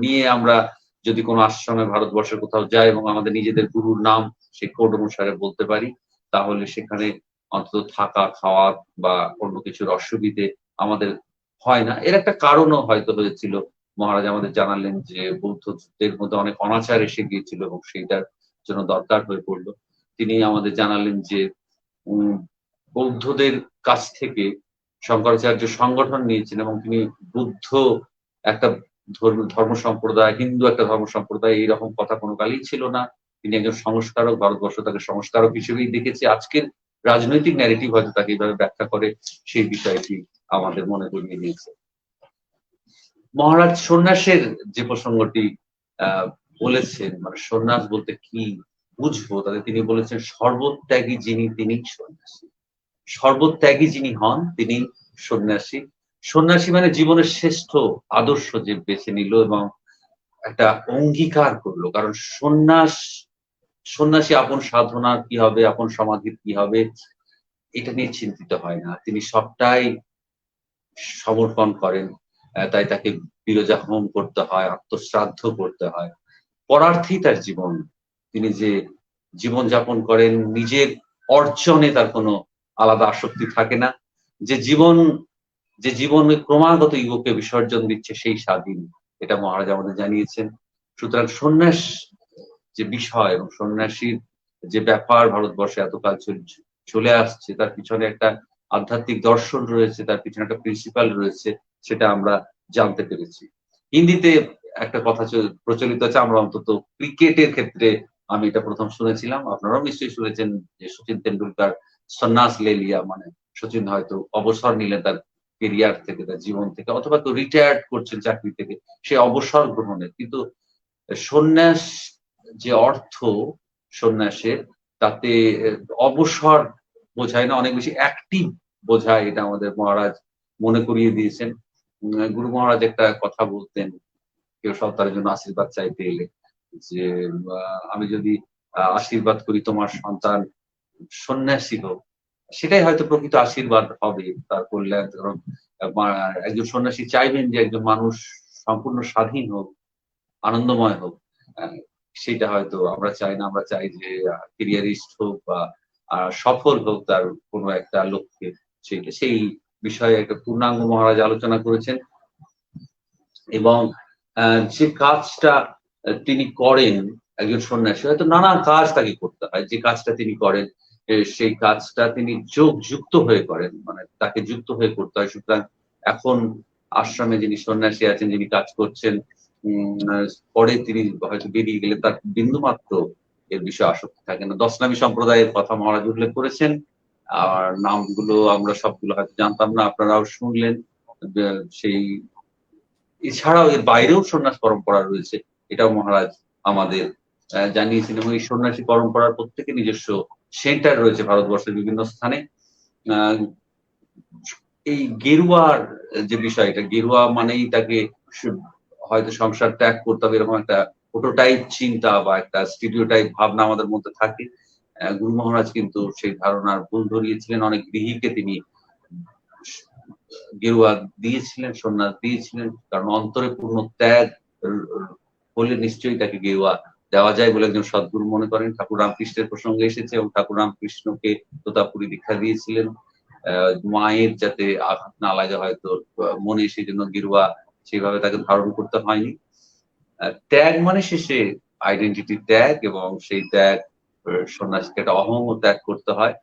নিয়ে আমরা যদি কোনো আশ্রমে ভারতবর্ষের কোথাও যাই এবং আমাদের নিজেদের গুরুর নাম সেই কোড অনুসারে বলতে পারি, তাহলে সেখানে অন্তত থাকা খাওয়া বা অন্য কিছুর অসুবিধে আমাদের হয় না। এর একটা কারণও হয়তো হয়েছিল। মহারাজ আমাদের জানালেন যে বৌদ্ধদের মধ্যে অনেক অনাচার এসে গিয়েছিল এবং সেইটার জন্য দরকার হয়ে পড়লো। তিনি আমাদের জানালেন যে বৌদ্ধদের কাছ থেকে শঙ্করাচার্য সংগঠন নিয়েছেন এবং তিনি বুদ্ধ একটা ধর্ম সম্প্রদায়, হিন্দু একটা ধর্ম সম্প্রদায়, এইরকম কথা কোনো কালেই ছিল না। তিনি একজন সংস্কারক, ভারতবর্ষ তাকে সংস্কারক হিসেবেই দেখেছে। আজকের রাজনৈতিক ন্যারেটিভ হয়তো তাকে এইভাবে ব্যাখ্যা করে, সেই বিষয়টি আমাদের মনে করিয়ে দিয়েছে। মহারাজ সন্ন্যাসের যে প্রসঙ্গটি বলেছেন, মানে সন্ন্যাস বলতে কি বুঝবো, তাতে তিনি বলেছেন সর্বত্যাগী যিনি তিনি সন্ন্যাসী। সর্বত্যাগী যিনি হন তিনি সন্ন্যাসী। সন্ন্যাসী মানে জীবনের শ্রেষ্ঠ আদর্শ যে বেছে নিল এবং একটা অঙ্গীকার করলো। কারণ সন্ন্যাসী আপন সাধনার কি হবে, আপন সমাধির কি হবে, এটা নিয়ে চিন্তিত হয় না। তিনি সবটাই সমর্পণ করেন। তাই তাকে বিরজা হোম করতে হয়, আত্মশ্রাদ্ধ করতে হয়। পরার্থেই তার জীবন। তিনি যে জীবন যাপন করেন, নিজের অর্জনে তার কোনো আলাদা আসক্তি থাকে না। যে জীবন ক্রমাগত ইগোকে বিসর্জন দিচ্ছে সেই স্বাধীন, এটা মহারাজ আমাদের জানিয়েছেন। সুতরাং সন্ন্যাস যে বিষয় এবং সন্ন্যাসীর যে ব্যাপার ভারতবর্ষে এতকাল চলে আসছে, তার পিছনে একটা আধ্যাত্মিক দর্শন রয়েছে, তার পিছনে একটা প্রিন্সিপাল রয়েছে, সেটা আমরা জানতে পেরেছি। হিন্দিতে একটা কথা প্রচলিত আছে, আমরা অন্তত ক্রিকেটের ক্ষেত্রে আমি এটা প্রথম শুনেছিলাম, আপনারাও নিশ্চয়ই শুনেছেন যে সচিন তেন্ডুলকার সন্ন্যাস লে লিয়া, মানে সচিন হয়তো অবসর নিলেন তার কেরিয়ার থেকে, তার জীবন থেকে, অথবা কেউ রিটায়ার্ড করছেন চাকরি থেকে, সে অবসর গ্রহণের। কিন্তু সন্ন্যাস যে অর্থ সন্ন্যাসের, তাতে অবসর বোঝায় না, অনেক বেশি অ্যাক্টিভ বোঝায়, এটা আমাদের মহারাজ মনে করিয়ে দিয়েছেন। গুরু মহারাজ একটা কথা বলতেন কেউ সন্তানের জন্য আশীর্বাদ চাইতে এলে, যে আমি যদি আশীর্বাদ করি তোমার সন্তান সন্ন্যাসী হোক, সেটাই হয়তো প্রকৃত আশীর্বাদ হবে তার কল্যাণ। কারণ একজন সন্ন্যাসী চাইবেন যে একজন মানুষ সম্পূর্ণ স্বাধীন হোক, আনন্দময় হোক। সেটা হয়তো আমরা চাই না, আমরা চাই যে ক্যারিয়ারিস্ট হোক বা সফল হোক তার কোনো একটা লক্ষ্যে। সেই বিষয়ে একটা পূর্ণাঙ্গ মহারাজ আলোচনা করেছেন। এবং যে কাজটা তিনি করেন, একজন সন্ন্যাসী হয়তো নানা কাজ তাকে করতে হয়, যে কাজটা তিনি করেন সেই কাজটা তিনি যুক্ত হয়ে করেন, মানে তাকে যুক্ত হয়ে করতে হয়। সুতরাং এখন আশ্রমে যিনি সন্ন্যাসী আছেন, যিনি কাজ করছেন, পরে তিনি হয়তো বেরিয়ে গেলে তার বিন্দুমাত্র এর বিষয়ে আসক্তি থাকে না। দশনামী সম্প্রদায়ের কথা মহারাজ উল্লেখ করেছেন, আর নামগুলো আমরা সবগুলো হয়তো জানতাম না, আপনারাও শুনলেন। সেই এছাড়াও এর বাইরেও সন্ন্যাস পরম্পরা রয়েছে, এটাও মহারাজ আমাদের জানিয়েছেন। এবং এই সন্ন্যাসী পরম্পরার প্রত্যেকে নিজস্ব সেন্টার রয়েছে ভারতবর্ষের বিভিন্ন স্থানে। এই গেরুয়ার যে বিষয়টা, গেরুয়া মানেই তাকে হয়তো সংসার ত্যাগ করতে হবে, এরকম একটা প্রোটোটাইপ চিন্তা বা একটা স্টিরিওটাইপ ভাবনা আমাদের মধ্যে থাকে। গুরু মহারাজ কিন্তু সেই ধারণার ভুল ধরিয়েছিলেন, অনেক গৃহীকে তিনি গেরুয়া দিয়েছিলেন, সন্ন্যাস দিয়েছিলেন, কারণ অন্তরে পূর্ণ ত্যাগ হলে নিশ্চয়ই তাকে গেরুয়া দেওয়া যায় বলে একজন সদ্গুরু মনে করেন। ঠাকুর রামকৃষ্ণের প্রসঙ্গে এসেছে এবং ঠাকুর রামকৃষ্ণকে তোতাপুরি দীক্ষা দিয়েছিলেন মায়ের যাতে আঘাত না লাগে হয়তো মনে, সেই জন্য গেরুয়া সেভাবে তাকে ধারণ করতে হয়নি। ত্যাগ মানে শেষে আইডেন্টিটি ত্যাগ, এবং সেই ত্যাগ সন্ন্যাসীকে একটা অহং ত্যাগ করতে হয়।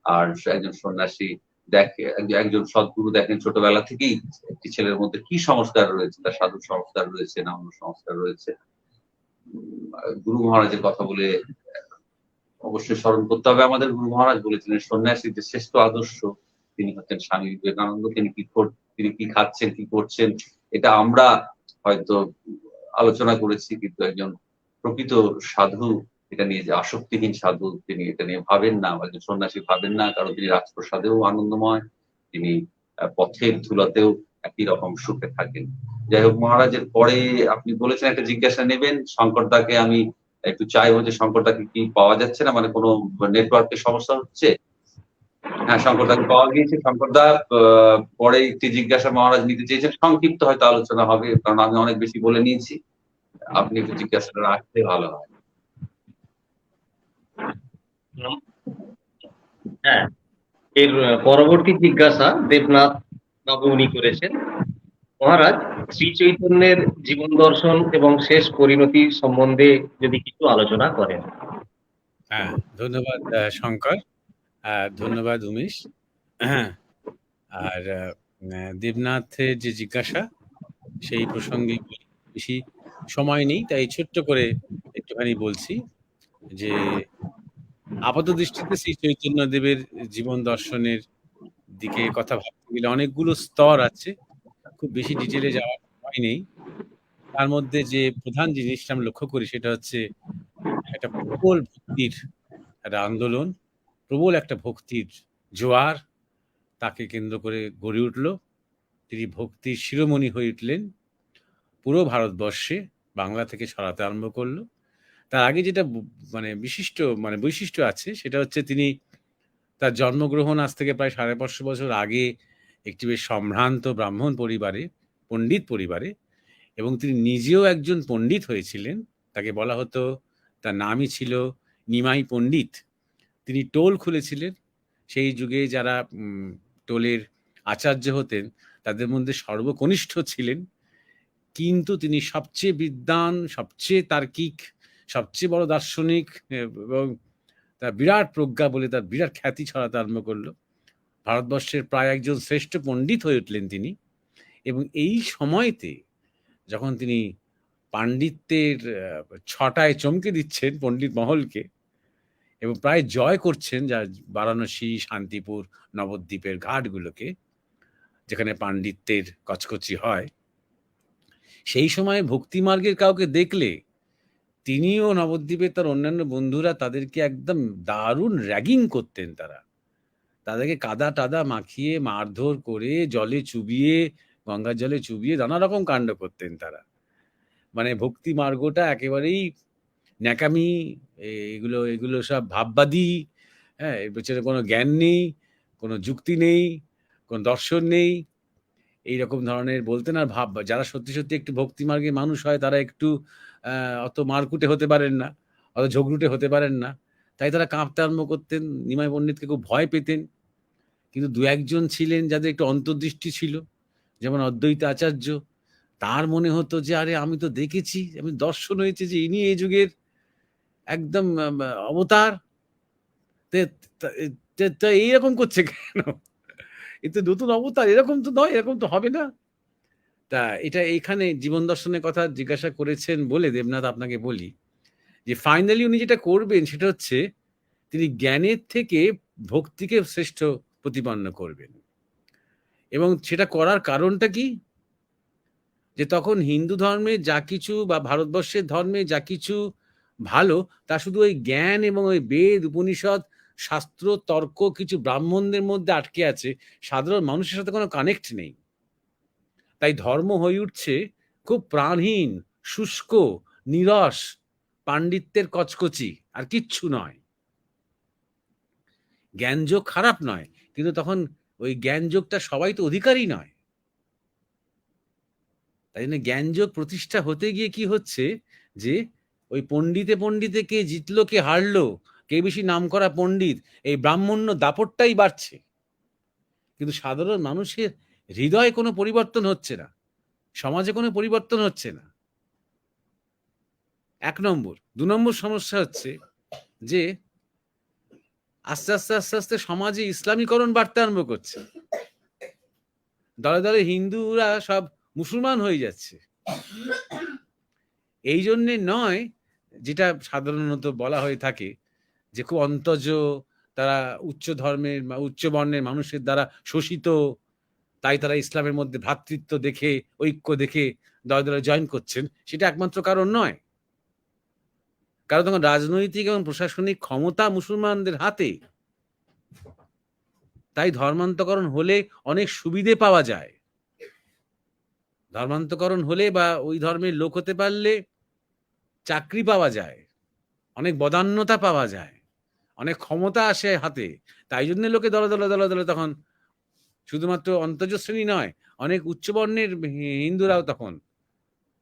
আর একজন সন্ন্যাসী দেখে, একজন সদ্গুরু দেখেন ছোটবেলা থেকেই একটি ছেলের মধ্যে কি সংস্কার রয়েছে, তার সাধু সংস্কার রয়েছে না অন্য সংস্কার রয়েছে। গুরু মহারাজের কথা বলে অবশ্যই স্মরণ করতে হবে আমাদের। গুরু মহারাজ বলেছিলেন সন্ন্যাসীর যে শ্রেষ্ঠ আদর্শ তিনি হচ্ছেন স্বামী বিবেকানন্দ। তিনি কি খাচ্ছেন, কি করছেন, এটা আমরা হয়তো আলোচনা করেছি, কিন্তু একজন প্রকৃত সাধু এটা নিয়ে, যে আসক্তিহীন সাধু, তিনি এটা নিয়ে ভাবেন না, একজন সন্ন্যাসী ভাবেন না, কারণ তিনি রাজপ্রসাদেও আনন্দময়, তিনি পথের ধুলাতেও একই রকম সুখে থাকেন। যাই হোক, মহারাজের পরে আপনি বলেছেন একটা জিজ্ঞাসা নেবেন, শঙ্করদাকে আমি একটু চাইবো যে শঙ্করদাকে কি পাওয়া যাচ্ছে না, মানে কোনো নেটওয়ার্কের সমস্যা হচ্ছে? হ্যাঁ, শঙ্করদাকে পাওয়া গিয়েছে। শঙ্করদা পরে একটি জিজ্ঞাসা মহারাজ নিতে চেয়েছেন, সংক্ষিপ্ত হয়তো আলোচনা হবে, কারণ আমি অনেক বেশি বলে নিয়েছি। আপনি একটু জিজ্ঞাসাটা রাখতে ভালো হয়। হ্যাঁ, এর পরবর্তী জিজ্ঞাসা দেবনাথ বাবু উনি করেছেন। মহারাজ, শ্রী চৈতন্যের জীবন দর্শন এবং শেষ পরিণতি সম্বন্ধে যদি কিছু আলোচনা করেন। হ্যাঁ, ধন্যবাদ শঙ্কর, ধন্যবাদ উমেশ। আর দেবনাথের যে জিজ্ঞাসা, সেই প্রসঙ্গে বেশি সময় নেই, তাই ছোট্ট করে একটুখানি বলছি যে আপাত দৃষ্টিতে শ্রী চৈতন্য দেবের জীবন দর্শনের দিকে কথা ভাবতে গেলে অনেকগুলো স্তর আছে, খুব বেশি ডিটেলে যাওয়ার সময় নেই। তার মধ্যে যে প্রধান জিনিসটা আমরা লক্ষ্য করি সেটা হচ্ছে একটা প্রবল ভক্তির একটা আন্দোলন, প্রবল একটা ভক্তির জোয়ার তাকে কেন্দ্র করে গড়ে উঠল। তিনি ভক্তির শিরোমণি হয়ে উঠলেন, পুরো ভারতবর্ষে বাংলা থেকে ছড়াতে আরম্ভ করলো। তার আগে যেটা মানে বিশিষ্ট মানে বৈশিষ্ট্য আছে সেটা হচ্ছে তিনি তার জন্মগ্রহণ আজ থেকে প্রায় 550 বছর আগে একটি বেশ সম্ভ্রান্ত ব্রাহ্মণ পরিবারে, পণ্ডিত পরিবারে, এবং তিনি নিজেও একজন পণ্ডিত হয়েছিলেন। তাকে বলা হতো, তার নামই ছিল নিমাই পণ্ডিত। তিনি টোল খুলেছিলেন। সেই যুগে যারা টোলের আচার্য হতেন তাদের মধ্যে সর্বকনিষ্ঠ ছিলেন, কিন্তু তিনি সবচেয়ে বিদ্বান, সবচেয়ে তার্কিক, সবচেয়ে বড় দার্শনিক, এবং তার বিরাট প্রজ্ঞা বলে তার বিরাট খ্যাতি ছড়াতে আরম্ভ করলো। ভারতবর্ষের প্রায় একজন শ্রেষ্ঠ পণ্ডিত হয়ে উঠলেন তিনি। এবং এই সময়তে যখন তিনি পাণ্ডিত্যের ছটায় চমকে দিচ্ছেন পণ্ডিত মহলকে এবং প্রায় জয় করছেন যা বারাণসী, শান্তিপুর, নবদ্বীপের ঘাটগুলোকে, যেখানে পাণ্ডিত্যের কচকচি হয়। সেই সময় ভক্তিমার্গের কাউকে দেখলে তিনিও নবদ্বীপের তার অন্যান্য বন্ধুরা তাদেরকে একদম দারুণ র্যাগিং করতেন। তাদেরকে কাদা টাদা মাখিয়ে মারধর করে জলে চুবিয়ে, গঙ্গার জলে চুবিয়ে নানা রকম কাণ্ড করতেন তারা। মানে ভক্তি মার্গটা একেবারেই ন্যাকামি, এগুলো এগুলো সব ভাববাদী, হ্যাঁ, এর পেছনে কোনো জ্ঞান নেই, কোনো যুক্তি নেই, কোনো দর্শন নেই, এইরকম ধরনের বলতেন। আর যারা সত্যি সত্যি একটু ভক্তি মার্গে মানুষ হয় তারা একটু অত মারকুটে হতে পারেন না, অত ঝগড়ুটে হতে পারেন না, তাই তারা কাঁপতে আরম্ভ করতেন, নিমাই পণ্ডিতকে খুব ভয় পেতেন। কিন্তু দু একজন ছিলেন যাদের একটু অন্তর্দৃষ্টি ছিল, যেমন অদ্বৈত আচার্য। তার মনে হতো যে আরে আমি তো দেখেছি, আমি দর্শন হয়েছে যে ইনি এই যুগের একদম অবতার, তা এইরকম করছে কেন? এ তো নতুন অবতার, এরকম তো নয়, এরকম তো হবে না। তা এটা এইখানে জীবন দর্শনের কথা জিজ্ঞাসা করেছেন বলে দেবনাথ আপনাকে বলি যে ফাইনালি উনি যেটা করবেন সেটা হচ্ছে তিনি জ্ঞানের থেকে ভক্তিকে শ্রেষ্ঠ প্রতিপন্ন করবেন। এবং সেটা করার কারণটা কি? যে তখন হিন্দু ধর্মে যা কিছু বা ভারতবর্ষের ধর্মে যা কিছু ভালো, তা শুধু ওই জ্ঞান এবং ওই বেদ, উপনিষদ, শাস্ত্র, তর্ক, কিছু ব্রাহ্মণদের মধ্যে আটকে আছে, সাধারণ মানুষের সাথে কোনো কানেক্ট নেই। তাই ধর্ম হয়ে উঠছে খুব প্রাণহীন, শুষ্ক, নিরস, পাণ্ডিত্যের কচকচি, আর কিচ্ছু নয়। জ্ঞানযোগ খারাপ নয়, কিন্তু তখন ওই জ্ঞানযোগটা সবাই তো অধিকারী নয়। তাই জন্য জ্ঞানযোগ প্রতিষ্ঠা হতে গিয়ে কি হচ্ছে যে ওই পণ্ডিতে পণ্ডিতে কে জিতলো কে হারলো, কে বেশি নামকরা পণ্ডিত, এই ব্রাহ্মণ্য দাপটটাই বাড়ছে, কিন্তু সাধারণ মানুষের হৃদয়ে কোনো পরিবর্তন হচ্ছে না, সমাজে কোনো পরিবর্তন হচ্ছে না। 1 নম্বর। 2 নম্বর সমস্যা হচ্ছে যে আস্তে আস্তে আস্তে আস্তে সমাজে ইসলামীকরণ বাড়তে আরম্ভ করছে। দলে দলে হিন্দুরা সব মুসলমান হয়ে যাচ্ছে। এই জন্যে নয়, যেটা সাধারণত বলা হয়ে থাকে যে খুব অন্তজ, তারা উচ্চ ধর্মের উচ্চ বর্ণের মানুষের দ্বারা শোষিত, তাই তারা ইসলামের মধ্যে ভ্রাতৃত্ব দেখে, ঐক্য দেখে দলে দলে জয়েন করছেন, সেটা একমাত্র কারণ নয়। কারণ তখন রাজনৈতিক এবং প্রশাসনিক ক্ষমতা মুসলমানদের হাতে, তাই ধর্মান্তকরণ হলে অনেক সুবিধে পাওয়া যায়। ধর্মান্তকরণ হলে বা ওই ধর্মের লোক হতে পারলে চাকরি পাওয়া যায়, অনেক বদান্যতা পাওয়া যায়, অনেক ক্ষমতা আসে হাতে। তাই জন্য লোকে দলে দলে দলে দলে তখন শুধুমাত্র অন্তর্জ শ্রেণী নয়, অনেক উচ্চবর্ণের হিন্দুরাও তখন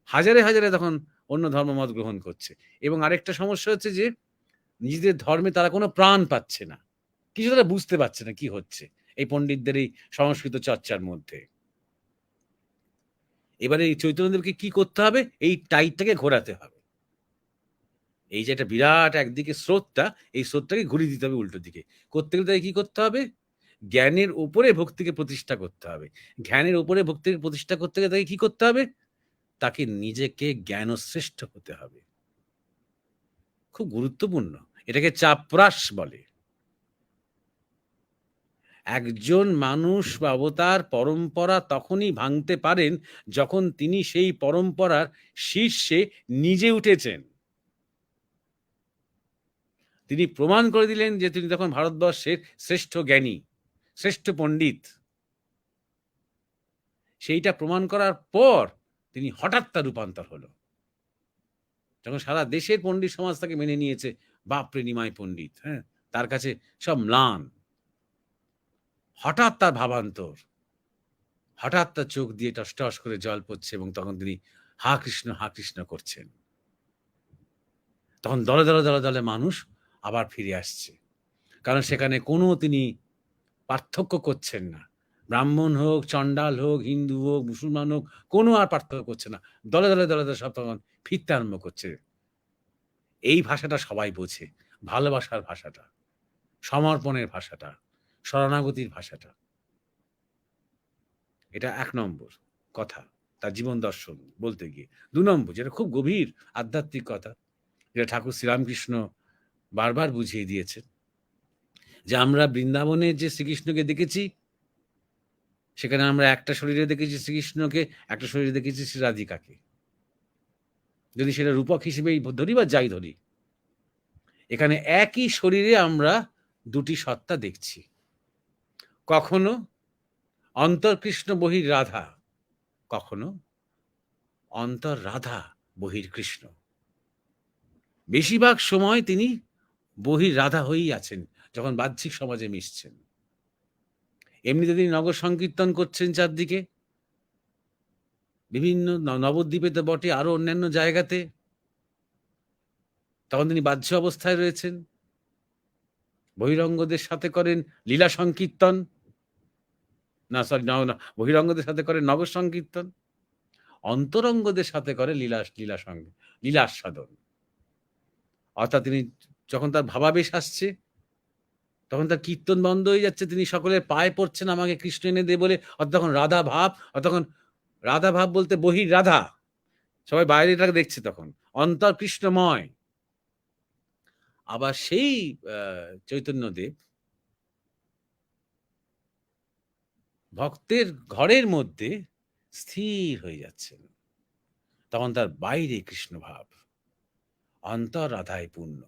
হাজারে হাজারে তখন অন্য ধর্মমত গ্রহণ করছে। এবং আরেকটা সমস্যা হচ্ছে যে নিজেদের ধর্মে তারা কোনো প্রাণ পাচ্ছে না, কিছু তারা বুঝতে পারছে না কি হচ্ছে এই পণ্ডিতদের এই সংস্কৃত চর্চার মধ্যে। এবারে এই চৈতন্যদেবকে কি করতে হবে? এই টাইটটাকে ঘোরাতে হবে। এই যে একটা বিরাট একদিকে স্রোতটা, এই স্রোতটাকে ঘুরিয়ে দিতে হবে উল্টো দিকে। করতে গেলে তাকে কি করতে হবে? জ্ঞানের উপরে ভক্তিকে প্রতিষ্ঠা করতে হবে। জ্ঞানের উপরে ভক্তিকে প্রতিষ্ঠা করতে গেলে তাকে কি করতে হবে? তাকে নিজেকে জ্ঞানশ্রেষ্ঠ হতে হবে। খুব গুরুত্বপূর্ণ। এটাকে চাপরাস বলে। একজন মানুষ বা অবতার পরম্পরা তখনই ভাঙতে পারেন যখন তিনি সেই পরম্পরার শীর্ষে নিজে উঠেছেন। তিনি প্রমাণ করে দিলেন যে তিনি তখন ভারতবর্ষের শ্রেষ্ঠ জ্ঞানী, শ্রেষ্ঠ পণ্ডিত। সেইটা প্রমাণ করার পর তিনি হঠাৎ তার রূপান্তর হলো, যখন সারা দেশের পণ্ডিত সমাজ তাকে মেনে নিয়েছে, বাপরে নিমাই পণ্ডিত, হ্যাঁ, তার কাছে সব ম্লান। হঠাৎ তার ভাবান্তর, হঠাৎ তার চোখ দিয়ে টস টস করে জল পড়ছে এবং তখন তিনি হা কৃষ্ণ করছেন। তখন দলে দলে দলে দলে মানুষ আবার ফিরে আসছে, কারণ সেখানে কোনো তিনি পার্থক্য করছেন না। ব্রাহ্মণ হোক, চণ্ডাল হোক, হিন্দু হোক, মুসলমান হোক, কোনো আর পার্থক্য করছে না। দলে দলে দলে দলে সব তখন ফিরতে আরম্ভ করছে। এই ভাষাটা সবাই বোঝে, ভালোবাসার ভাষাটা, সমর্পণের ভাষাটা, শরণাগতির ভাষাটা। এটা 1 নম্বর কথা। তার জীবন দর্শন বলতে গিয়ে। ২ নম্বর যেটা খুব গভীর আধ্যাত্মিক কথা, যেটা ঠাকুর শ্রীরামকৃষ্ণ বারবার বুঝিয়ে দিয়েছেন, যে আমরা বৃন্দাবনে যে শ্রীকৃষ্ণকে দেখেছি, সেখানে আমরা একটা শরীরে দেখেছি শ্রীকৃষ্ণকে, একটা শরীরে দেখেছি শ্রী রাধিকাকে। যদি সেটা রূপক হিসেবেই ধরি বা যাই ধরি, এখানে একই শরীরে আমরা দুটি সত্তা দেখছি। কখনো অন্তর্কৃষ্ণ বহির রাধা, কখনো অন্তর রাধা বহির কৃষ্ণ। বেশিরভাগ সময় তিনি বহির রাধা হয়েই আছেন যখন বাহ্যিক সমাজে মিশছেন। এমনিতে তিনি নগর সংকীর্তন করছেন চারদিকে, বিভিন্ন নবদ্বীপে তো বটে, আরো অন্যান্য জায়গাতে, তখন তিনি বাহ্য অবস্থায় রয়েছেন। বহিরঙ্গদের সাথে করেন লীলা সংকীর্তন, বহিরঙ্গদের সাথে করেন নগর সংকীর্তন, অন্তরঙ্গদের সাথে করে লীলাস্বাদন। অর্থাৎ তিনি যখন তার ভাবাবেশ আসছে, তখন তার কীর্তন বন্ধ হয়ে যাচ্ছে, তিনি সকলের পায়ে পড়ছেন আমাকে কৃষ্ণ এনে দে বলে। অর্থাৎ তখন রাধা ভাব, তখন রাধা ভাব বলতে বহির রাধা, সবাই বাইরেটাকে দেখছে, তখন অন্তর কৃষ্ণময়। আবার সেই চৈতন্যদেব ভক্তের ঘরের মধ্যে স্থির হয়ে যাচ্ছেন, তখন তার বাইরে কৃষ্ণ ভাব, অন্তর রাধায় পূর্ণ।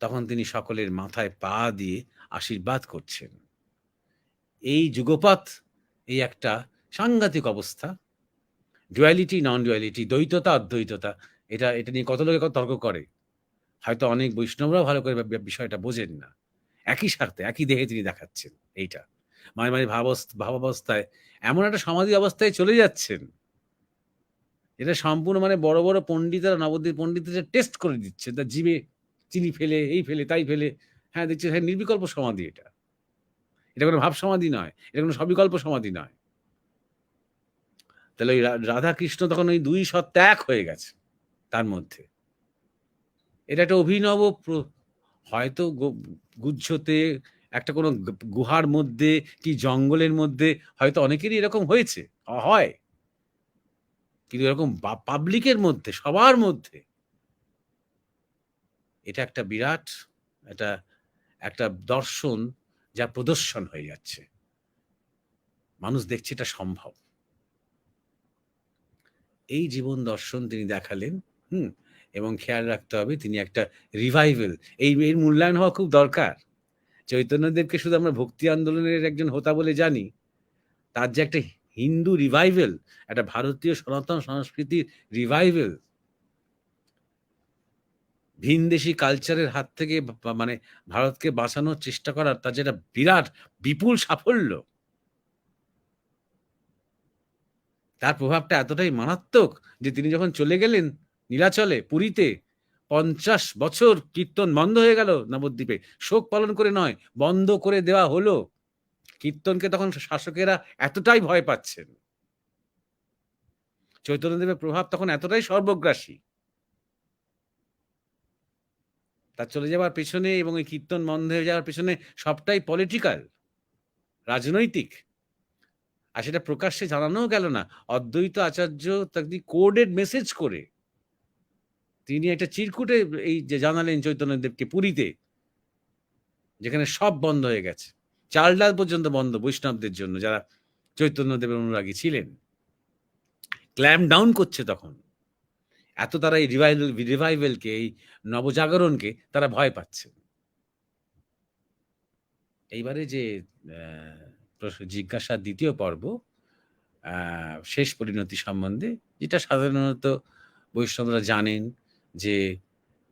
তখন তিনি সকলের মাথায় পা দিয়ে আশীর্বাদ করছেন। এই যুগপৎ, এই একটা সাংঘাতিক অবস্থা। ডুয়ালিটি নন ডুয়ালিটি, দ্বৈততা অদ্বৈততা, এটা নিয়ে কত লোকে কত তর্ক করে। হয়তো অনেক বৈষ্ণবরাও ভালো করে বিষয়টা বোঝেন না। একই স্বার্থে একই দেহে তিনি দেখাচ্ছেন এইটা। মাঝে মাঝে ভাবাবস্থায় এমন একটা সমাধি অবস্থায় চলে যাচ্ছেন, এটা সম্পূর্ণ বড় বড় পণ্ডিতরা, নবদ্বীপ পণ্ডিতরা টেস্ট করে দিচ্ছে, তার জীবে চিনি ফেলে, এই ফেলে, তাই ফেলে। হ্যাঁ, দেখছি হ্যাঁ, নির্বিকল্প সমাধি এটা। এটা কোনো ভাব সমাধি নয়, এটা কোনো সবিকল্প সমাধি নয়। তাহলে ওই রাধা কৃষ্ণ তখন ওই দুই সত্তা এক হয়ে গেছে তার মধ্যে। এটা একটা অভিনব, হয়তো গুজ্জতে একটা কোনো গুহার মধ্যে কি জঙ্গলের মধ্যে হয়তো অনেকেরই এরকম হয়েছে, হয়, কিন্তু এরকম পাবলিকের মধ্যে, সবার মধ্যে, এটা একটা বিরাট একটা দর্শন, যা প্রদর্শন হয়ে যাচ্ছে। মানুষ দেখছে এটা সম্ভব। এই জীবন দর্শন তিনি দেখালেন। এবং খেয়াল রাখতে হবে, তিনি একটা রিভাইভাল, এর মূল্যায়ন হওয়া খুব দরকার। চৈতন্যদেবকে শুধু আমরা ভক্তি আন্দোলনের একজন হোতা বলে জানি, তার যে একটা হিন্দু রিভাইভাল, একটা ভারতীয় সনাতন সংস্কৃতির রিভাইভাল, ভিনদেশি কালচারের হাত থেকে ভারতকে বাঁচানোর চেষ্টা করার, তার যেটা বিরাট বিপুল সাফল্য, তার প্রভাবটা এতটাই মারাত্মক যে তিনি যখন চলে গেলেন নীলাচলে, পুরীতে, 50 বছর কীর্তন বন্ধ হয়ে গেল নবদ্বীপে। শোক পালন করে নয়, বন্ধ করে দেওয়া হলো। কীর্তনকে তখন শাসকেরা এতটাই ভয় পাচ্ছেন। চৈতন্যদেবের প্রভাব তখন এতটাই সর্বগ্রাসী। তার চলে যাওয়ার পেছনে এবং এই কীর্তন বন্ধ হয়ে যাওয়ার পেছনে সবটাই পলিটিক্যাল, রাজনৈতিক। আর সেটা প্রকাশ্যে জানানোও গেল না। অদ্বৈত আচার্য তাকে কোডেড মেসেজ করে তিনি একটা চিরকুটে এই যে জানালেন চৈতন্যদেবকে পুরীতে, যেখানে সব বন্ধ হয়ে গেছে, চাল ডাল পর্যন্ত বন্ধ বৈষ্ণবদের জন্য, যারা চৈতন্যদেবের অনুরাগী ছিলেন। ক্ল্যাম্প ডাউন করছে তখন। এত তারা এই রিভাইভালকে, এই নবজাগরণকে তারা ভয় পাচ্ছে। এইবারে যে জিজ্ঞাসার দ্বিতীয় পর্ব, শেষ পরিণতি সম্বন্ধে, যেটা সাধারণত বৈষ্ণবরা জানেন, যে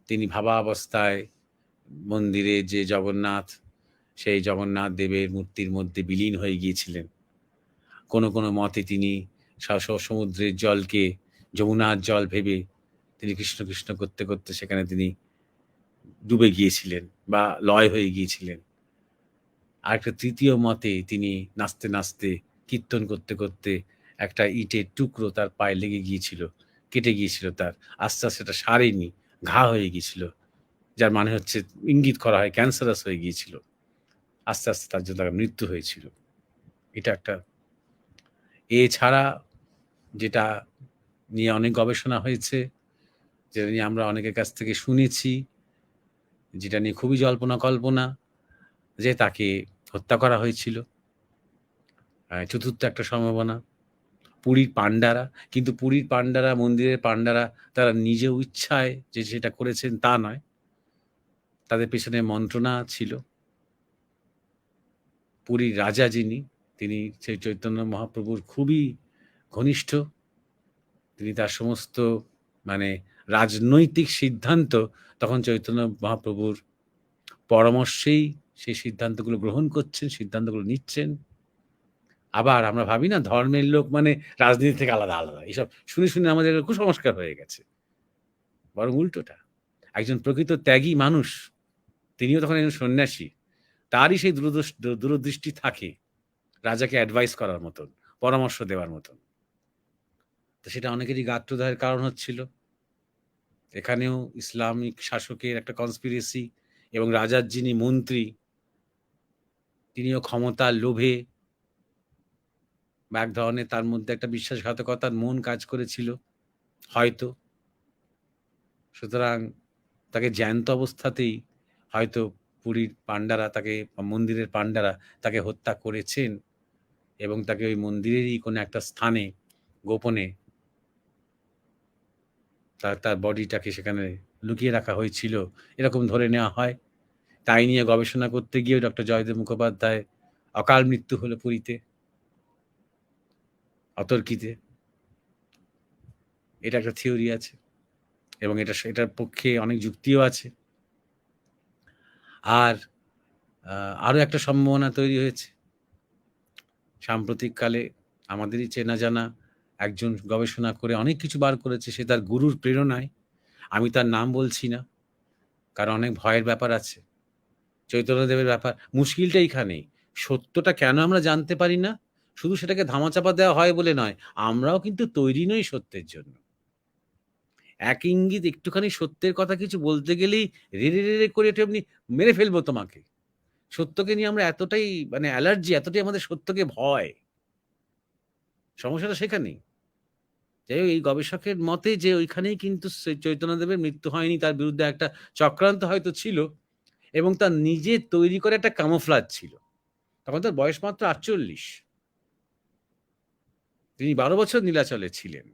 তিনি ভাবাবস্থায় মন্দিরে যে জগন্নাথ, সেই জগন্নাথ দেবের মূর্তির মধ্যে বিলীন হয়ে গিয়েছিলেন। কোনো কোনো মতে তিনি সমুদ্রের জলকে যমুনার জল ভেবে তিনি কৃষ্ণ কৃষ্ণ করতে করতে সেখানে তিনি ডুবে গিয়েছিলেন বা লয় হয়ে গিয়েছিলেন। আর একটা তৃতীয় মতে তিনি নাচতে নাচতে, কীর্তন করতে করতে একটা ইটের টুকরো তার পায়ে লেগে গিয়েছিল, কেটে গিয়েছিল, তার আস্তে আস্তে সেটা সারেনি, ঘা হয়ে গিয়েছিল, যার মানে হচ্ছে ইঙ্গিত করা হয় ক্যান্সারাস হয়ে গিয়েছিল। আস্তে আস্তে তার জন্য তার মৃত্যু হয়েছিল। এটা একটা। এছাড়া যেটা নিয়ে অনেক গবেষণা হয়েছে, যেটা নিয়ে আমরা অনেকের কাছ থেকে শুনেছি, যেটা নিয়ে খুবই জল্পনা কল্পনা, যে তাকে হত্যা করা হয়েছিল। চতুর্থ একটা সম্ভাবনা, পুরীর পাণ্ডারা, কিন্তু পুরীর পাণ্ডারা, মন্দিরের পাণ্ডারা তারা নিজ ইচ্ছায় যে সেটা করেছেন তা নয়, তাদের পেছনে মন্ত্রণা ছিল। পুরীর রাজা যিনি, তিনি সেই চৈতন্য মহাপ্রভুর খুবই ঘনিষ্ঠ। তিনি তার সমস্ত মানে রাজনৈতিক সিদ্ধান্ত তখন চৈতন্য মহাপ্রভুর পরামর্শেই সেই সিদ্ধান্তগুলো গ্রহণ করছেন, সিদ্ধান্তগুলো নিচ্ছেন। আবার আমরা ভাবি না ধর্মের লোক মানে রাজনীতি থেকে আলাদা আলাদা, এসব শুনে শুনে আমাদের কুসংস্কার হয়ে গেছে। বরং উল্টোটা, একজন প্রকৃত ত্যাগী মানুষ, তিনিও তখন একজন সন্ন্যাসী, তারই সেই দূরদৃষ্টি থাকে রাজাকে অ্যাডভাইস করার মতন, পরামর্শ দেওয়ার মতন। তো সেটা অনেকেরই গাত্রদাহের কারণ হচ্ছিল। এখানেও ইসলামিক শাসকের একটা কনস্পিরেসি, এবং রাজার যিনি মন্ত্রী তিনিও ক্ষমতার লোভে বা এক ধরনের তার মধ্যে একটা বিশ্বাসঘাতকতার মন কাজ করেছিল হয়তো। সুতরাং তাকে জ্যান্ত অবস্থাতেই হয়তো পুরীর পাণ্ডারা তাকে, মন্দিরের পাণ্ডারা তাকে হত্যা করেছেন, এবং তাকে ওই মন্দিরেরই কোনো একটা স্থানে গোপনে তার বডিটাকে সেখানে লুকিয়ে রাখা হয়েছিল, এরকম ধরে নেওয়া হয়। তাই নিয়ে গবেষণা করতে গিয়ে ডক্টর জয়দেব মুখোপাধ্যায় অকাল মৃত্যু হলো পুরীতে, অতর্কিতে। এটা একটা থিওরি আছে, এবং এটার পক্ষে অনেক যুক্তিও আছে। আর আরও একটা সম্ভাবনা তৈরি হয়েছে সাম্প্রতিককালে। আমাদেরই চেনা জানা একজন গবেষণা করে অনেক কিছু বার করেছে, সে তার গুরুর প্রেরণায়। আমি তার নাম বলছি না, কারণ অনেক ভয়ের ব্যাপার আছে চৈতন্যদেবের ব্যাপার। মুশকিলটা এইখানেই, সত্যটা কেন আমরা জানতে পারি না, শুধু সেটাকে ধামাচাপা দেওয়া হয় বলে নয়, আমরাও কিন্তু তৈরি নই সত্যের জন্য। এক ইঙ্গিত একটুখানি সত্যের কথা কিছু বলতে গেলেই রেড়ে রেড়ে করে এটা এমনি মেরে ফেলবো তোমাকে। সত্যকে নিয়ে আমরা এতটাই মানে অ্যালার্জি, এতটাই আমাদের সত্যকে ভয়। সমস্যাটা সেখানেই। যাই হোক, এই গবেষকের মতে যে ওইখানেই কিন্তু চৈতন্যদেবের মৃত্যু হয়নি, তার বিরুদ্ধে একটা চক্রান্ত হয়তো ছিল, এবং তার নিজে তৈরি করে একটা কামোফ্লাজ ছিল। তখন তার বয়স মাত্র 48, তিনি 12 বছর নীলাচলে ছিলেন।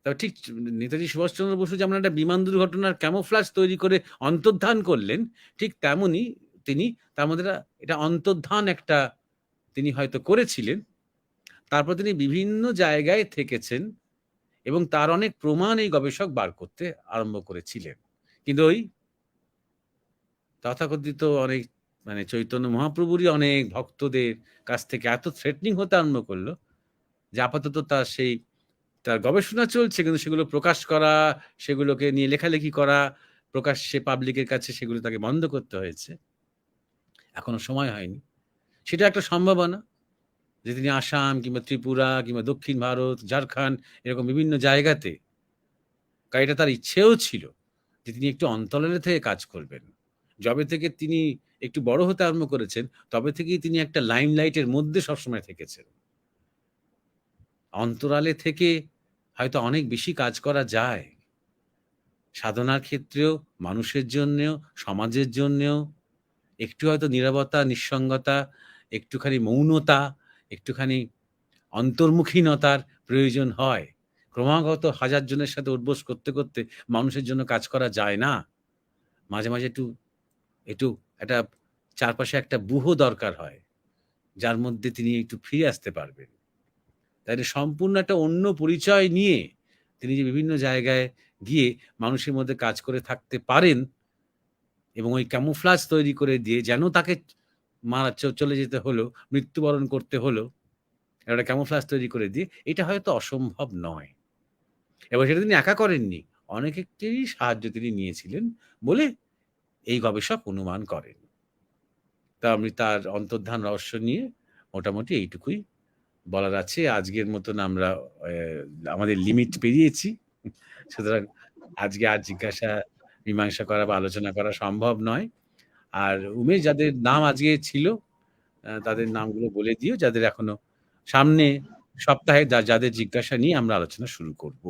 তবে ঠিক নেতাজি সুভাষচন্দ্র বসু যেমন একটা বিমান দুর্ঘটনার ক্যামোফ্লাজ তৈরি করে অন্তর্ধান করলেন, ঠিক তেমনই তিনি তার মধ্যে এটা অন্তর্ধান একটা তিনি হয়তো করেছিলেন। তারপর তিনি বিভিন্ন জায়গায় থেকেছেন, এবং তার অনেক প্রমাণ এই গবেষক বার করতে আরম্ভ করেছিলেন। কিন্তু ওই তথাকথিত অনেক মানে চৈতন্য মহাপ্রভুরই অনেক ভক্তদের কাছ থেকে এত থ্রেটনিং হতে আরম্ভ করলো যে আপাতত তার গবেষণা চলছে, কিন্তু সেগুলো প্রকাশ করা, সেগুলোকে নিয়ে লেখালেখি করা, প্রকাশ্যে পাবলিকের কাছে সেগুলো তাকে বন্ধ করতে হয়েছে। এখনো সময় হয়নি। সেটা একটা সম্ভাবনা যে তিনি আসাম কিংবা ত্রিপুরা কিংবা দক্ষিণ ভারত, ঝাড়খণ্ড, এরকম বিভিন্ন জায়গাতে, কারণ এটা তার ইচ্ছেও ছিল যে তিনি একটু অন্তরালে থেকে কাজ করবেন। যবে থেকে তিনি একটু বড় হতে আরম্ভ করেছেন, তবে থেকেই তিনি একটা লাইমলাইটের মধ্যে সবসময় থেকেছেন। অন্তরালে থেকে হয়তো অনেক বেশি কাজ করা যায়, সাধনার ক্ষেত্রেও, মানুষের জন্যেও, সমাজের জন্যেও। একটু হয়তো নীরবতা, নিঃসঙ্গতা, একটুখানি মৌনতা, একটুখানি অন্তর্মুখীনতার প্রয়োজন হয়। ক্রমাগত হাজার জনের সাথে উঠবোস করতে করতে মানুষের জন্য কাজ করা যায় না। মাঝে মাঝে একটু একটু একটা চারপাশে একটা ব্যূহ দরকার হয়, যার মধ্যে তিনি একটু ফিরে আসতে পারবেন। তাই সম্পূর্ণ একটা অন্য পরিচয় নিয়ে তিনি যে বিভিন্ন জায়গায় গিয়ে মানুষের মধ্যে কাজ করে থাকতে পারেন, এবং ওই ক্যামোফ্লাজ তৈরি করে দিয়ে যেন তাকে চলে যেতে হলো, মৃত্যুবরণ করতে হলো, একটা ক্যামোফ্লাজ তৈরি করে দিয়ে, এটা হয়তো অসম্ভব নয়। এবং সেটা তিনি একা করেননি, অনেকেরই সাহায্য তিনি নিয়েছিলেন বলে এই গবেষক অনুমান করেন। তা আমি তার অন্তর্ধান রহস্য নিয়ে মোটামুটি এইটুকুই বলার আছে। আজকের মতন আমরা আমাদের লিমিট পেরিয়েছি, সুতরাং আজকে আর জিজ্ঞাসা মীমাংসা করা বা আলোচনা করা সম্ভব নয়। আর উমেশ, যাদের নাম আজকে ছিল তাদের নামগুলো বলে দিও, যাদের এখনো সামনে সপ্তাহে যাদের জিজ্ঞাসা নিয়ে আমরা আলোচনা শুরু করব।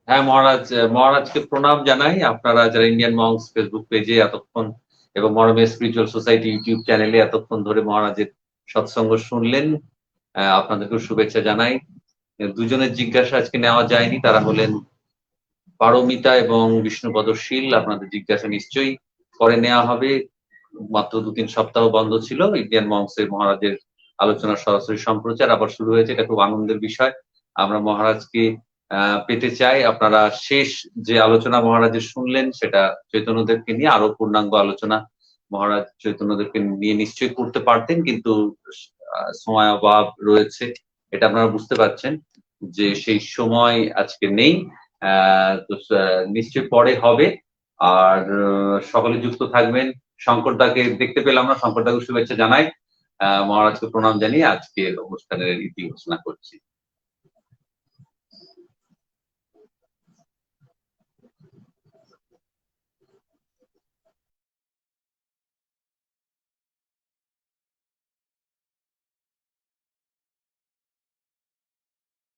হ্যাঁ মহারাজ, মহারাজকে প্রণাম জানাই। আপনারা যারা ইন্ডিয়ান মংস ফেসবুক পেজে এতক্ষণ এবং মরমে স্পিরিচুয়াল সোসাইটি ইউটিউব চ্যানেলে এতক্ষণ ধরে মহারাজের সৎসঙ্গ শুনলেন, আপনাদেরকেও শুভেচ্ছা জানাই। দুজনের জিজ্ঞাসা আজকে নেওয়া যায়নি, তারা হলেন পারমিতা এবং বিষ্ণুপদশীল। আপনাদের জিজ্ঞাসা নিশ্চয়ই পরে নেওয়া হবে। মাত্র 2-3 সপ্তাহ বন্ধ ছিল। ইন্ডিয়ান মংসের মহারাজের আলোচনা সরাসরি সম্প্রচার আবার শুরু হয়েছে, এটা খুব আনন্দের বিষয়। আমরা মহারাজকে পেতে চাই। আপনারা শেষ যে আলোচনা মহারাজের শুনলেন সেটা চৈতন্যদেবকে নিয়ে, আরো পূর্ণাঙ্গ আলোচনা মহারাজ চৈতন্যদেবকে নিয়ে নিশ্চয়ই করতে পারতেন, কিন্তু সময় অভাব রয়েছে, এটা আপনারা বুঝতে পারছেন যে সেই সময় আজকে নেই। তো নিশ্চয়ই পরে হবে। আর সকলে যুক্ত থাকবেন। শঙ্করদাকে দেখতে পেলাম না, শঙ্করদাকে শুভেচ্ছা জানাই। মহারাজকে প্রণাম জানিয়ে আজকের অনুষ্ঠানের ইতি ঘোষণা করছি।